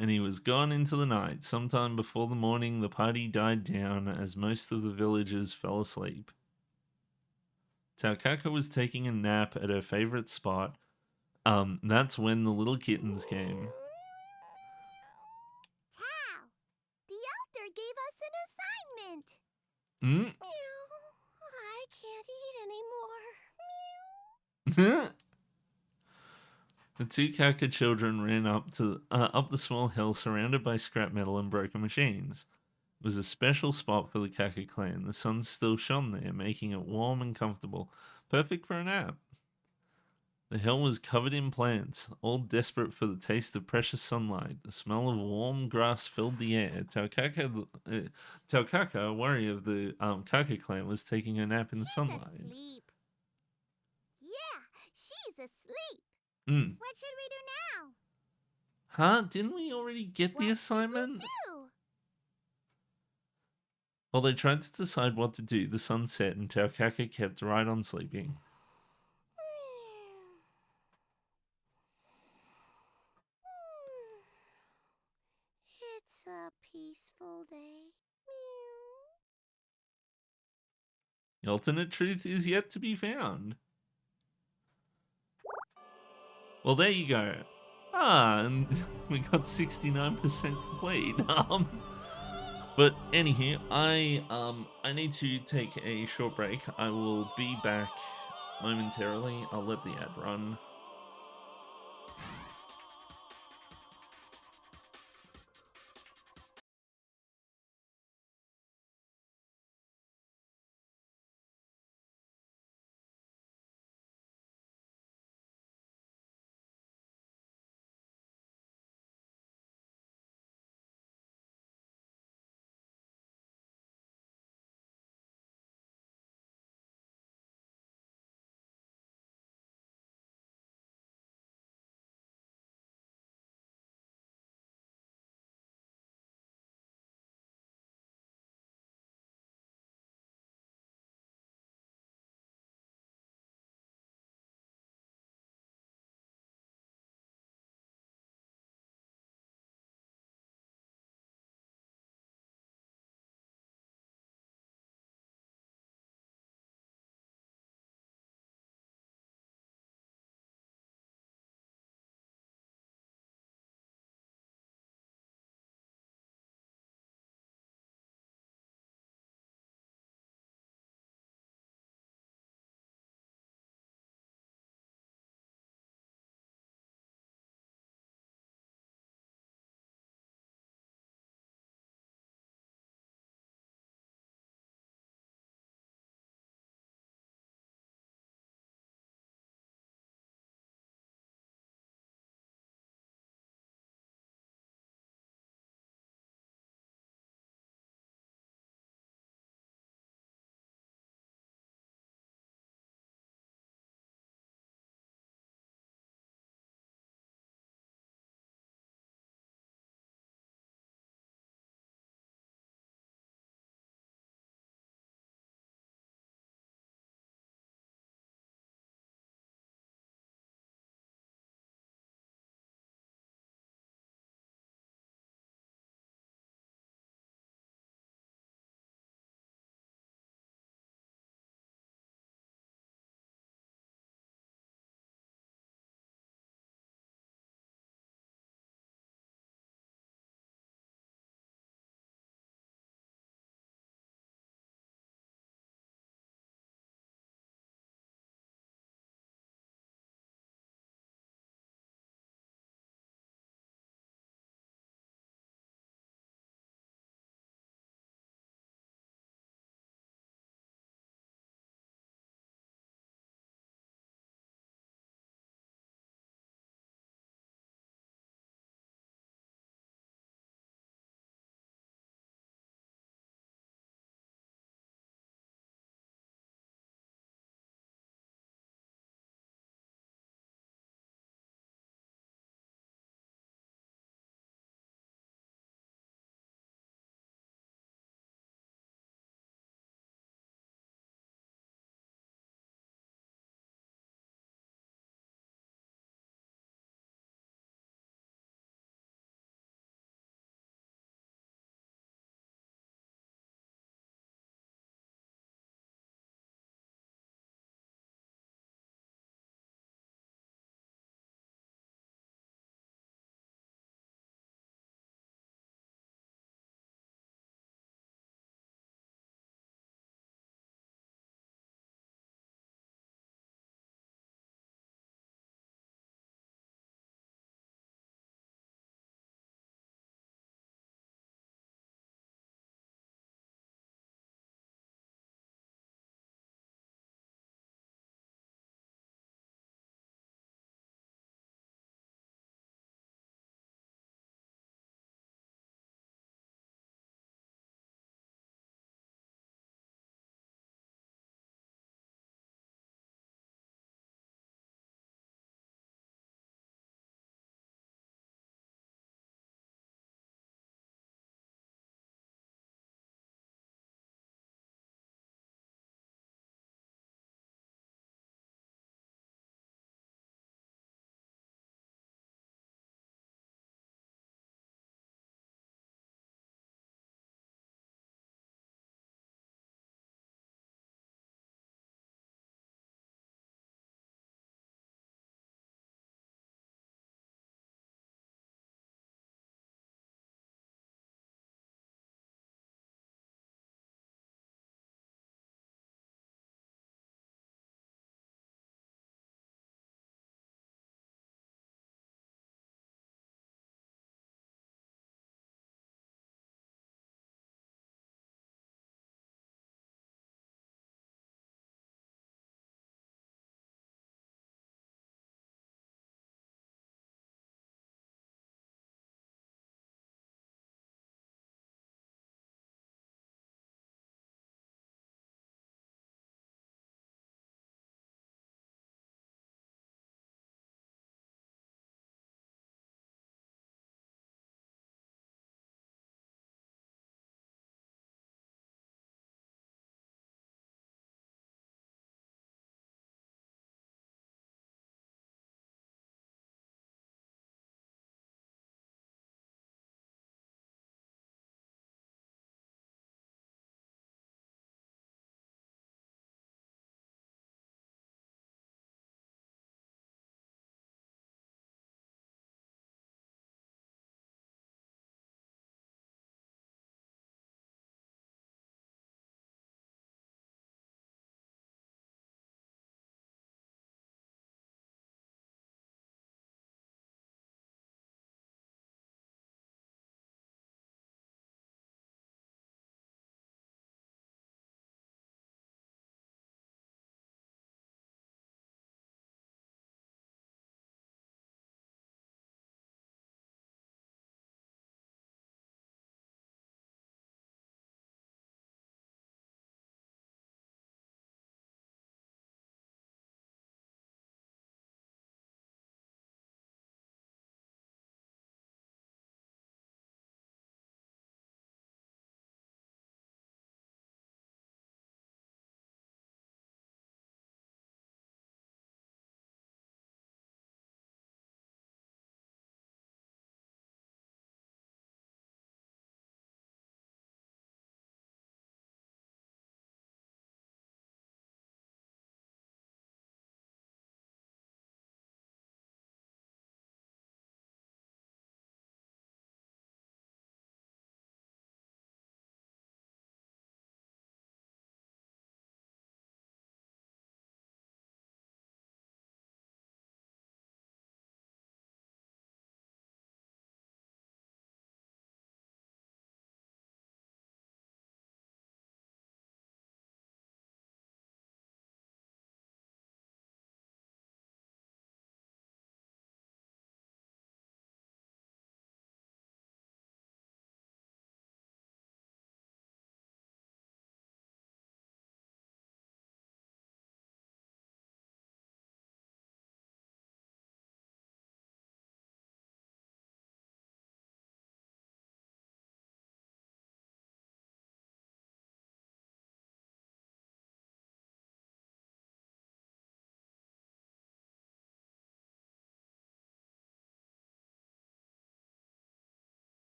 And he was gone into the night. Sometime before the morning, the party died down as most of the villagers fell asleep. Taukaka was taking a nap at her favorite spot. That's when the little kittens came. Tao, the elder gave us an assignment. Mm? Meow. I can't eat anymore. The two Kaka children ran up the small hill surrounded by scrap metal and broken machines. It was a special spot for the Kaka clan. The sun still shone there, making it warm and comfortable, perfect for a nap. The hill was covered in plants, all desperate for the taste of precious sunlight. The smell of warm grass filled the air. Taukaka, a warrior of the Kaka clan, was taking a nap in the sunlight. Asleep. Yeah, she's asleep. Mm. What should we do now? Huh? Didn't we already get the assignment? While they tried to decide what to do, the sun set and Taukaka kept right on sleeping. It's a peaceful day. The alternate truth is yet to be found. Well, there you go. And we got 69% complete. But anywho, I need to take a short break. I will be back momentarily. I'll let the ad run.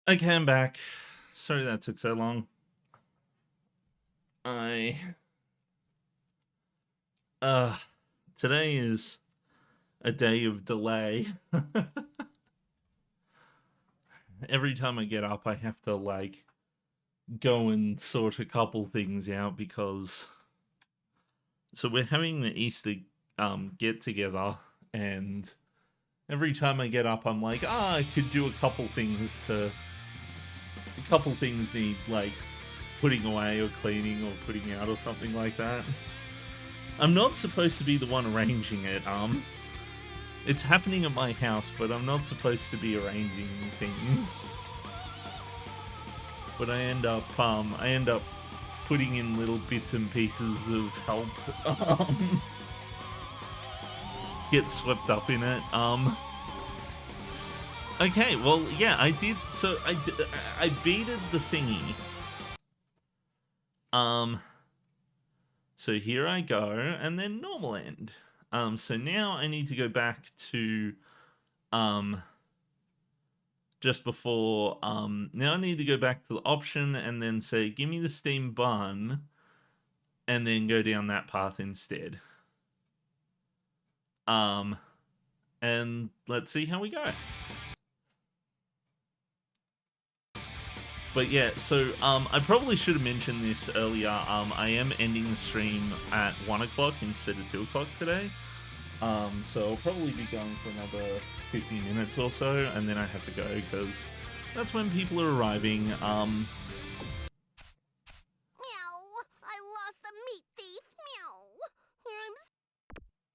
Okay, I'm back. Sorry that took so long. Today is a day of delay. Every time I get up, I have to, like, go and sort a couple things out because... So we're having the Easter get-together, and every time I get up, I'm like, I could do a couple things to... A couple things need, like, putting away or cleaning or putting out or something like that. I'm not supposed to be the one arranging it, It's happening at my house, but I'm not supposed to be arranging things. But I end up putting in little bits and pieces of help, get swept up in it, Okay, well, yeah, I did, so I beated the thingy. So here I go, and then normal end. So now I need to go back to, just before, now I need to go back to the option and then say, give me the steam bun, and then go down that path instead. And let's see how we go. But yeah, so I probably should have mentioned this earlier. I am ending the stream at 1 o'clock instead of 2 o'clock today. So I'll probably be going for another 15 minutes or so, and then I have to go because that's when people are arriving. Meow! I lost the meat thief! Meow!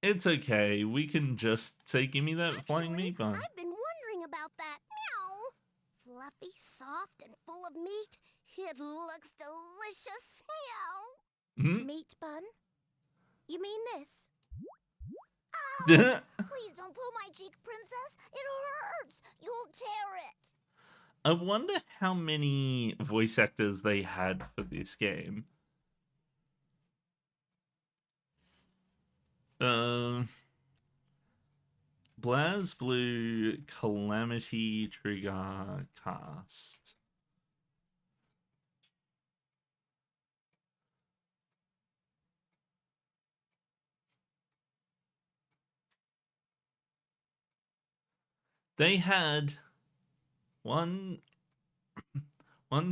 It's okay. We can just say, give me that flying meat bun. I've been wondering about that. Meow! Fluffy, soft, and full of meat. It looks delicious. Meow! Meat bun? You mean this? Ouch! Please don't pull my cheek, princess. It hurts. You'll tear it. I wonder how many voice actors they had for this game. BlazBlue Calamity Trigger cast. They had 1,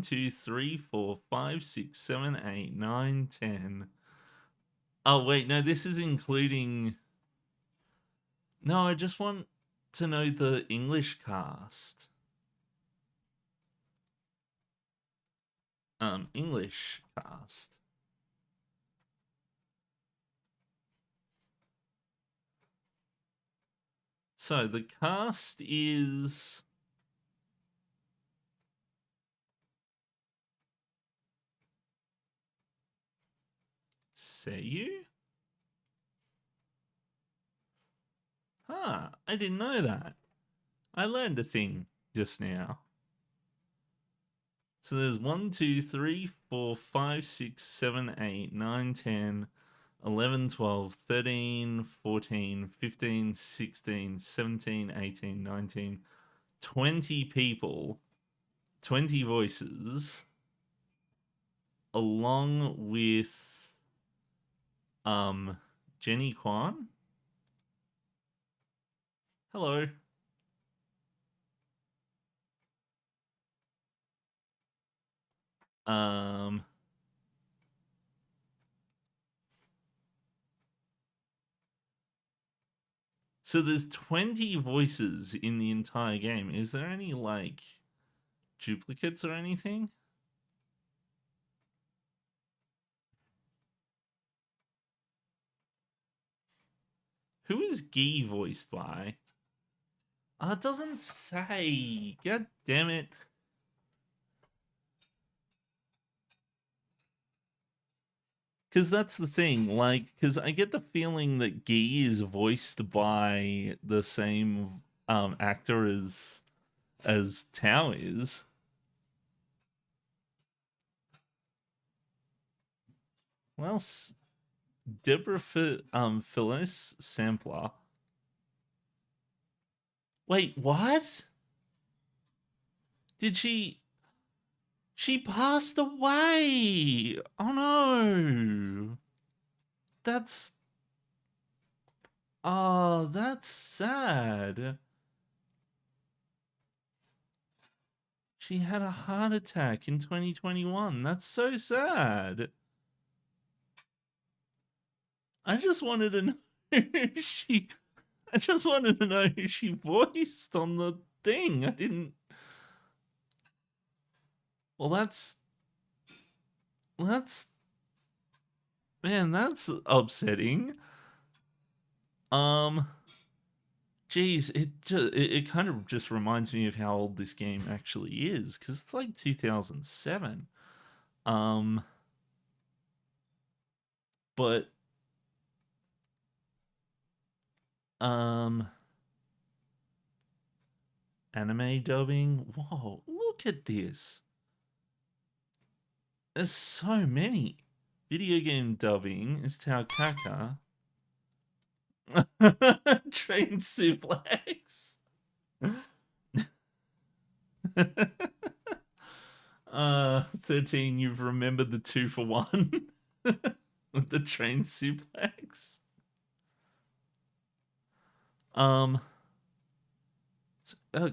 2, 3, 4, 5, 6, 7, 8, 9, 10. Oh, wait, no, this is including... No, I just want to know the English cast. English cast. So the cast is... Seiyu? Huh, I didn't know that. I learned a thing just now. So there's 1, 2, 3, 4, 5, 6, 7, 8, 9, 10, 11, 12, 13, 14, 15, 16, 17, 18, 19, 20 people, 20 voices, along with Jenny Kwan. Hello. So there's 20 voices in the entire game. Is there any, like, duplicates or anything? Who is Guy voiced by? Oh, it doesn't say. God damn it. Because that's the thing, like, because I get the feeling that Guy is voiced by the same actor as Tao is. Well, Deborah Phyllis Sampler. Wait, what? Did she... She passed away! Oh no! That's... Oh, that's sad. She had a heart attack in 2021. That's so sad. I just wanted to know who she... I just wanted to know who she voiced on the thing. I didn't... Well, that's... Man, that's upsetting. Geez, it kind of just reminds me of how old this game actually is, because it's like 2007. But anime dubbing. Whoa, look at this. There's so many. Video game dubbing is Taokaka. Train suplex. 13, you've remembered the 2-for-1 with the train suplex.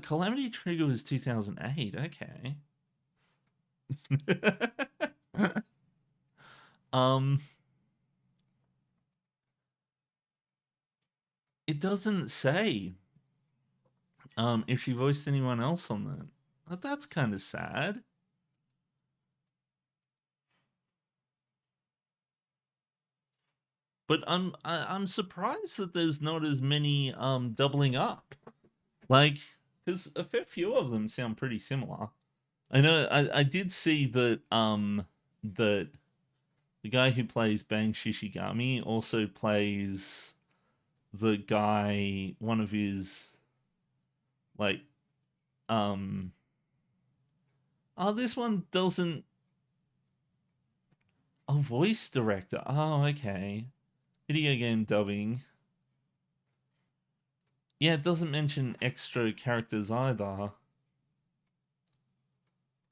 Calamity Trigger was 2008. Okay. It doesn't say if she voiced anyone else on that. But that's kind of sad. But I'm surprised that there's not as many doubling up. Like, because a fair few of them sound pretty similar. I know I did see that that the guy who plays Bang Shishigami also plays the guy, one of his, like, oh, this one doesn't, a voice director. Oh, okay. Video game dubbing. Yeah, it doesn't mention extra characters either.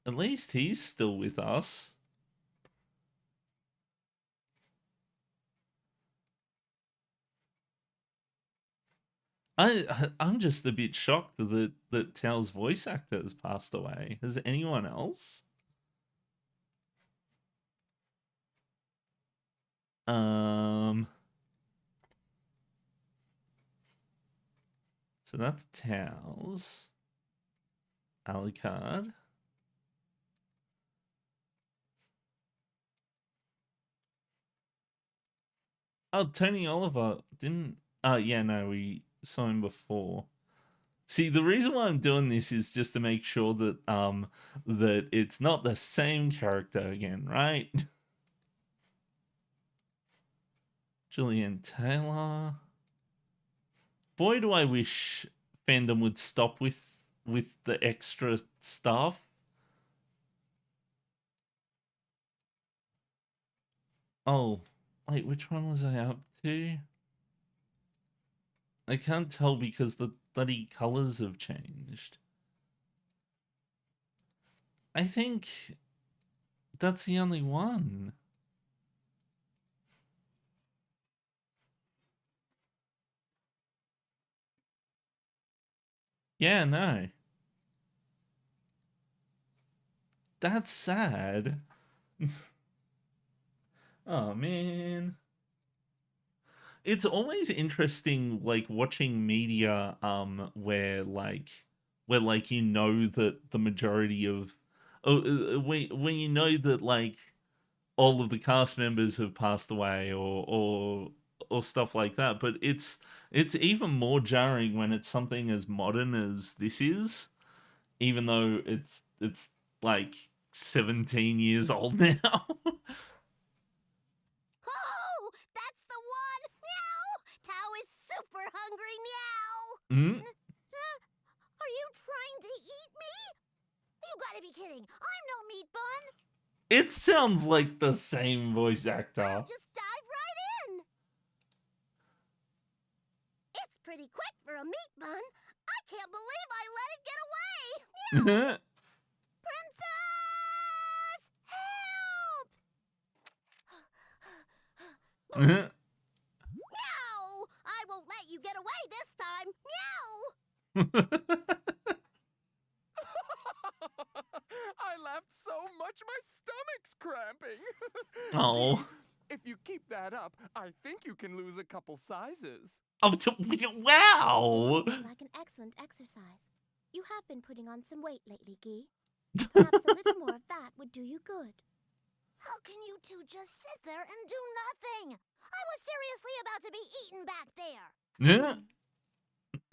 At least he's still with us. I'm just a bit shocked that Tao's voice actor has passed away. Has anyone else? So that's Tao's. Alucard. Oh, Tony Oliver didn't. Yeah, no, we saw him before. See, the reason why I'm doing this is just to make sure that that it's not the same character again, right? Julian Taylor. Boy, do I wish fandom would stop with the extra stuff. Oh, wait, which one was I up to? I can't tell because the bloody colors have changed. I think that's the only one. Yeah, no. That's sad. Oh, man. It's always interesting, like, watching media where you know that the majority of when you know that, like, all of the cast members have passed away or stuff like that. But it's even more jarring when it's something as modern as this is, even though it's like 17 years old now. Oh, that's the one! Meow! Tao is super hungry, meow! Mm? Are you trying to eat me? You gotta be kidding. I'm no meat bun. It sounds like the same voice actor. Just dive right in. It's pretty quick for a meat bun. I can't believe I let it get away. Meow! Mhm. Meow! I won't let you get away this time. I laughed so much my stomach's cramping. Oh. Gee, if you keep that up, I think you can lose a couple sizes. Oh, wow! Like an excellent exercise. You have been putting on some weight lately, Guy. Perhaps a little more of that would do you good. How can you two just sit there and do nothing? I was seriously about to be eaten back there. Yeah.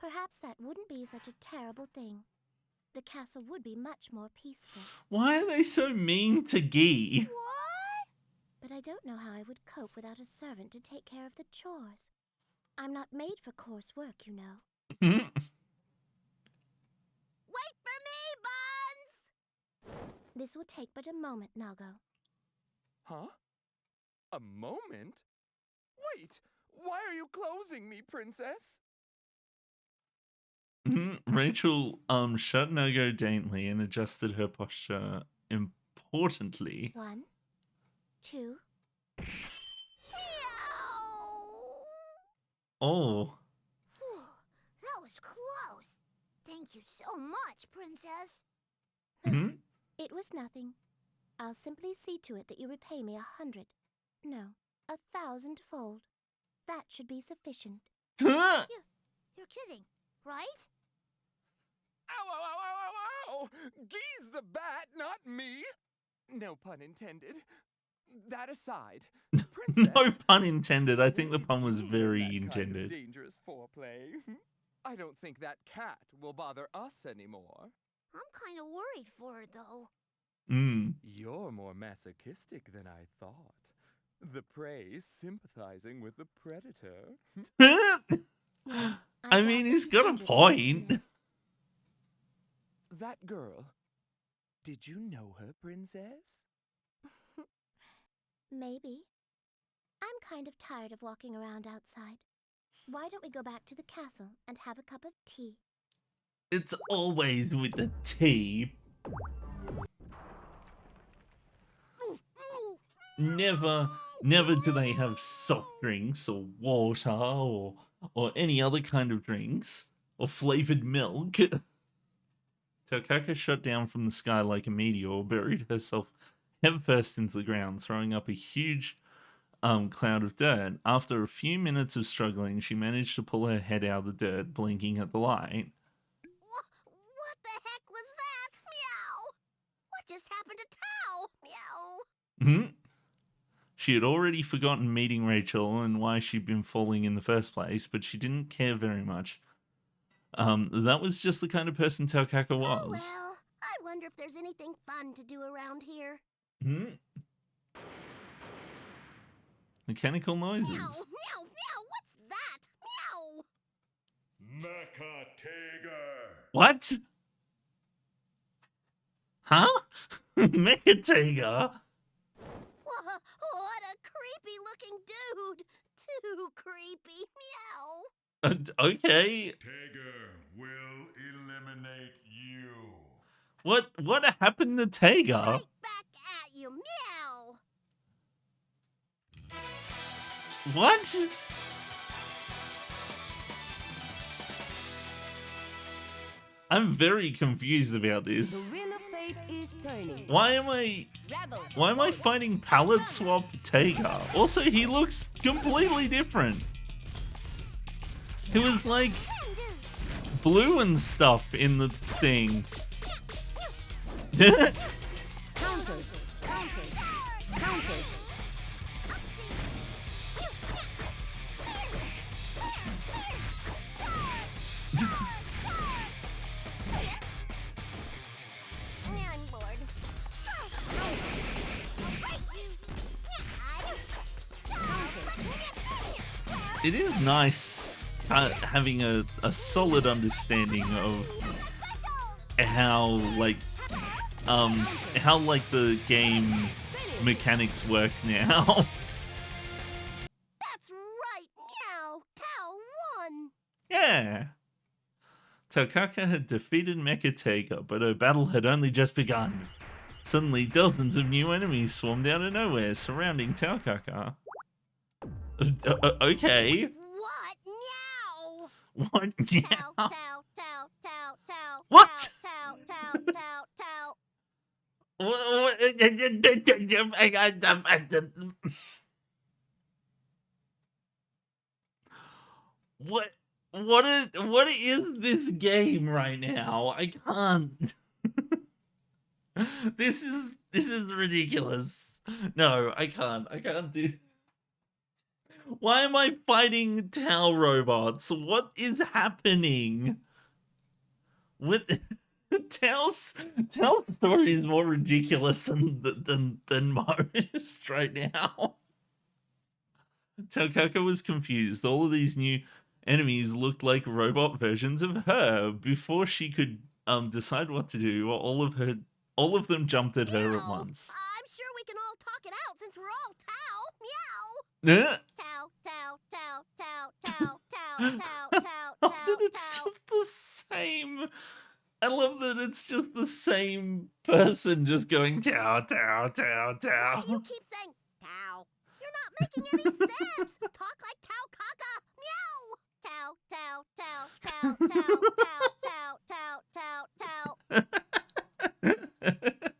Perhaps that wouldn't be such a terrible thing. The castle would be much more peaceful. Why are they so mean to Guy? What? But I don't know how I would cope without a servant to take care of the chores. I'm not made for coarse work, you know. Wait for me, Buns! This will take but a moment, Nago. Huh? A moment? Wait! Why are you closing me, princess? Rachel shut Nago daintily and adjusted her posture importantly. 1, 2. Oh. That was close. Thank you so much, Princess. It was nothing. I'll simply see to it that you repay me 100. No, 1,000-fold. That should be sufficient. You're kidding, right? Ow, ow, ow, ow, ow, ow! Guy's the bat, not me! No pun intended. That aside, princess... No pun intended. I think the pun was very that intended. Kind of dangerous foreplay. I don't think that cat will bother us anymore. I'm kind of worried for her, though. You're more masochistic than I thought. The prey sympathizing with the predator. I mean, he's got a point. That girl, did you know her, princess? Maybe. I'm kind of tired of walking around outside. Why don't we go back to the castle and have a cup of tea? It's always with the tea. Never do they have soft drinks or water or any other kind of drinks or flavored milk. Taukaka shot down from the sky like a meteor, buried herself headfirst into the ground, throwing up a huge cloud of dirt. After a few minutes of struggling, she managed to pull her head out of the dirt, blinking at the light. What the heck was that? Meow! What just happened to Tao? Meow! She had already forgotten meeting Rachel and why she'd been falling in the first place, but she didn't care very much. That was just the kind of person Taukaka was. Oh, well, I wonder if there's anything fun to do around here. Mechanical noises. Meow, meow, meow, what's that? Meow! Mecha Tiger! What? Huh? Mecha Tiger? What a creepy looking dude! Too creepy, meow! Okay. Tiger will eliminate you. What happened to Tiger? Right back at you, meow! What? I'm very confused about this. The wheel of fate is turning. Why am I fighting palette swap Tiger? Also, he looks completely different. He was like blue and stuff in the thing. Counter, counter, counter. I'm bored. It is nice having a solid understanding of how the game mechanics work now. That's right, meow! Tao won! Yeah. Taukaka had defeated Mecha Tiger, but her battle had only just begun. Suddenly, dozens of new enemies swarmed out of nowhere, surrounding Taukaka. Okay. What? Meow! What? Tao, tao, tao, tao, tao. What? Tao, tao, tao, tao. What is this game right now? I can't. This is ridiculous. No, I can't. I can't do. Why am I fighting Tau robots? What is happening? What Tao's story is more ridiculous than most right now. Taukaka was confused. All of these new enemies looked like robot versions of her. Before she could decide what to do, all of them jumped at her at once. I'm sure we can all talk it out since we're all Tao. Meow. Tao, tao, tao, tao, tao, tao, tao, tao, I love tao, that it's tao. just the same. I love that it's just the same person just going Tao, Tao, Tao, Tao. Why do you keep saying Tao? You're not making any sense. Talk like Tao Kaka. Meow. Tao, tao, tao, tao, tao, tao, tao, tao, tao.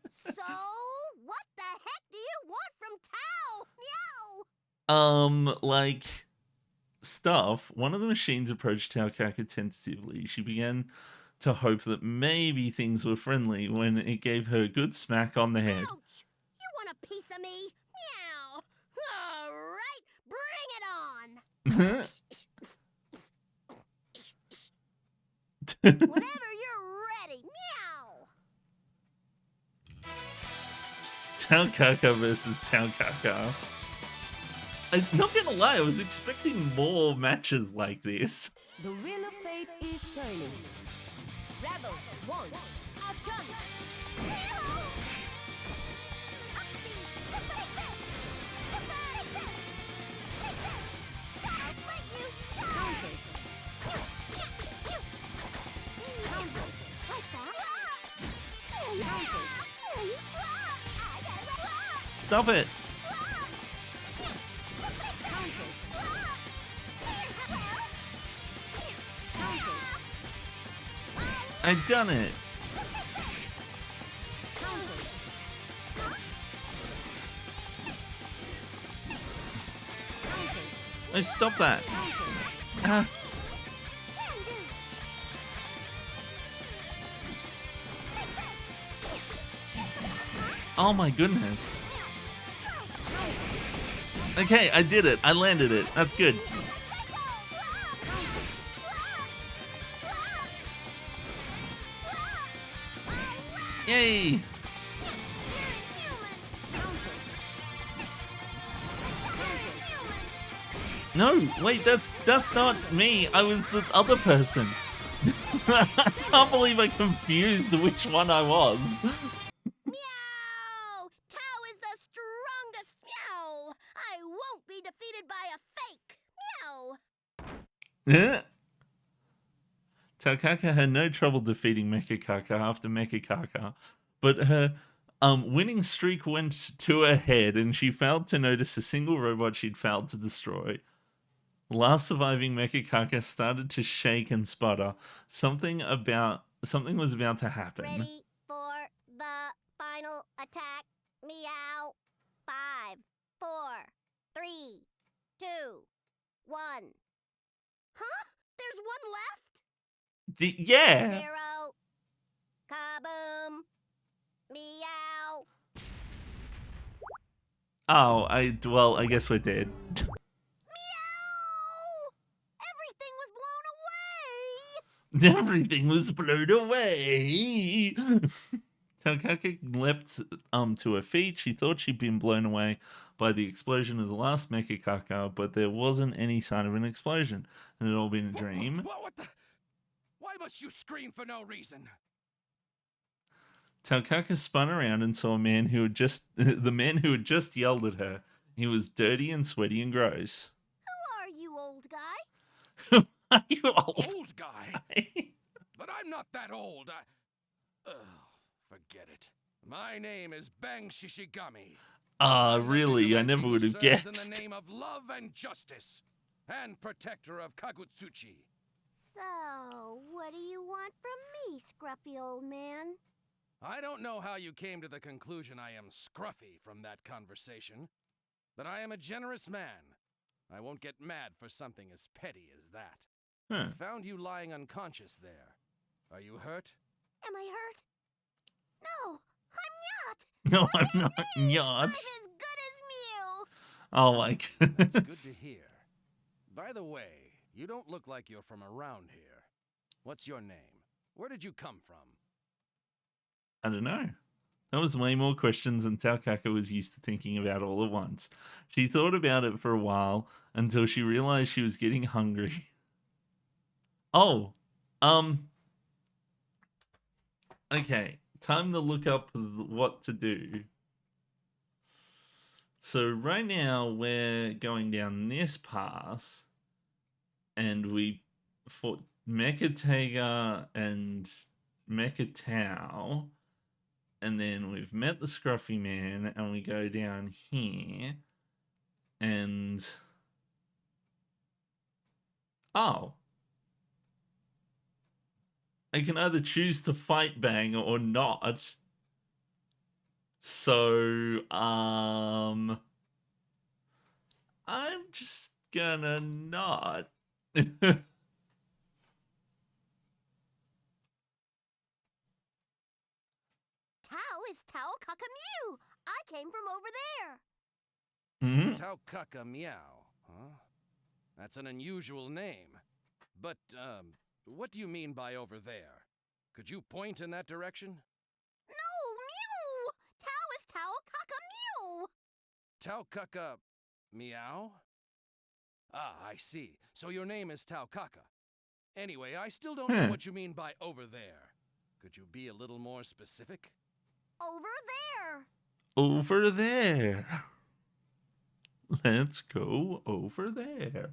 So, what the heck do you want from Tao? Meow. Like stuff. One of the machines approached Taukaka tentatively. She began to hope that maybe things were friendly when it gave her a good smack on the head. Ouch! You want a piece of me? Meow. All right, bring it on. Whenever you're ready. Meow. Taukaka versus Taukaka. I'm not gonna lie, I was expecting more matches like this. The wheel of fate is turning. Rebel 1, action! Stop it! I've done it! I stop that! Ah. Oh my goodness. Okay, I did it. I landed it. That's good. Yay! No, wait, that's not me. I was the other person. I can't believe I confused which one I was. Meow! Tao is the strongest. Meow! I won't be defeated by a fake. Meow! Taukaka had no trouble defeating Mechakaka after Mechakaka, but her winning streak went to her head and she failed to notice a single robot she'd failed to destroy. The last surviving Mechakaka started to shake and sputter. Something was about to happen. Ready for the final attack. Meow. 5, 4, 3, 2, 1. Huh? There's one left? Yeah. 0. Kaboom. Meow. Oh, I guess we're dead. Everything was blown away. Taukaka leapt to her feet. She thought she'd been blown away by the explosion of the last Mechakaka, but there wasn't any sign of an explosion. It had all been a dream. What the? Why must you scream for no reason? Taukaka spun around and saw a man who had just the man who had just yelled at her. He was dirty and sweaty and gross. Who are you, old guy? Are you old? Old guy? But I'm not that old. Forget it. My name is Bang Shishigami. Ah, really? I never would have serves in guessed. the name of love and justice, and protector of Kagutsuchi. So, what do you want from me, scruffy old man? I don't know how you came to the conclusion I am scruffy from that conversation, but I am a generous man. I won't get mad for something as petty as that. Huh. I found you lying unconscious there. Are you hurt? Am I hurt? No, No, I'm not. Not. I'm as good as Mew. Oh my That's good goodness. to hear. By the way, you don't look like you're from around here. What's your name? Where did you come from? I don't know. That was way more questions than Taukaka was used to thinking about all at once. She thought about it for a while until she realized she was getting hungry. Oh, okay. Time to look up what to do. So right now we're going down this path, and we fought Mecha Tiger and Mecha Tau, and then we've met the Scruffy Man, and we go down here, and oh, I can either choose to fight Bang or not. So, I'm just gonna not. Tao is Tao Kakamew. I came from over there. Taukaka Meow, huh? That's an unusual name. But, what do you mean by over there? Could you point in that direction? No, Mew! Tao is Tao Kakamew. Taukaka Meow? Ah, I see. So your name is Taukaka. Anyway, I still don't know what you mean by over there. Could you be a little more specific? Over there. Over there. Let's go over there.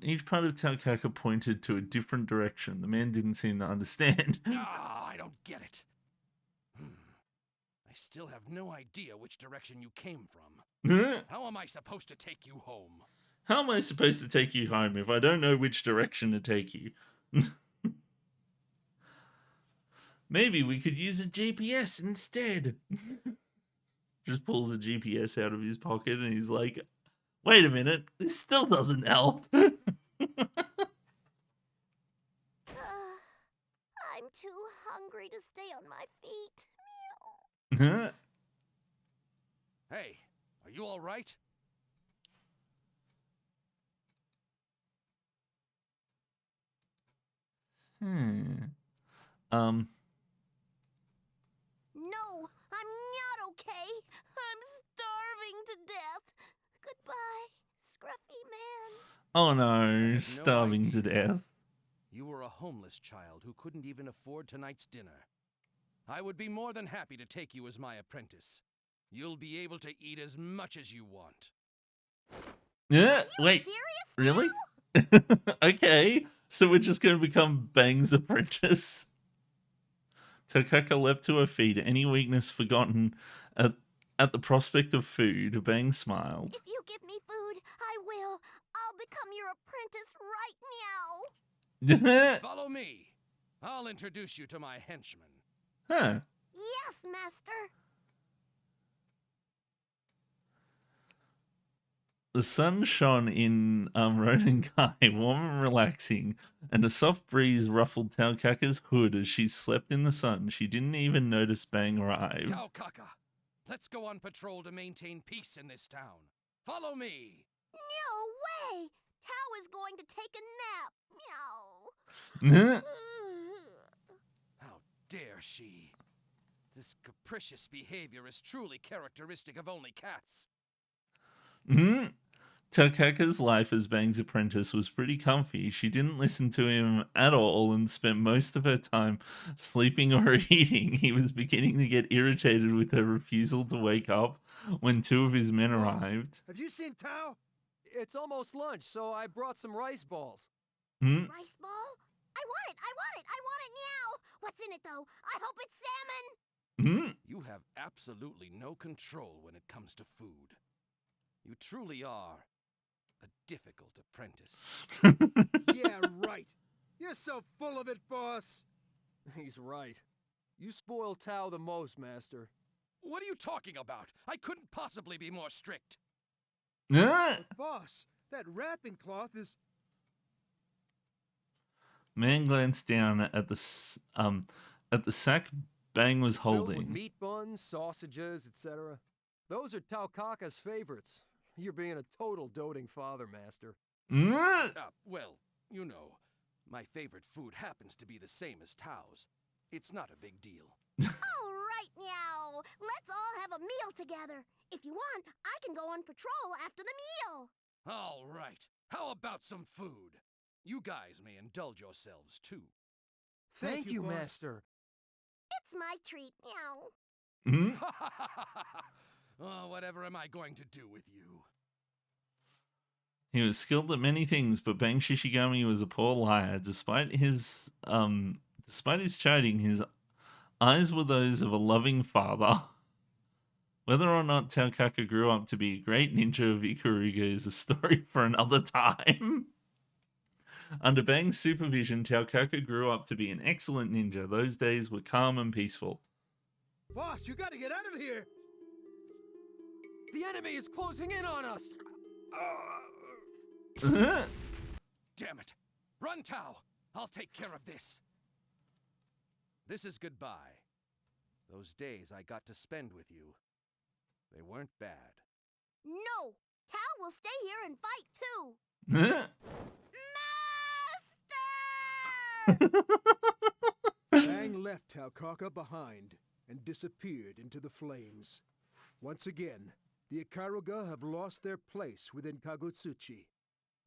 Each part of Taukaka pointed to a different direction. The man didn't seem to understand. Ah, I don't get it. I still have no idea which direction you came from. How am I supposed to take you home? How am I supposed to take you home if I don't know which direction to take you? Maybe we could use a GPS instead. Just pulls a GPS out of his pocket and he's like, wait a minute, this still doesn't help. I'm too hungry to stay on my feet. Meow. Hey, are you all right? No, I'm not okay. I'm starving to death. Goodbye, scruffy man. Oh no, starving to death. You were a homeless child who couldn't even afford tonight's dinner. I would be more than happy to take you as my apprentice. You'll be able to eat as much as you want. Yeah, wait, really? Okay, so we're just going to become Bang's apprentice. Taukaka leapt to her feet, any weakness forgotten at the prospect of food. Bang smiled. If you give me food, I will. I'll become your apprentice right now. Follow me. I'll introduce you to my henchman. Huh. Yes, master. The sun shone in Rodenkai, warm and relaxing, and a soft breeze ruffled Taukaka's hood as she slept in the sun. She didn't even notice Bang arrived. Taukaka, let's go on patrol to maintain peace in this town. Follow me. No way. Tao is going to take a nap. Meow. How dare she? This capricious behavior is truly characteristic of only cats. Taukaka's life as Bang's apprentice was pretty comfy. She didn't listen to him at all and spent most of her time sleeping or eating. He was beginning to get irritated with her refusal to wake up when two of his men arrived. Have you seen Tao? It's almost lunch, so I brought some rice balls. Rice ball? I want it! I want it! I want it now! What's in it, though? I hope it's salmon! You have absolutely no control when it comes to food. You truly are a difficult apprentice. Yeah, right. You're so full of it, boss. He's right. You spoil Tao the most, Master. What are you talking about? I couldn't possibly be more strict. But boss, that wrapping cloth is... Man glanced down at the sack Bang was filled with holding. meat buns, sausages, etc. Those are Tao Kaka's favorites. You're being a total doting father, Master. Well, you know, my favorite food happens to be the same as Tao's. It's not a big deal. All right, meow. Let's all have a meal together. If you want, I can go on patrol after the meal. All right. How about some food? You guys may indulge yourselves, too. Thank you, Master. It's my treat, meow. Oh, whatever am I going to do with you? He was skilled at many things, but Bang Shishigami was a poor liar. Despite his chiding, his eyes were those of a loving father. Whether or not Taokaka grew up to be a great ninja of Ikaruga is a story for another time. Under Bang's supervision, Taokaka grew up to be an excellent ninja. Those days were calm and peaceful. Boss, you gotta get out of here! The enemy is closing in on us! Damn it! Run, Tao! I'll take care of this. This is goodbye. Those days I got to spend with you, they weren't bad. No! Tao will stay here and fight, too. Bang left Taokaka behind and disappeared into the flames. Once again, the Ikaruga have lost their place within Kagutsuchi,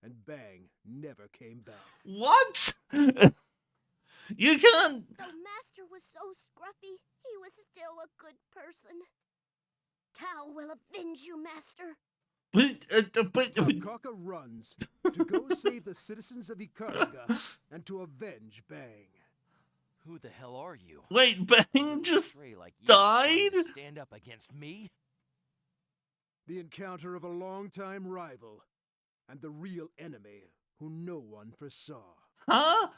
and Bang never came back. What? You can't... Though Master was so scruffy, he was still a good person. Tao will avenge you, Master. Taokaka runs to go save the citizens of Ikaruga and to avenge Bang. Who the hell are you? Wait, Bang just died? Stand up against me? The encounter of a longtime rival and the real enemy who no one foresaw. Huh?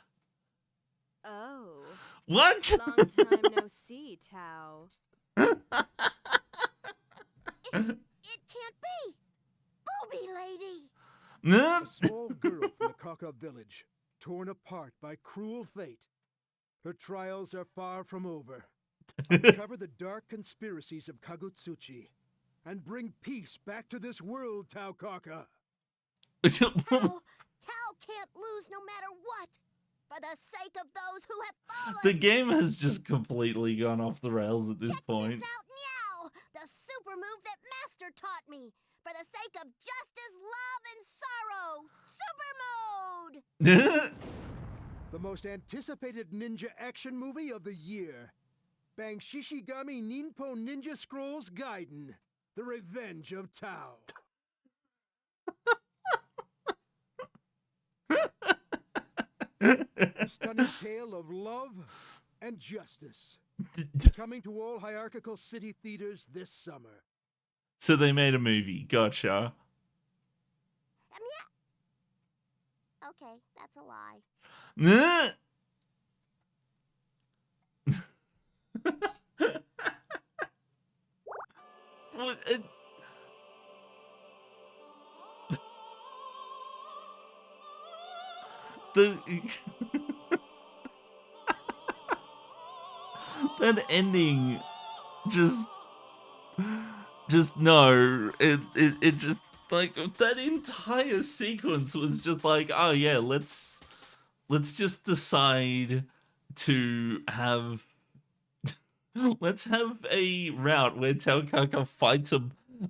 Oh. What? Long time no see, Tao. It can't be! Booby lady! A small girl from the Kaka village, torn apart by cruel fate. Her trials are far from over. Uncover the dark conspiracies of Kagutsuchi and bring peace back to this world, Taokaka. Tao can't lose no matter what. For the sake of those who have fallen. The game has just completely gone off the rails at this point. Check this out, meow! The super move that Master taught me. For the sake of justice, love, and sorrow. Super mode! The most anticipated ninja action movie of the year. Bang Shishigami Ninpo Ninja Scrolls Gaiden. The Revenge of Tao. A stunning tale of love and justice. Coming to all hierarchical city theaters this summer. So they made a movie. Gotcha. Okay, that's a lie. That ending just no, it just, like, that entire sequence was just like, oh yeah, let's just decide to have let's have a route where Taokaka fights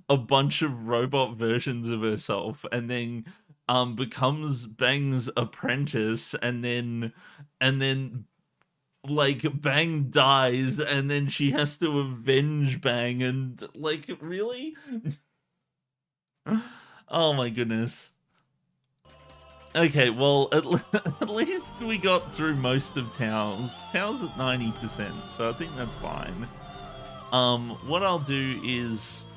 a bunch of robot versions of herself and then becomes Bang's apprentice, and then like Bang dies and then she has to avenge Bang, and like, really? Oh my goodness. Okay, well, at least we got through most of Tao's. Tao's at 90%, so I think that's fine. What I'll do is,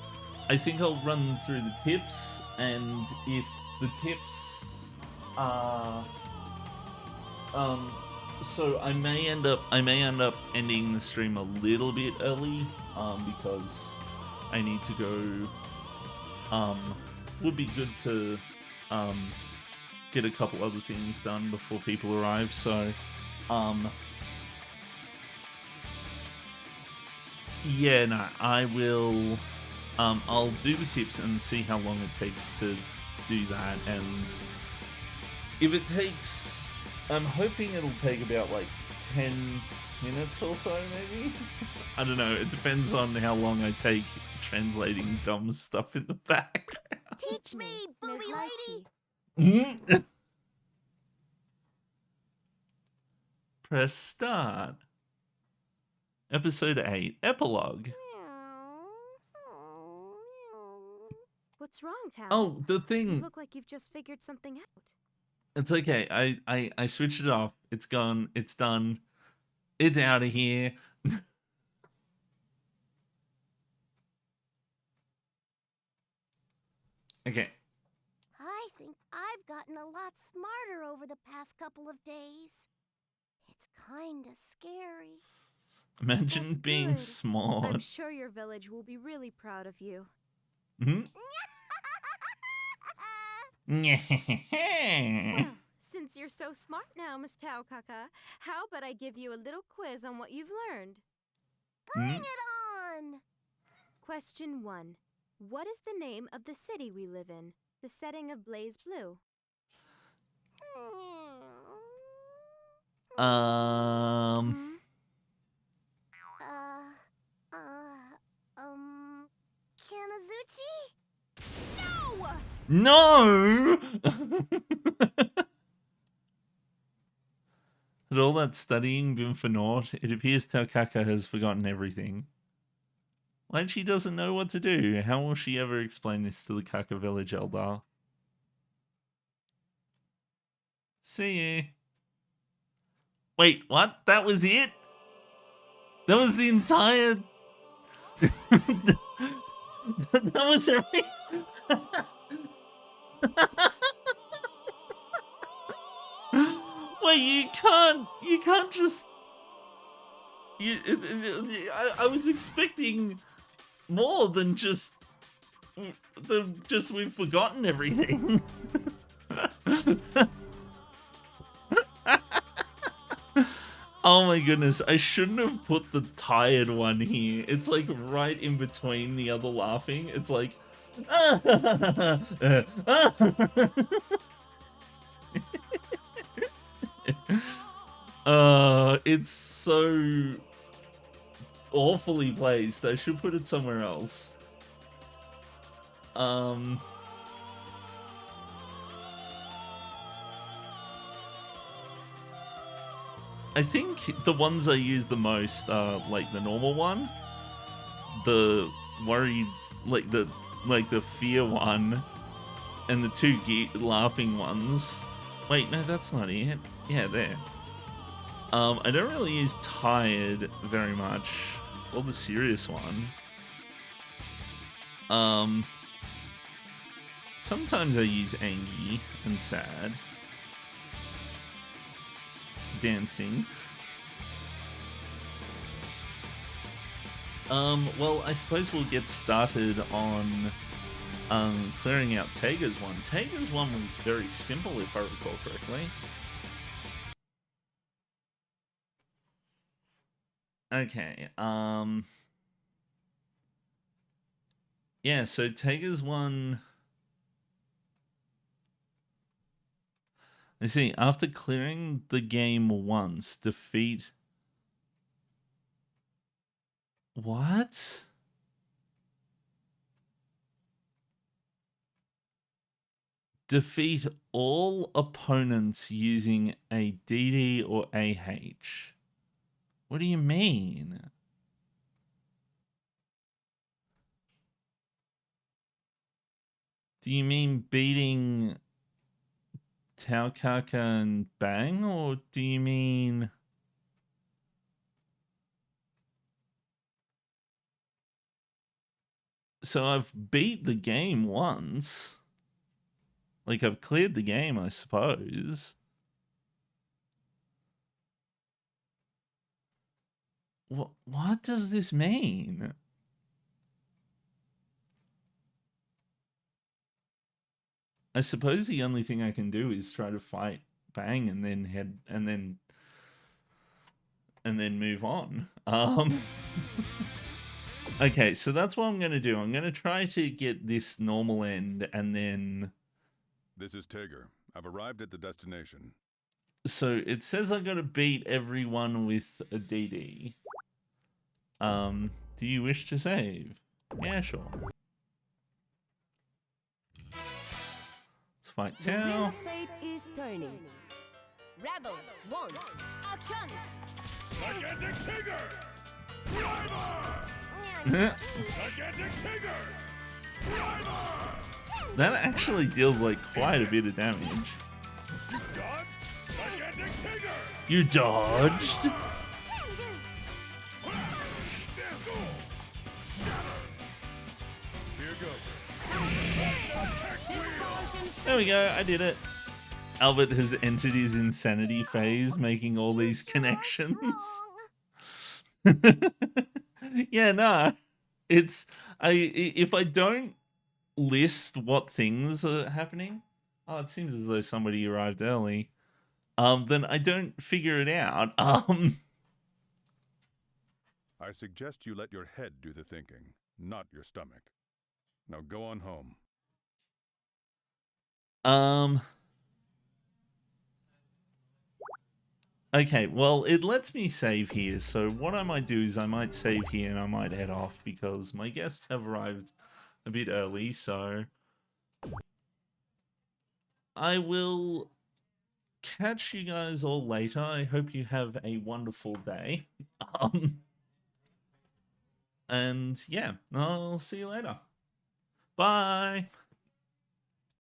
I think I'll run through the tips, and if the tips are, so I may end up ending the stream a little bit early, because I need to go. Would be good to, get a couple other things done before people arrive. So, yeah, no, I will. I'll do the tips and see how long it takes to do that, and if it takes, I'm hoping it'll take about like 10 minutes or so, maybe. I don't know. It depends on how long I take translating dumb stuff in the back. Teach me, booby lady. Press start. Episode 8, Epilogue. What's wrong, Tao? Oh, the You thing. look like you've just figured something out. It's okay. I switched it off. It's gone. It's done. It's out of here. Okay. I think I've gotten a lot smarter over the past couple of days. It's kinda scary. Imagine That's being good. smart. I'm sure your village will be really proud of you. Hmm? Well, since you're so smart now, Miss Tao Kaka, how about I give you a little quiz on what you've learned? Bring it on! Question 1. What is the name of the city we live in? The setting of BlazBlue. Kanazuchi? No! No! Had all that studying been for naught? It appears Taukaka has forgotten everything. Like she doesn't know what to do. How will she ever explain this to the Kaka village elder? See you. Wait, what? That was it? That was the entire... that was everything? Wait, you can't just... I was expecting more than just we've forgotten everything. Oh my goodness, I shouldn't have put the tired one here. It's like right in between the other laughing. It's like it's so awfully placed. I should put it somewhere else. I think the ones I use the most are like the normal one, the worried, like the fear one, and the two laughing ones. Wait, no, that's not it. Yeah, there. I don't really use tired very much, or the serious one. Sometimes I use angry and sad. Dancing. Well, I suppose we'll get started on clearing out Tager's one. Tager's one was very simple, if I recall correctly. Okay, yeah, so Tager's one... Let's see, after clearing the game once, defeat... What? Defeat all opponents using a DD or AH. What do you mean? Do you mean beating Tau, Kaka, and Bang, or do you mean... So I've beat the game once. Like, I've cleared the game, I suppose. What does this mean? I suppose the only thing I can do is try to fight Bang and then head and then move on. Okay, so that's what I'm going to do. I'm going to try to get this normal end and then... This is Tiger. I've arrived at the destination. So it says I got to beat everyone with a DD. Do you wish to save? Yeah, sure. Let's fight The wheel Tau. of fate is turning. Rebel 1, action! Gigantic Tiger! Driver! Gigantic Tiger! Driver! That actually deals like quite a bit of damage. You dodged? Gigantic Tiger! You dodged? Here goes. There we go, I did it. Albert has entered his insanity phase, making all these connections. Yeah, no. It's if I don't list what things are happening, oh, it seems as though somebody arrived early. Then I don't figure it out. I suggest you let your head do the thinking, not your stomach. Now go on home. Okay, well, it lets me save here, so what I might do is I might save here and I might head off because my guests have arrived a bit early, so I will catch you guys all later. I hope you have a wonderful day. And yeah, I'll see you later. Bye!